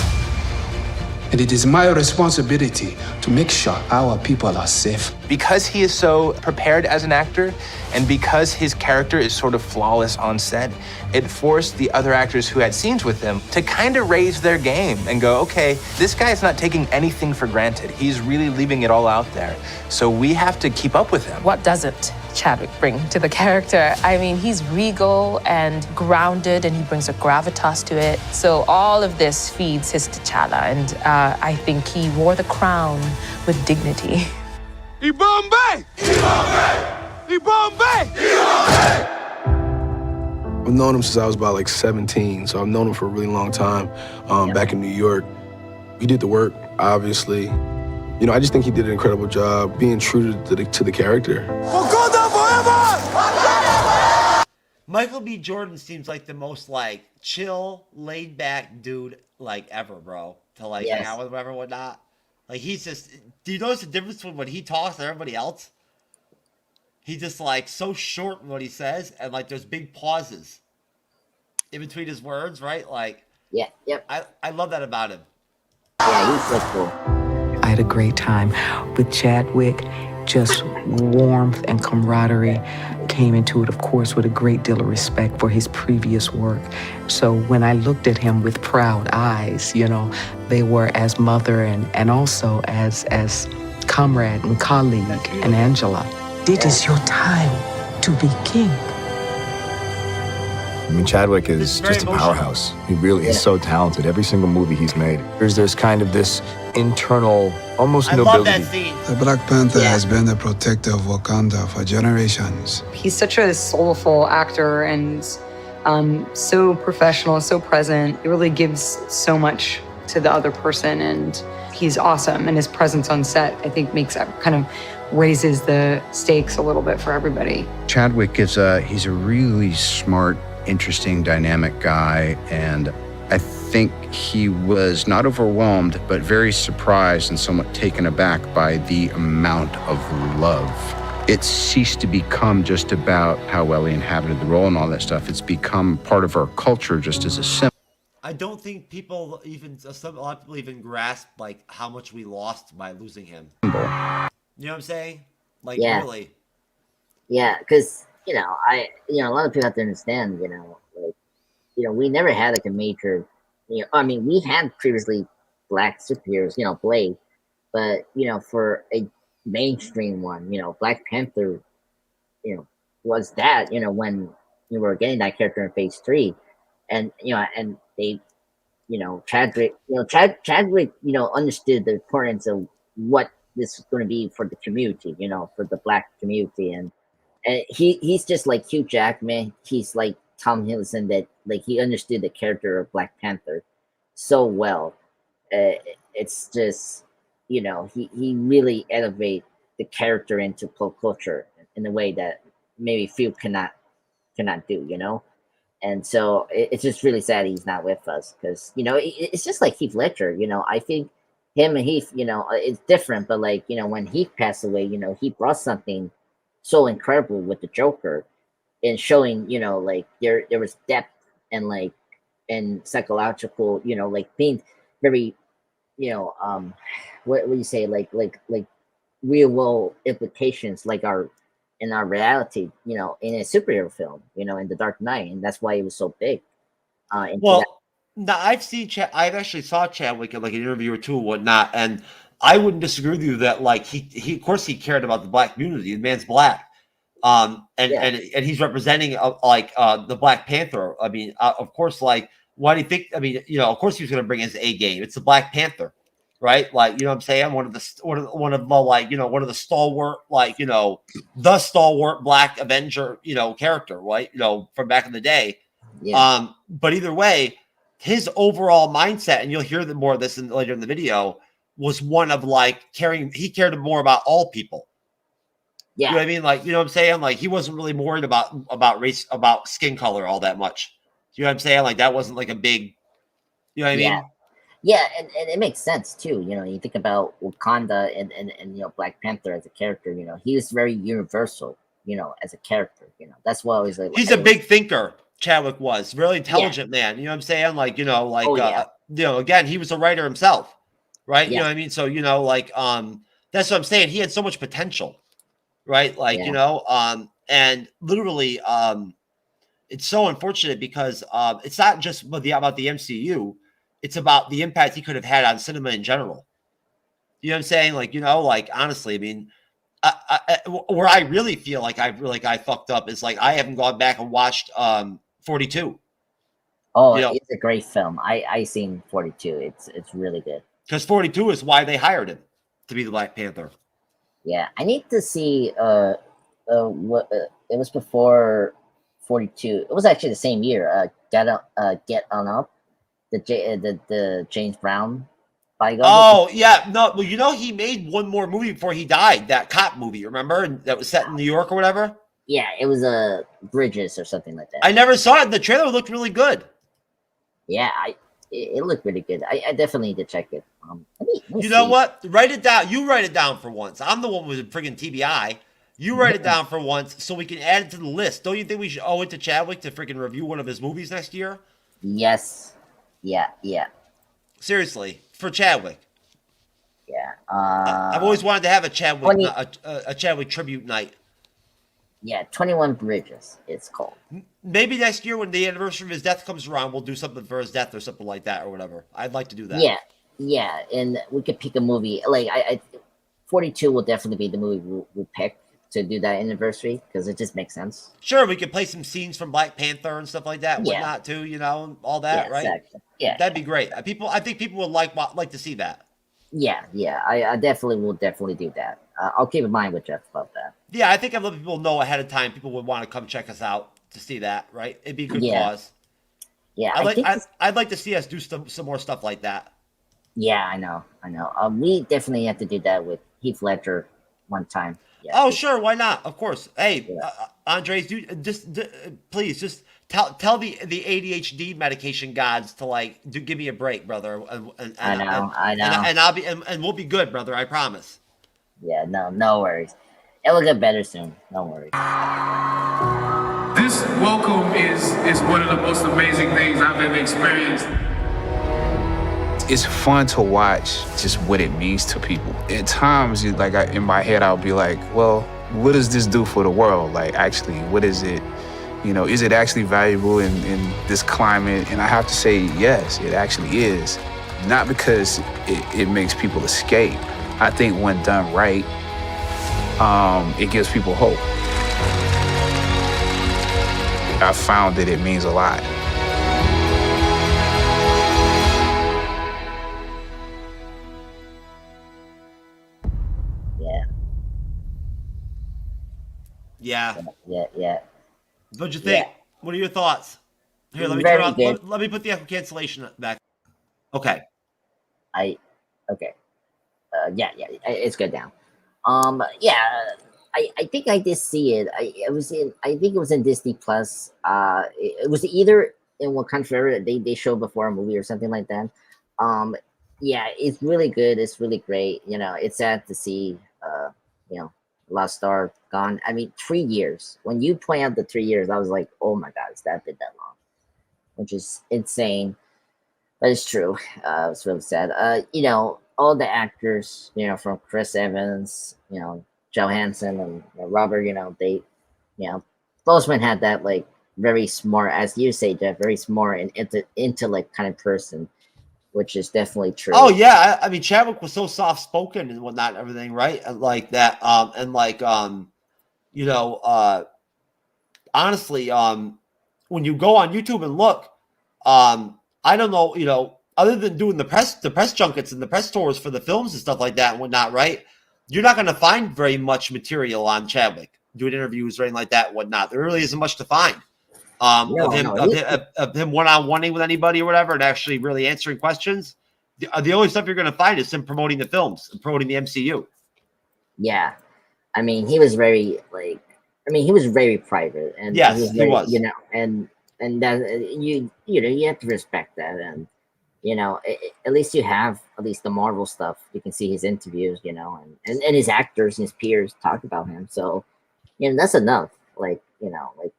[SPEAKER 6] And it is my responsibility to make sure our people are safe.
[SPEAKER 8] Because he is so prepared as an actor, and because his character is sort of flawless on set, it forced the other actors who had scenes with him to kind of raise their game and go, okay, this guy is not taking anything for granted. He's really leaving it all out there. So we have to keep up with him.
[SPEAKER 9] What doesn't Chadwick bring to the character? I mean, he's regal and grounded, and he brings a gravitas to it. So all of this feeds his T'Challa, and I think he wore the crown with dignity.
[SPEAKER 3] Ibombe! Ibombe! Ibombe! Ibombe!
[SPEAKER 10] I've known him since I was about like 17, so I've known him for a really long time. Back in New York, he did the work, obviously. I just think he did an incredible job being true to the character.
[SPEAKER 3] Wakanda forever!
[SPEAKER 1] Michael B. Jordan seems like the most like chill, laid back dude like ever, bro. To like hang out with whatever, whatnot. Like he's just. Do you notice the difference between when he talks and everybody else? He's just like so short in what he says, and like there's big pauses in between his words, right? Like, I love that about him.
[SPEAKER 4] Yeah, he's so cool.
[SPEAKER 11] I had a great time with Chadwick. Just warmth and camaraderie came into it, of course, with a great deal of respect for his previous work. So when I looked at him with proud eyes, they were as mother and also as comrade and colleague and Angela. It is your time to be king.
[SPEAKER 12] I mean, Chadwick is just a powerhouse. He really is so talented. Every single movie he's made. There's kind of this internal, almost nobility.
[SPEAKER 1] I love that scene.
[SPEAKER 6] The Black Panther has been the protector of Wakanda for generations.
[SPEAKER 13] He's such a soulful actor and so professional, so present. He really gives so much to the other person, and he's awesome. And his presence on set, I think, raises the stakes a little bit for everybody.
[SPEAKER 14] Chadwick he's a really smart, interesting, dynamic guy, and I think he was not overwhelmed, but very surprised and somewhat taken aback by the amount of love. It ceased to become just about how well he inhabited the role and all that stuff. It's become part of our culture just as a symbol.
[SPEAKER 1] I don't think a lot of people even grasp like how much we lost by losing him. You know what I'm saying? Like really.
[SPEAKER 4] Yeah, because a lot of people have to understand, we never had like a major, we had previously black superheroes, Blade, but for a mainstream one, Black Panther, was that, when you were getting that character in phase 3, and and they, Chadwick, Chadwick, understood the importance of what this is going to be for the community, for the Black community, and he's just like Hugh Jackman. He's like Tom Hiddleston, that like he understood the character of Black Panther so well. It's just, he really elevate the character into pop culture in a way that maybe few cannot do. And so it's just really sad he's not with us, because it's just like Heath Ledger. I think him and Heath, it's different, but like when Heath passed away, he brought something so incredible with the Joker, and showing like there was depth and like and psychological, like being very what would you say, like real world implications, like in our reality, in a superhero film, in The Dark Knight, and that's why it was so big.
[SPEAKER 1] Well, now I've actually saw Chadwick in like an interview or two and whatnot, and I wouldn't disagree with you that like he of course he cared about the Black community. The man's Black, and he's representing the Black Panther. I mean, of course, like why do you think? I mean, of course he was going to bring his A game. It's the Black Panther, right? Like, what I'm saying? One of the stalwart, like, the stalwart Black Avenger, character, right? From back in the day. Yeah. But either way, his overall mindset, and you'll hear more of this later in the video, was one of like he cared more about all people. Yeah. You know what I mean? Like, what I'm saying? Like, he wasn't really worried about race, about skin color all that much. You know what I'm saying? Like, that wasn't like a big, you know what I mean?
[SPEAKER 4] Yeah, and it makes sense too. You think about Wakanda and Black Panther as a character. He was very universal. As a character. That's why I was like.
[SPEAKER 1] He's a big thinker. Chadwick was really intelligent man. You know what I'm saying? Like, again, he was a writer himself, right? You know what I mean? So that's what I'm saying. He had so much potential, right? Like, and literally, it's so unfortunate because it's not just about the MCU. It's about the impact he could have had on cinema in general. You know what I'm saying? Like, honestly, I mean, where I really feel like I fucked up is like, I haven't gone back and watched 42.
[SPEAKER 4] Oh, it's a great film. I seen 42. It's really good.
[SPEAKER 1] Because 42 is why they hired him to be the Black Panther.
[SPEAKER 4] Yeah, I need to see what it was before 42. It was actually the same year. Get On Up, the James Brown.
[SPEAKER 1] Oh yeah, no. Well, he made one more movie before he died. That cop movie, remember? That was set in New York or whatever.
[SPEAKER 4] Yeah, it was Bridges or something like that.
[SPEAKER 1] I never saw it. The trailer looked really good.
[SPEAKER 4] Yeah, it looked really good. I definitely need to check it.
[SPEAKER 1] You know what? Write it down. You write it down for once. I'm the one with the friggin' TBI. You write it down for once so we can add it to the list. Don't you think we should owe it to Chadwick to freaking review one of his movies next year?
[SPEAKER 4] Yes. Yeah.
[SPEAKER 1] Seriously, for Chadwick.
[SPEAKER 4] Yeah.
[SPEAKER 1] I've always wanted to have a Chadwick tribute night.
[SPEAKER 4] Yeah, 21 Bridges, it's called.
[SPEAKER 1] Maybe next year when the anniversary of his death comes around, we'll do something for his death or something like that or whatever. I'd like to do that.
[SPEAKER 4] Yeah, and we could pick a movie. Like, I 42 will definitely be the movie we'll pick to do that anniversary, because it just makes sense.
[SPEAKER 1] Sure, we could play some scenes from Black Panther and stuff like that, whatnot too, all that, right?
[SPEAKER 4] Exactly. Yeah,
[SPEAKER 1] that'd be great. I think people would like to see that.
[SPEAKER 4] Yeah, I definitely will do that. I'll keep in mind with Jeff about that.
[SPEAKER 1] Yeah, I think I'd let people know ahead of time. People would want to come check us out to see that, right? It'd be a good cause.
[SPEAKER 4] Yeah,
[SPEAKER 1] I'd like to see us do some more stuff like that.
[SPEAKER 4] Yeah, I know. We definitely have to do that with Heath Ledger one time. Yeah.
[SPEAKER 1] Oh, sure, why not? Of course. Hey, Andres, please just tell the ADHD medication gods to give me a break, brother.
[SPEAKER 4] I know.
[SPEAKER 1] And we'll be good, brother. I promise.
[SPEAKER 4] Yeah, no worries. It will get better soon. No worries.
[SPEAKER 6] This welcome is one of the most amazing things I've ever experienced.
[SPEAKER 14] It's fun to watch just what it means to people. At times, in my head, I'll be like, well, what does this do for the world? Like, actually, what is it? Is it actually valuable in this climate? And I have to say, yes, it actually is. Not because it makes people escape. I think when done right, it gives people hope. I found that it means a lot.
[SPEAKER 1] Yeah.
[SPEAKER 4] Yeah.
[SPEAKER 1] What'd you think? What are your thoughts? Here, let me
[SPEAKER 4] Very
[SPEAKER 1] turn on.
[SPEAKER 4] good.
[SPEAKER 1] Let me put the echo cancellation back. Okay.
[SPEAKER 4] Okay. Yeah, it's good now. Yeah, I think I did see it. I think it was in Disney Plus. It was either in what country they showed before a movie or something like that. Yeah, it's really good. It's really great. You know, it's sad to see you know, Lost Star gone. I mean, 3 years. When you point out the 3 years, I was like, oh my god, it's that been that long, which is insane. But it's true. It's really sad. You know, all the actors, you know, from Chris Evans, you know, Johansson and Robert, you know, they, you know, Boseman had that like very smart, as you say, Jeff, very smart and intellect kind of person, which is definitely true.
[SPEAKER 1] Oh yeah, I mean Chadwick was so soft spoken and whatnot, and everything, right? And like that, and like you know, honestly, when you go on YouTube and look, I don't know, you know, other than doing the press junkets and the press tours for the films and stuff like that and whatnot, right? You're not going to find very much material on Chadwick doing interviews or anything like that and whatnot. There really isn't much to find of him one-on-one with anybody or whatever and actually really answering questions. The only stuff you're going to find is him promoting the films and promoting the MCU.
[SPEAKER 4] Yeah. I mean, he was very he was very private, and
[SPEAKER 1] yes,
[SPEAKER 4] he was.
[SPEAKER 1] You
[SPEAKER 4] know, and that you know you have to respect that, and you know at least you have at least the Marvel stuff. You can see his interviews, you know, and his actors and his peers talk about him. So you know that's enough. Like you know, like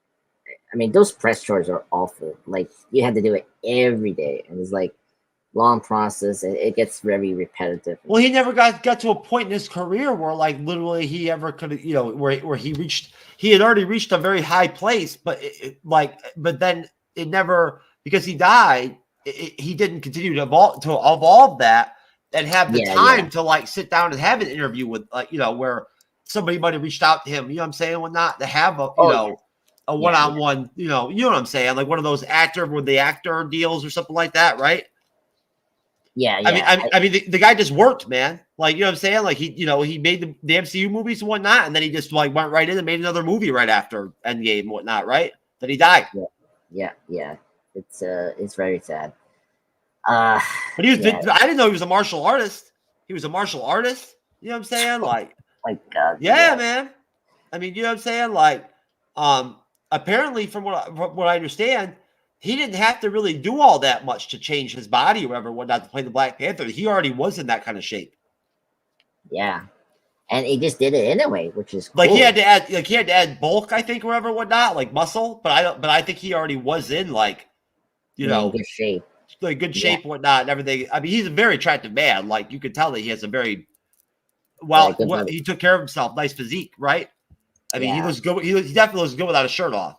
[SPEAKER 4] I mean, those press tours are awful. Like you had to do it every day, and it's like long process. It gets very repetitive.
[SPEAKER 1] Well, he never got to a point in his career where like literally he ever could, you know, where he had already reached a very high place, but but then it never, because he died, he didn't continue to evolve that and have the time to like sit down and have an interview with like, you know, where somebody might have reached out to him, you know what I'm saying, whatnot, to have a, you know, a one-on-one, you know what I'm saying, like one of those actor deals or something like that, right?
[SPEAKER 4] Yeah.
[SPEAKER 1] I mean, the guy just worked, man. Like, you know what I'm saying? Like, he made the MCU movies and whatnot, and then he just like went right in and made another movie right after Endgame and whatnot, right? Then he died.
[SPEAKER 4] Yeah. It's very sad.
[SPEAKER 1] But he was. I didn't know he was a martial artist. He was a martial artist. You know what I'm saying? Like,
[SPEAKER 4] my God.
[SPEAKER 1] Yeah, man. I mean, you know what I'm saying? Like, apparently, from what I understand, he didn't have to really do all that much to change his body or whatever, whatnot, to play the Black Panther. He already was in that kind of shape.
[SPEAKER 4] Yeah. And he just did it anyway, which is cool.
[SPEAKER 1] Like he had to add bulk, I think, or whatever, whatnot, like muscle. But I think he already was in like, you know,
[SPEAKER 4] good shape.
[SPEAKER 1] Like good shape and whatnot and everything. I mean, he's a very attractive man. Like you could tell that he has a very he took care of himself, nice physique, right? I mean, he looks good. He definitely looks good without a shirt off.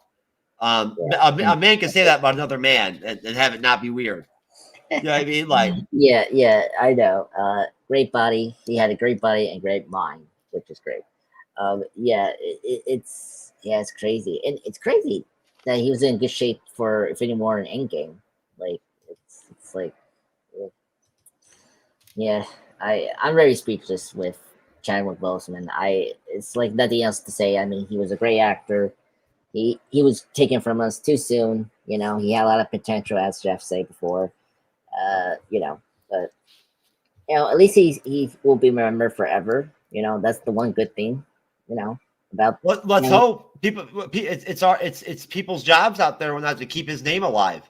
[SPEAKER 1] A man can say that about another man and have it not be weird. You know what I mean? Like,
[SPEAKER 4] yeah, I know. Great body. He had a great body and great mind, which is great. It's crazy, and it's crazy that he was in good shape for Infinity War and Endgame. Like, it's like, yeah. I'm very speechless with Chadwick Boseman. It's like nothing else to say. I mean, he was a great actor. He was taken from us too soon. You know, he had a lot of potential, as Jeff said before. You know, but you know, at least he will be remembered forever. You know, that's the one good thing. You know, about
[SPEAKER 1] let's hope people. It's people's jobs out there not to keep his name alive.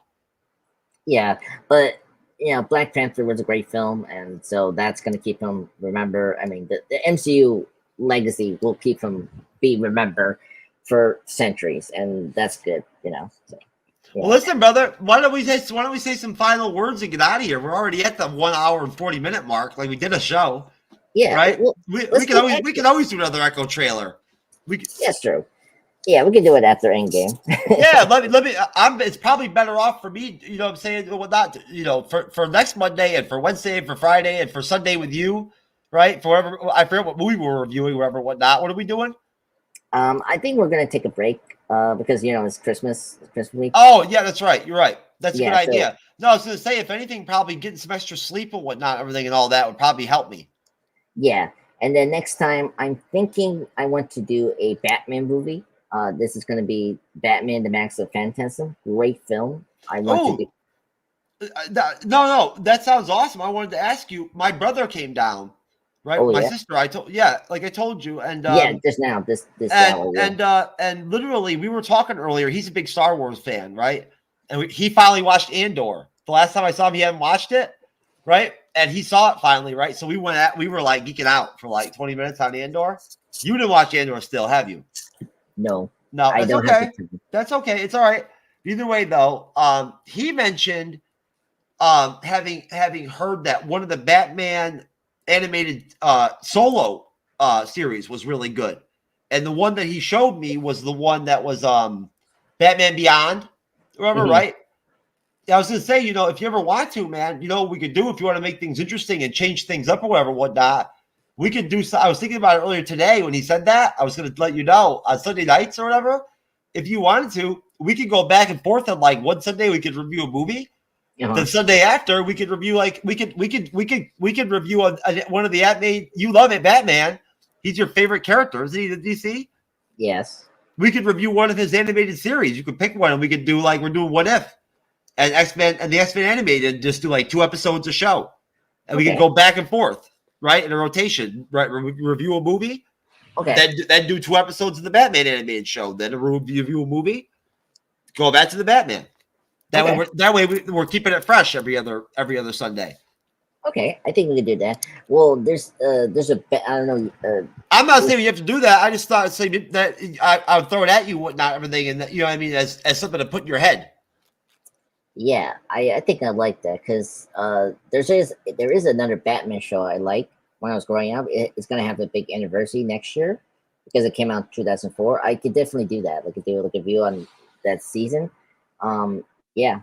[SPEAKER 4] Yeah, but you know, Black Panther was a great film, and so that's going to keep him remembered. I mean, the MCU legacy will keep him be remembered for centuries, and that's good. You know. So. Yeah.
[SPEAKER 1] Well, listen, brother. Why don't we say some final words and get out of here? We're already at the 1 hour and 40 minute mark. Like we did a show.
[SPEAKER 4] Yeah.
[SPEAKER 1] Right. We can always do another Echo trailer.
[SPEAKER 4] That's true. Yeah, we can do it after Endgame.
[SPEAKER 1] Yeah, let me. It's probably better off for me. You know what I'm saying? Well, not you know for next Monday and for Wednesday and for Friday and for Sunday with you, right? For whatever I forget what movie we're reviewing, whatever, whatnot. What are we doing?
[SPEAKER 4] I think we're gonna take a break because you know it's Christmas week.
[SPEAKER 1] Oh yeah, that's right. You're right. That's a good idea. No, I was gonna say if anything, probably getting some extra sleep and whatnot, everything and all that would probably help me.
[SPEAKER 4] Yeah, And then next time, I'm thinking I want to do a Batman movie. This is going to be Batman: The Mask of Phantasm. Great film. I want to do.
[SPEAKER 1] No, that sounds awesome. I wanted to ask you. My brother came down, right?
[SPEAKER 4] Oh,
[SPEAKER 1] My
[SPEAKER 4] yeah?
[SPEAKER 1] sister. Like I told you, and
[SPEAKER 4] Yeah, just now, this hour. Yeah.
[SPEAKER 1] and literally, we were talking earlier. He's a big Star Wars fan, right? And he finally watched Andor. The last time I saw him, he hadn't watched it, right? And he saw it finally, right? So we were like geeking out for like 20 minutes on Andor. You didn't watch Andor still, have you?
[SPEAKER 4] No,
[SPEAKER 1] that's
[SPEAKER 4] I don't
[SPEAKER 1] okay. That's okay. It's all right. Either way, though, he mentioned having heard that one of the Batman animated solo series was really good, and the one that he showed me was the one that was Batman Beyond. Remember, right? I was gonna say, if you ever want to, man, we could do if you want to make things interesting and change things up or whatever, whatnot. We could do. I was thinking about it earlier today when he said that. I was gonna let you know on Sunday nights or whatever. If you wanted to, we could go back and forth. And like one Sunday, we could review a movie. The Sunday after, we could review we could review one of the animated. You love it, Batman. He's your favorite character, isn't he? The DC.
[SPEAKER 4] Yes.
[SPEAKER 1] We could review one of his animated series. You could pick one, and we could do like we're doing What If, and X-Men and the X-Men animated. Just do like 2 episodes a show, and we could go back and forth, right, in a rotation. Right, review a movie.
[SPEAKER 4] Okay.
[SPEAKER 1] Then do 2 episodes of the Batman animated show. Then review a movie. Go back to the Batman. That way we're keeping it fresh every other Sunday.
[SPEAKER 4] Okay, I think we could do that. Well, there's a I don't know.
[SPEAKER 1] I'm not saying you have to do that. I just thought saying that I would throw it at you, whatnot, everything, and you know what I mean, as something to put in your head.
[SPEAKER 4] Yeah, I think I like that because there is another Batman show I like when I was growing up. It's gonna have a big anniversary next year because it came out in 2004. I could definitely do that. I could do like a review on that season. Yeah.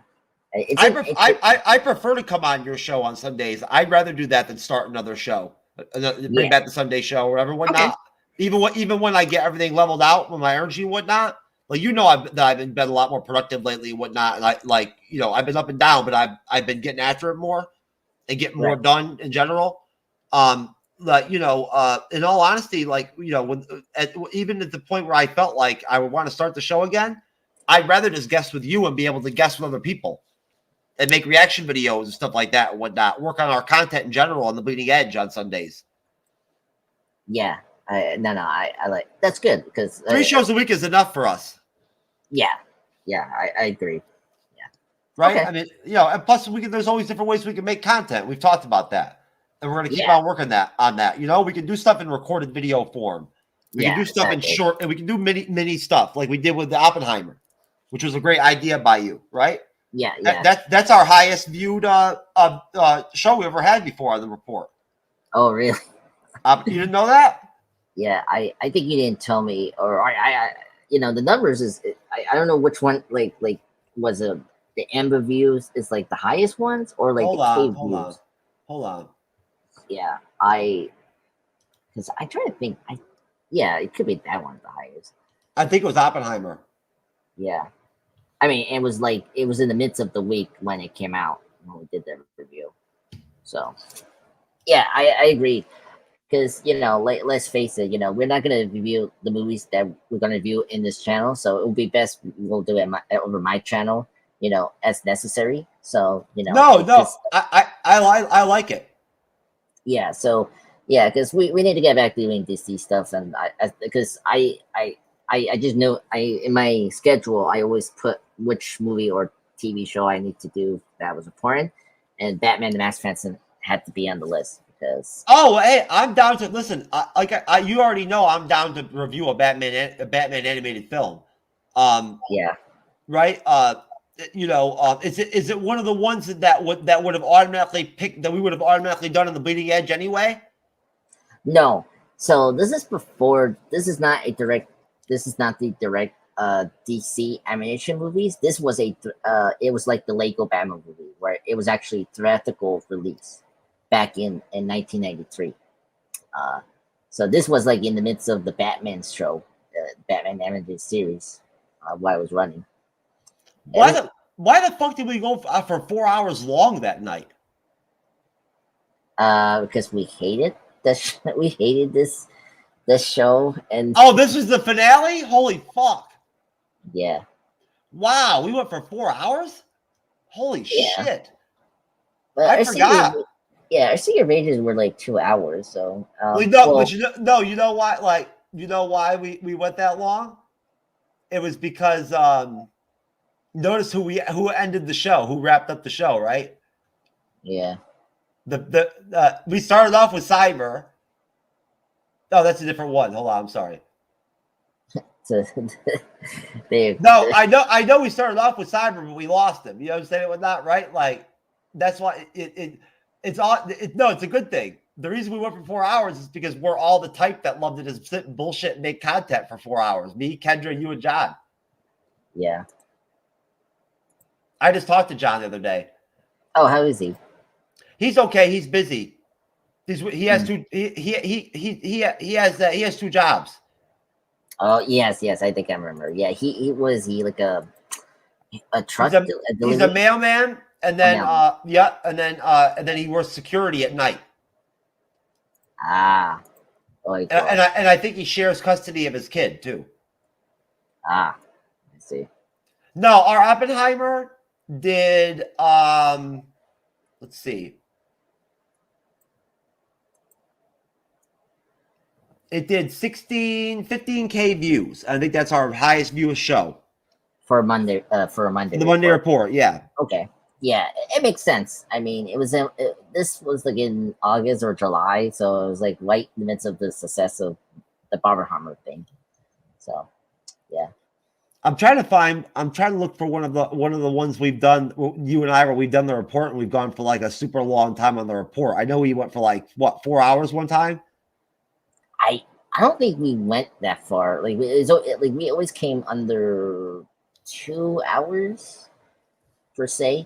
[SPEAKER 1] I prefer to come on your show on Sundays. I'd rather do that than start another show. Bring back the Sunday show or whatever, whatnot. Okay. Even when I get everything leveled out with my energy and whatnot. Like I've been a lot more productive lately and whatnot. And I've been up and down, but I've been getting after it more and getting more done in general. In all honesty, even at the point where I felt like I would want to start the show again, I'd rather just guest with you and be able to guest with other people and make reaction videos and stuff like that and whatnot. Work on our content in general on the Bleeding Edge on Sundays.
[SPEAKER 4] Yeah. I like that's good because
[SPEAKER 1] 3 shows a week is enough for us.
[SPEAKER 4] Yeah. Yeah, I agree. Yeah.
[SPEAKER 1] Right?
[SPEAKER 4] Okay.
[SPEAKER 1] I mean, and plus there's always different ways we can make content. We've talked about that. And we're going to keep on working on that. We can do stuff in recorded video form. We can do stuff in short, and we can do mini stuff like we did with the Oppenheimer, which was a great idea by you, right?
[SPEAKER 4] Yeah.
[SPEAKER 1] That's our highest viewed show we ever had before on the report.
[SPEAKER 4] Oh, really?
[SPEAKER 1] You didn't know that?
[SPEAKER 4] Yeah, I think you didn't tell me, or I the numbers is I don't know which one like was the Amber views is like the highest ones or like
[SPEAKER 1] hold on.
[SPEAKER 4] Yeah, because I try to think. It could be that one the highest.
[SPEAKER 1] I think it was Oppenheimer.
[SPEAKER 4] Yeah, I mean it was in the midst of the week when it came out when we did the review. So yeah, I agree. Because let's face it, we're not gonna review the movies that we're gonna review in this channel, so it would be best we'll do it over my channel, as necessary. So
[SPEAKER 1] I like it.
[SPEAKER 4] Yeah, so yeah, because we need to get back to doing DC stuff, and because I just know in my schedule I always put which movie or TV show I need to do that was important, and Batman: The Masked Phantasm had to be on the list.
[SPEAKER 1] Hey, I'm down to listen. You already know I'm down to review a Batman animated film.
[SPEAKER 4] Yeah.
[SPEAKER 1] Right. Is it one of the ones that would have automatically picked that we would have automatically done on the Bleeding Edge anyway?
[SPEAKER 4] No. So this is before. This is not the direct DC animation movies. This was it was like the Lego Batman movie where it was actually theatrical release. Back in 1993. So this was like in the midst of the Batman show, Batman animated series, while I was running.
[SPEAKER 1] Why the fuck did we go for 4 hours long that night?
[SPEAKER 4] Because we hate it. we hated this show. And
[SPEAKER 1] oh, this was the finale. Holy fuck!
[SPEAKER 4] Yeah.
[SPEAKER 1] Wow, we went for 4 hours. Holy shit!
[SPEAKER 4] But
[SPEAKER 1] I forgot.
[SPEAKER 4] Our Secret Rangers were like 2 hours. So
[SPEAKER 1] but you know why? Like, you know why we went that long? It was because notice who ended the show, who wrapped up the show, right?
[SPEAKER 4] Yeah.
[SPEAKER 1] We started off with Cyber. Oh, that's a different one. Hold on, I'm sorry. No, I know we started off with Cyber, but we lost him. You know what I'm saying? With that, right? Like, that's why it's a good thing. The reason we went for 4 hours is because we're all the type that loved to just sit and bullshit and make content for 4 hours. Me, Kendra, you, and John.
[SPEAKER 4] Yeah.
[SPEAKER 1] I just talked to John the other day.
[SPEAKER 4] Oh, how is he?
[SPEAKER 1] He's okay. He's busy. He has two. He has 2 jobs.
[SPEAKER 4] Oh yes, I think I remember. Yeah, he like a truck.
[SPEAKER 1] He's a mailman, and then and then he works security at night.
[SPEAKER 4] Ah. Oh,
[SPEAKER 1] and I think he shares custody of his kid too.
[SPEAKER 4] Ah, I see.
[SPEAKER 1] No, our Oppenheimer did let's see. It did 15K views. I think that's our highest viewers show.
[SPEAKER 4] For a Monday
[SPEAKER 1] The Monday report, yeah.
[SPEAKER 4] Okay. Yeah, it makes sense. I mean, this was like in August or July, so it was like right in the midst of the success of the Barberhammer thing. So, yeah.
[SPEAKER 1] I'm trying to look for one of the ones we've done. You and I, where we've done the report and we've gone for like a super long time on the report. I know we went for like 4 hours one time.
[SPEAKER 4] I don't think we went that far. Like we always came under 2 hours per se.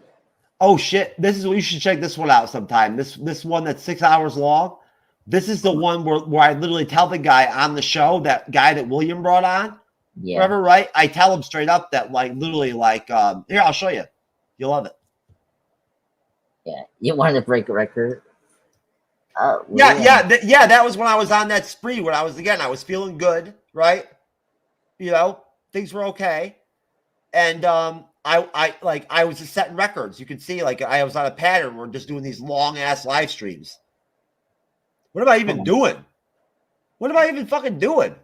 [SPEAKER 1] Oh shit! This is what you should check this one out sometime. This one that's 6 hours long. This is the one where I literally tell the guy on the show, that guy that William brought on.
[SPEAKER 4] Yeah.
[SPEAKER 1] Whatever, right? I tell him straight up that like literally like here, I'll show you. You'll love it.
[SPEAKER 4] Yeah, you wanted to break a record.
[SPEAKER 1] Yeah. That was when I was on that spree. When I was feeling good, right? You know, things were okay, and I was just setting records. You could see like I was on a pattern. We're just doing these long ass live streams. What am I even doing? What am I even fucking doing?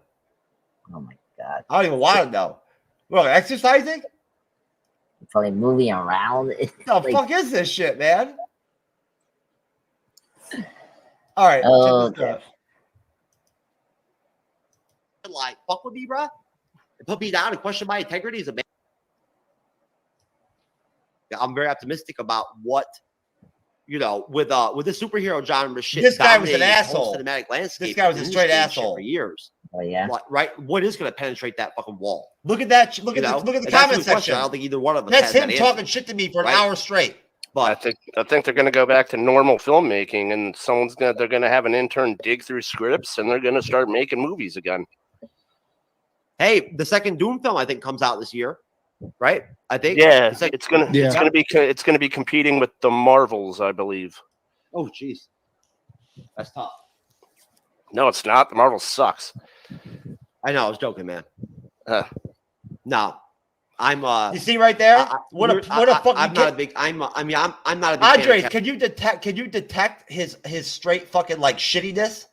[SPEAKER 4] Oh my god!
[SPEAKER 1] I don't even want to know. What, exercising?
[SPEAKER 4] Probably moving around.
[SPEAKER 1] The fuck is this shit, man? All right.
[SPEAKER 4] Okay.
[SPEAKER 1] Like, fuck with me, bro. Put me down and question my integrity as a man. I'm very optimistic about what, with the superhero genre shit. This guy was an asshole. Cinematic landscape. This guy was a straight asshole for years.
[SPEAKER 4] Oh yeah.
[SPEAKER 1] Right. What is going to penetrate that fucking wall? Look at that. Look at the comment section. I don't think either one of us. That's him talking shit to me for an hour straight. But
[SPEAKER 15] I think they're going to go back to normal filmmaking, and they're going to have an intern dig through scripts, and they're going to start making movies again.
[SPEAKER 1] Hey, the second Doom film I think comes out this year, right? I think.
[SPEAKER 15] Yeah, it's going to be competing with the Marvels, I believe.
[SPEAKER 1] Oh, jeez, that's tough.
[SPEAKER 15] No, it's not. The Marvel sucks.
[SPEAKER 1] I know. I was joking, man. No. I'm you see right there? What a fucking I'm not a big I'm not a big Andres, can you detect his straight fucking like shittiness?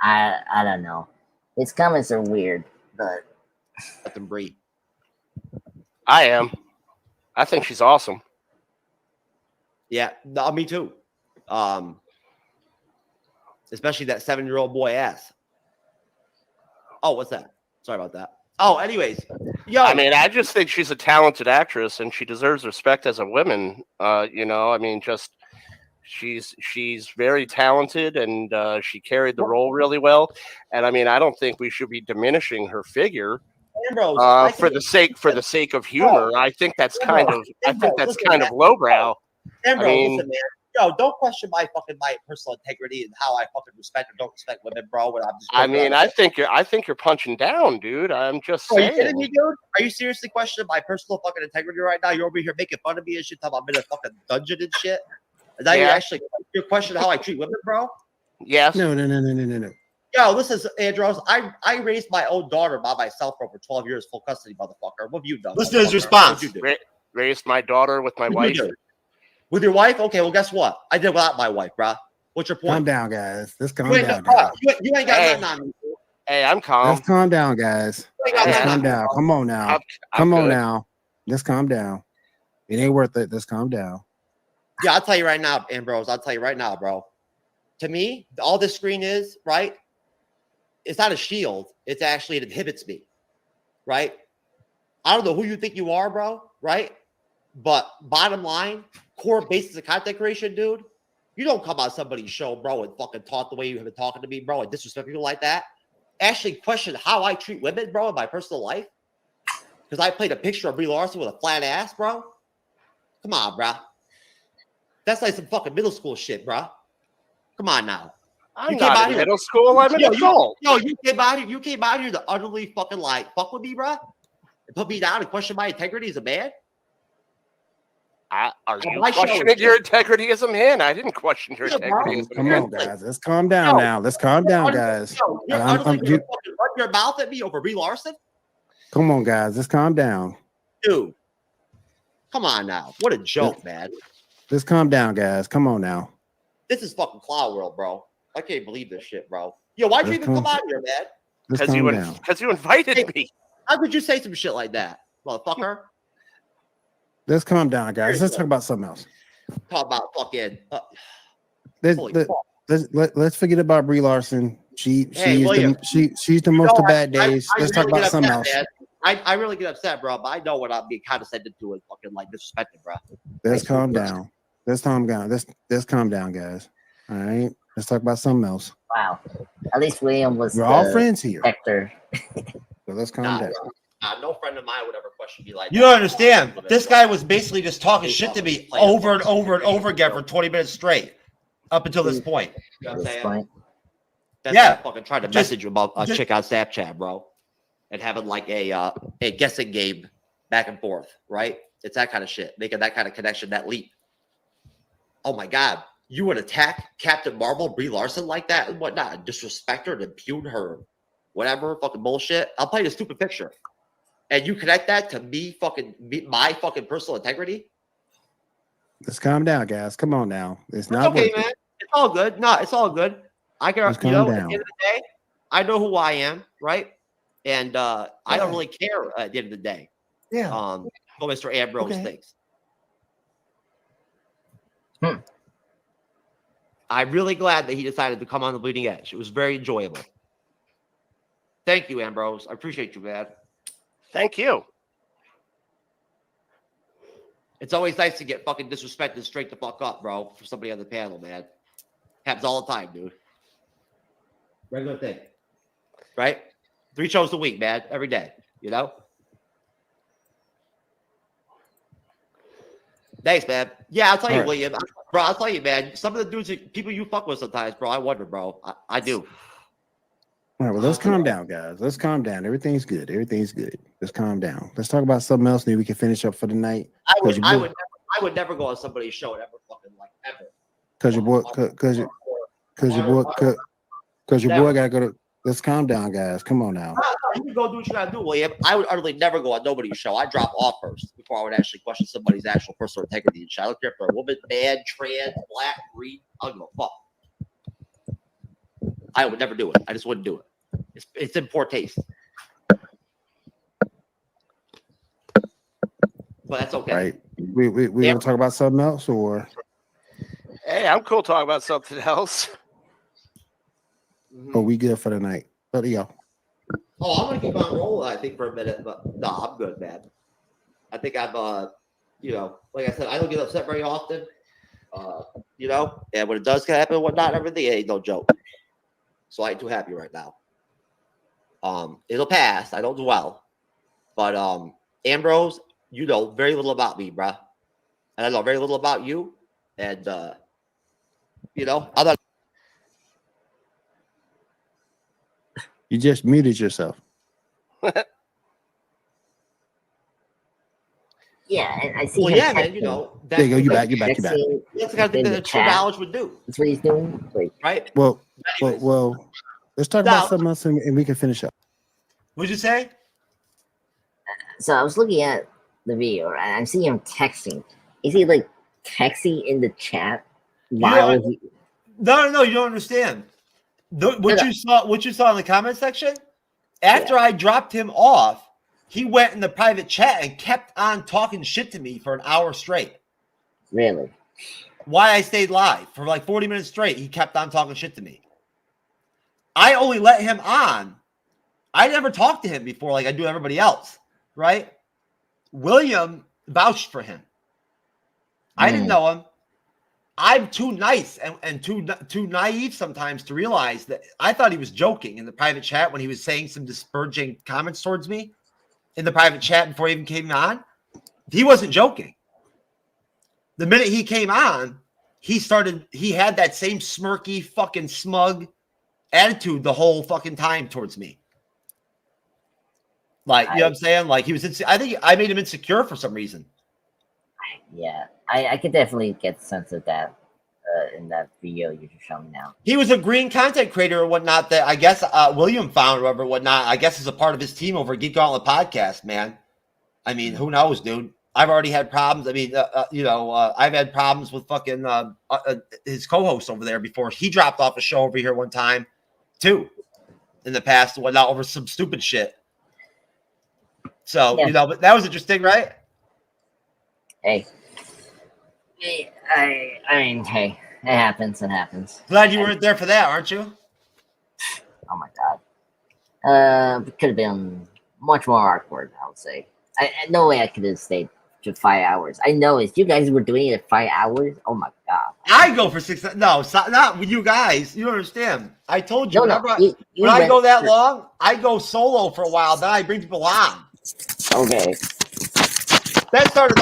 [SPEAKER 4] I don't know. His comments are weird, but
[SPEAKER 1] let them breathe.
[SPEAKER 15] I am. I think she's awesome.
[SPEAKER 1] Yeah, no, me too. Especially that 7-year-old boy ass. Oh, what's that? Sorry about that. Oh, anyways,
[SPEAKER 15] I mean, I just think she's a talented actress and she deserves respect as a woman. She's very talented and she carried the role really well. And I mean, I don't think we should be diminishing her figure for the sake of humor. I think that's kind of lowbrow.
[SPEAKER 1] Listen, man. Yo, don't question my personal integrity and how I fucking respect or don't respect women, bro.
[SPEAKER 15] I think you're punching down, dude. I'm just saying.
[SPEAKER 1] Are you kidding me, dude? Are you seriously questioning my personal fucking integrity right now? You're over here making fun of me and shit, talking about I'm in a fucking dungeon and shit. Is that
[SPEAKER 15] Yeah.
[SPEAKER 1] actually your question? How I treat women, bro?
[SPEAKER 15] Yes.
[SPEAKER 16] No.
[SPEAKER 1] Yo, this is Andros. I raised my own daughter by myself for over 12 years, full custody, motherfucker. What have you done? Listen to his response.
[SPEAKER 15] What'd you do? Raised my daughter with my wife.
[SPEAKER 1] With your wife? Okay, well, guess what? I did without my wife, bro. What's your point?
[SPEAKER 16] Calm down, guys. Let's calm
[SPEAKER 1] You ain't,
[SPEAKER 16] down,
[SPEAKER 1] bro,
[SPEAKER 16] guys.
[SPEAKER 1] you ain't got nothing on me.
[SPEAKER 15] Hey, I'm calm.
[SPEAKER 16] Let's calm down, guys. Let's calm down. Come on now. Come on
[SPEAKER 15] good.
[SPEAKER 16] now. Let's calm down. It ain't worth it. Let's calm down.
[SPEAKER 1] Yeah, I'll tell you right now, Ambrose. I'll tell you right now, bro. To me, all this screen is, right? It's not a shield. It's actually, it inhibits me, right? I don't know who you think you are, bro, right? But bottom line, core basis of content creation, dude, you don't come on somebody's show, bro, and fucking talk the way you have been talking to me, bro, and disrespect people like that. Actually question how I treat women, bro, in my personal life. Because I played a picture of Brie Larson with a flat ass, bro. Come on, bro. That's like some fucking middle school shit, bro. Come on now.
[SPEAKER 15] I'm not in middle school. I'm an adult.
[SPEAKER 1] You came out here. You came out here to utterly fucking like fuck with me, bro, and put me down and question my integrity as a man.
[SPEAKER 15] Are you questioning your integrity as a man? I didn't question your integrity as a
[SPEAKER 16] Come
[SPEAKER 15] man.
[SPEAKER 16] on, guys. Let's calm down now. Let's calm down, guys.
[SPEAKER 1] You're utterly gonna fucking run your mouth at me over Brie Larson,
[SPEAKER 16] Come on, guys. Let's calm down.
[SPEAKER 1] dude. Come on now. What a joke, man.
[SPEAKER 16] Let's calm down, guys. Come on now.
[SPEAKER 1] This is fucking clown world, bro. I can't believe this shit, bro. Yo, why'd you even come out here, man?
[SPEAKER 16] Let's
[SPEAKER 15] you invited me.
[SPEAKER 1] How could you say some shit like that, motherfucker?
[SPEAKER 16] Let's calm down, guys. Let's talk about something else.
[SPEAKER 1] Talk about fucking.
[SPEAKER 16] Let's forget about Brie Larson. She's
[SPEAKER 1] William,
[SPEAKER 16] the most of bad days. Let's talk about something else.
[SPEAKER 1] Man. I really get upset, bro. But I know what I'm being condescended to and fucking like disrespected, bro.
[SPEAKER 16] Let's calm down. Let's calm down. Let's calm down, guys. All right. Let's talk about something else.
[SPEAKER 4] Wow. At least William was.
[SPEAKER 16] We're all friends here.
[SPEAKER 4] Hector.
[SPEAKER 16] So let's calm down.
[SPEAKER 1] No friend of mine would ever question me like
[SPEAKER 17] You don't understand. This guy was basically just talking shit to me over and over and over again for 20 minutes straight up until this point.
[SPEAKER 1] You know what I'm saying? That's
[SPEAKER 17] Yeah.
[SPEAKER 1] like fucking trying to message you about a chick on Snapchat, bro, and having like a guessing game back and forth, right? It's that kind of shit, making that kind of connection, that leap. Oh my God, you would attack Captain Marvel, Brie Larson like that and whatnot, disrespect her and impugn her, whatever, fucking bullshit. I'll play a stupid picture, and you connect that to my fucking personal integrity.
[SPEAKER 16] Let's calm down, guys. Come on now. It's
[SPEAKER 1] It's
[SPEAKER 16] not
[SPEAKER 1] okay,
[SPEAKER 16] worth
[SPEAKER 1] man.
[SPEAKER 16] it.
[SPEAKER 1] It's all good. No, it's all good. I can,
[SPEAKER 16] Let's
[SPEAKER 1] you know,
[SPEAKER 16] calm
[SPEAKER 1] at
[SPEAKER 16] down.
[SPEAKER 1] the end of the day, I know who I am, right? And I don't really care at the end of the day.
[SPEAKER 16] Yeah.
[SPEAKER 1] What Mr. Ambrose thinks. I'm really glad that he decided to come on the bleeding edge. It was very enjoyable. Thank you, Ambrose. I appreciate you, man.
[SPEAKER 15] Thank you.
[SPEAKER 1] It's always nice to get fucking disrespected straight the fuck up, bro, for somebody on the panel, man. Happens all the time, dude. Regular thing. Right? 3 shows a week, man. Every day. You know? Thanks, man. Yeah, I'll tell you,
[SPEAKER 16] All right.
[SPEAKER 1] William. Bro, I'll tell you, man. Some of the dudes, people you fuck with sometimes, bro, I wonder, bro. I do.
[SPEAKER 16] All right, well, let's calm down, guys. Let's calm down. Everything's good. Everything's good. Let's calm down. Let's talk about something else, and we can finish up for the night.
[SPEAKER 1] I would never go on somebody's show and ever fucking like ever.
[SPEAKER 16] Because your boy gotta go to. Let's calm down, guys. Come on now.
[SPEAKER 1] You can go do what you gotta do, William. I would utterly never go on nobody's show. I drop off first before I would actually question somebody's actual personal integrity and shit. I don't care if they're a woman, man, trans, black, green. I don't give a fuck. I would never do it. I just wouldn't do it. It's in poor taste. But that's okay.
[SPEAKER 16] Right. We gonna talk about something else, or
[SPEAKER 15] Hey, I'm cool talking about something else.
[SPEAKER 16] are we good for the night? But yeah.
[SPEAKER 1] Oh, I'm gonna keep on rolling, I think, for a minute, but no, I'm good, man. I think I'm you know, like I said, I don't get upset very often. You know, and when it does happen and whatnot, everything, it ain't no joke. So I ain't too happy right now. It'll pass. I don't dwell. But Ambrose, you know very little about me, bruh. And I know very little about you. And you know, I'm not.
[SPEAKER 16] You just muted yourself.
[SPEAKER 4] Yeah, and I see
[SPEAKER 1] Well,
[SPEAKER 4] him
[SPEAKER 1] yeah, man.
[SPEAKER 4] texting.
[SPEAKER 1] You know,
[SPEAKER 16] There you go. You back.
[SPEAKER 4] Texting
[SPEAKER 1] That's the kind of thing
[SPEAKER 4] in the
[SPEAKER 1] that true
[SPEAKER 4] chat.
[SPEAKER 1] knowledge would do,
[SPEAKER 4] That's what he's doing. Like,
[SPEAKER 1] right?
[SPEAKER 16] Well, let's talk
[SPEAKER 1] Now-
[SPEAKER 16] about something else and we can finish up.
[SPEAKER 1] What'd you say?
[SPEAKER 4] so I was looking at the video, and I'm seeing him texting. Is he like texting in the chat while he?
[SPEAKER 1] No, you don't understand. What you saw in the comment section, after I dropped him off, he went in the private chat and kept on talking shit to me for an hour straight.
[SPEAKER 4] Really?
[SPEAKER 1] Why I stayed live for like 40 minutes straight, he kept on talking shit to me. I only let him on. I never talked to him before like I do everybody else, right? William vouched for him. I didn't know him. I'm too nice and too naive sometimes to realize that I thought he was joking in the private chat when he was saying some disparaging comments towards me in the private chat before he even came on. He wasn't joking. The minute he came on, he had that same smirky, fucking smug attitude the whole fucking time towards me. Like, you know what I'm saying? Like, he was, I think I made him insecure for some reason.
[SPEAKER 4] Yeah, I could definitely get the sense of that in that video you just showed me now.
[SPEAKER 1] He was a green content creator or whatnot that I guess William found or whatnot. I guess is a part of his team over at Geek Gauntlet Podcast, man. I mean, who knows, dude? I've already had problems. I mean, I've had problems with fucking his co-host over there before. He dropped off a show over here one time, too, in the past and whatnot over some stupid shit. So, but that was interesting, right?
[SPEAKER 4] Hey, I mean, hey, it happens. It happens.
[SPEAKER 1] Glad you weren't there for that, aren't you?
[SPEAKER 4] Oh my god. It could have been much more awkward, I would say. No way I could have stayed to 5 hours. I know if you guys were doing it at 5 hours, oh my god.
[SPEAKER 1] I go for 6. No, not with you guys. You don't understand. I told you.
[SPEAKER 4] No,
[SPEAKER 1] when I go that long, I go solo for a while. Then I bring people on.
[SPEAKER 4] Okay.
[SPEAKER 1] That started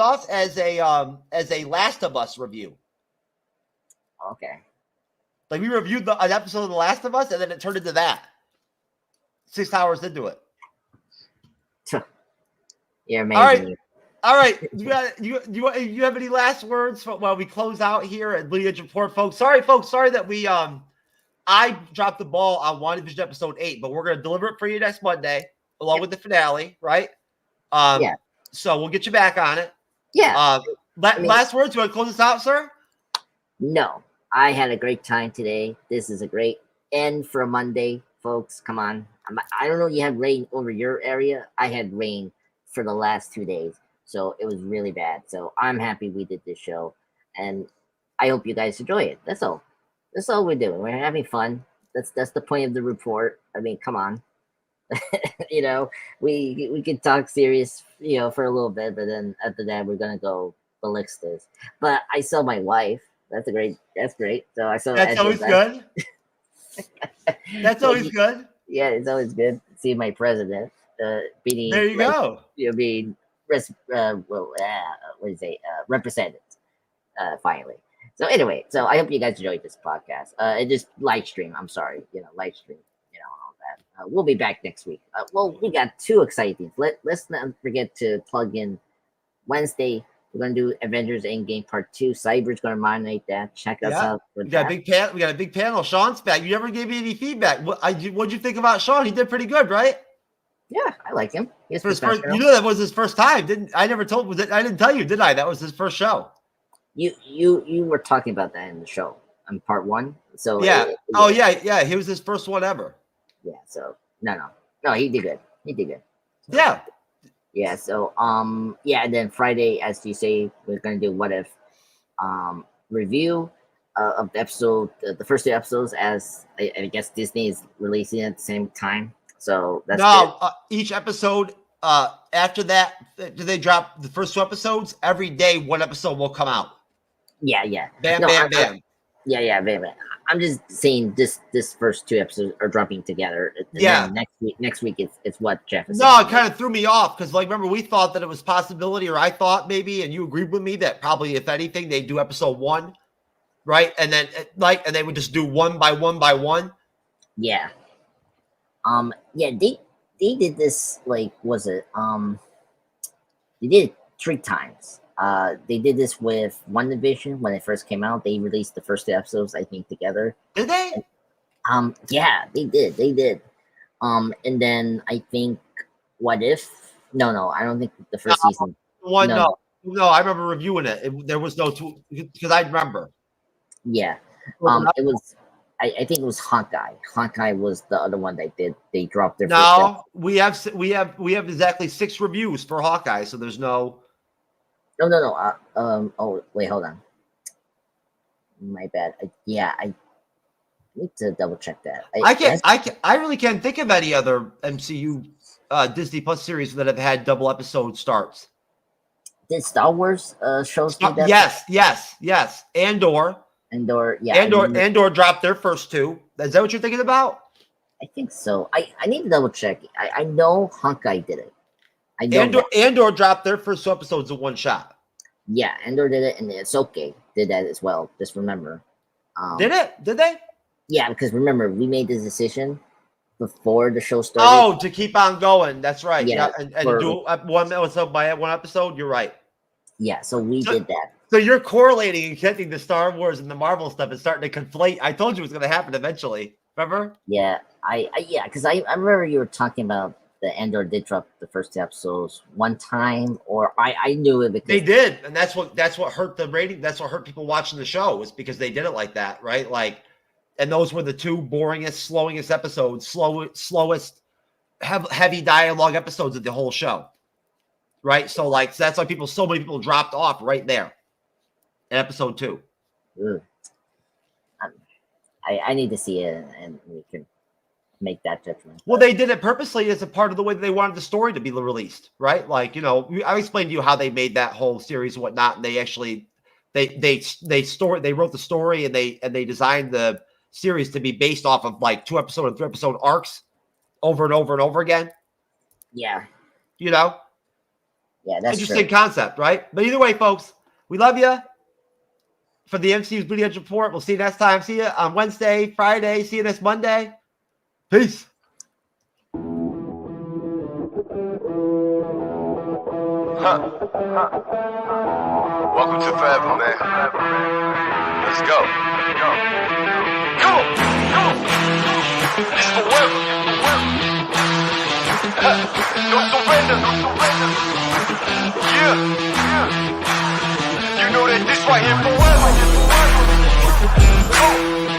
[SPEAKER 1] off as a Last of Us review.
[SPEAKER 4] Okay.
[SPEAKER 1] Like we reviewed an episode of The Last of Us, and then it turned into that. 6 hours into it.
[SPEAKER 4] You're amazing.
[SPEAKER 1] All right. You have any last words while we close out here at Bleeding Edge Report, folks? Sorry that we I dropped the ball on WandaVision episode 8, but we're gonna deliver it for you next Monday, along with the finale, right? So we'll get you back on it.
[SPEAKER 4] Yeah.
[SPEAKER 1] Last words. You want to close this out, sir?
[SPEAKER 4] No, I had a great time today. This is a great end for a Monday, folks. Come on. I don't know. You had rain over your area. I had rain for the last 2 days, so it was really bad. So I'm happy we did this show, and I hope you guys enjoy it. That's all. That's all we're doing. We're having fun. That's the point of the report. I mean, come on. We could talk serious, for a little bit, but then after that we're gonna go ballistas. But I saw my wife. That's great. So I saw.
[SPEAKER 1] That's always good. That's always good.
[SPEAKER 4] Yeah, it's always good to see my president being.
[SPEAKER 1] There you go.
[SPEAKER 4] Being represented finally. So anyway, I hope you guys enjoyed this podcast. It just live stream. I'm sorry, live stream. All that. We'll be back next week. We got 2 exciting things. Let's not forget to plug in Wednesday. We're gonna do Avengers Endgame Part 2. Cyber's gonna moderate that. Check us out.
[SPEAKER 1] We got a big panel. Sean's back. You never gave me any feedback. What'd you think about Sean? He did pretty good, right?
[SPEAKER 4] Yeah, I like him.
[SPEAKER 1] That was his first time. I didn't tell you, did I? That was his first show.
[SPEAKER 4] You were talking about that in the show on part 1. So
[SPEAKER 1] yeah. Yeah. He was his first one ever.
[SPEAKER 4] Yeah. So no, he did good.
[SPEAKER 1] Yeah.
[SPEAKER 4] Yeah. So and then Friday, as you say, we're gonna do What If review of the episode, the first 2 episodes, as I guess Disney is releasing it at the same time. So that's
[SPEAKER 1] each episode. After that, do they drop the first 2 episodes? Every day, 1 episode will come out.
[SPEAKER 4] Yeah.
[SPEAKER 1] Bam.
[SPEAKER 4] Yeah, bam. I'm just saying this first 2 episodes are dropping together.
[SPEAKER 1] Yeah.
[SPEAKER 4] Next week it's what Jeff is.
[SPEAKER 1] No, it kind of threw me off because, remember, we thought that it was possibility, or I thought maybe, and you agreed with me that probably, if anything, they do episode 1, right? And then and they would just do 1 by 1 by 1.
[SPEAKER 4] Yeah. Yeah. They did this. Was it They did it 3 times. They did this with WandaVision when it first came out. They released the first 2 episodes, I think, together.
[SPEAKER 1] Did they?
[SPEAKER 4] Yeah, they did. They did. And then I think What If? No, I don't think the first season.
[SPEAKER 1] No, I remember reviewing it. There was no two because I remember.
[SPEAKER 4] Yeah. It was. I think it was Hawkeye. Hawkeye was the other one they dropped their.
[SPEAKER 1] No, we have exactly 6 reviews for Hawkeye, so there's no.
[SPEAKER 4] No. Oh wait, hold on. My bad. I need to double check that.
[SPEAKER 1] I really can't think of any other MCU Disney Plus series that have had double episode starts.
[SPEAKER 4] Did Star Wars shows do that?
[SPEAKER 1] Yes. Andor, yeah. Andor dropped their first 2. Is that what you're thinking about?
[SPEAKER 4] I think so. I need to double check. I know Hawkeye did it. I know
[SPEAKER 1] Andor dropped their first 2 episodes in one shot.
[SPEAKER 4] Yeah, Andor did it, and Ahsoka did that as well. Just remember.
[SPEAKER 1] Did it? Did they?
[SPEAKER 4] Yeah, because remember, we made this decision before the show started.
[SPEAKER 1] Oh, to keep on going. That's right.
[SPEAKER 4] Yeah,
[SPEAKER 1] and do one episode by one episode. You're right.
[SPEAKER 4] Yeah, so we did that.
[SPEAKER 1] So you're correlating and connecting the Star Wars and the Marvel stuff and starting to conflate. I told you it was going to happen eventually. Remember?
[SPEAKER 4] Yeah, because I remember you were talking about the Andor did drop the first 2 episodes one time, or I knew it because
[SPEAKER 1] they did, and that's what hurt the rating. That's what hurt people watching the show, was because they did it like that, right? Like, and those were the 2 boringest, slowest episodes, slowest, heavy dialogue episodes of the whole show, right? So that's why so many people dropped off right there in episode 2.
[SPEAKER 4] I need to see it, and we can make that judgment.
[SPEAKER 1] Well, they did it purposely as a part of the way that they wanted the story to be released, right? Like, I explained to you how they made that whole series and whatnot, and they actually they wrote the story and they designed the series to be based off of like 2-episode and 3-episode arcs over and over and over again.
[SPEAKER 4] Yeah.
[SPEAKER 1] Yeah,
[SPEAKER 4] that's
[SPEAKER 1] interesting concept, right? But either way, folks, we love you. For the MCU's Bleeding Edge Report, we'll see you next time. See you on Wednesday, Friday. See you this Monday. Peace.
[SPEAKER 18] Welcome to Forever, man. Let's go. Come on. It's forever. No surrender. Yeah. You know that this right here forever.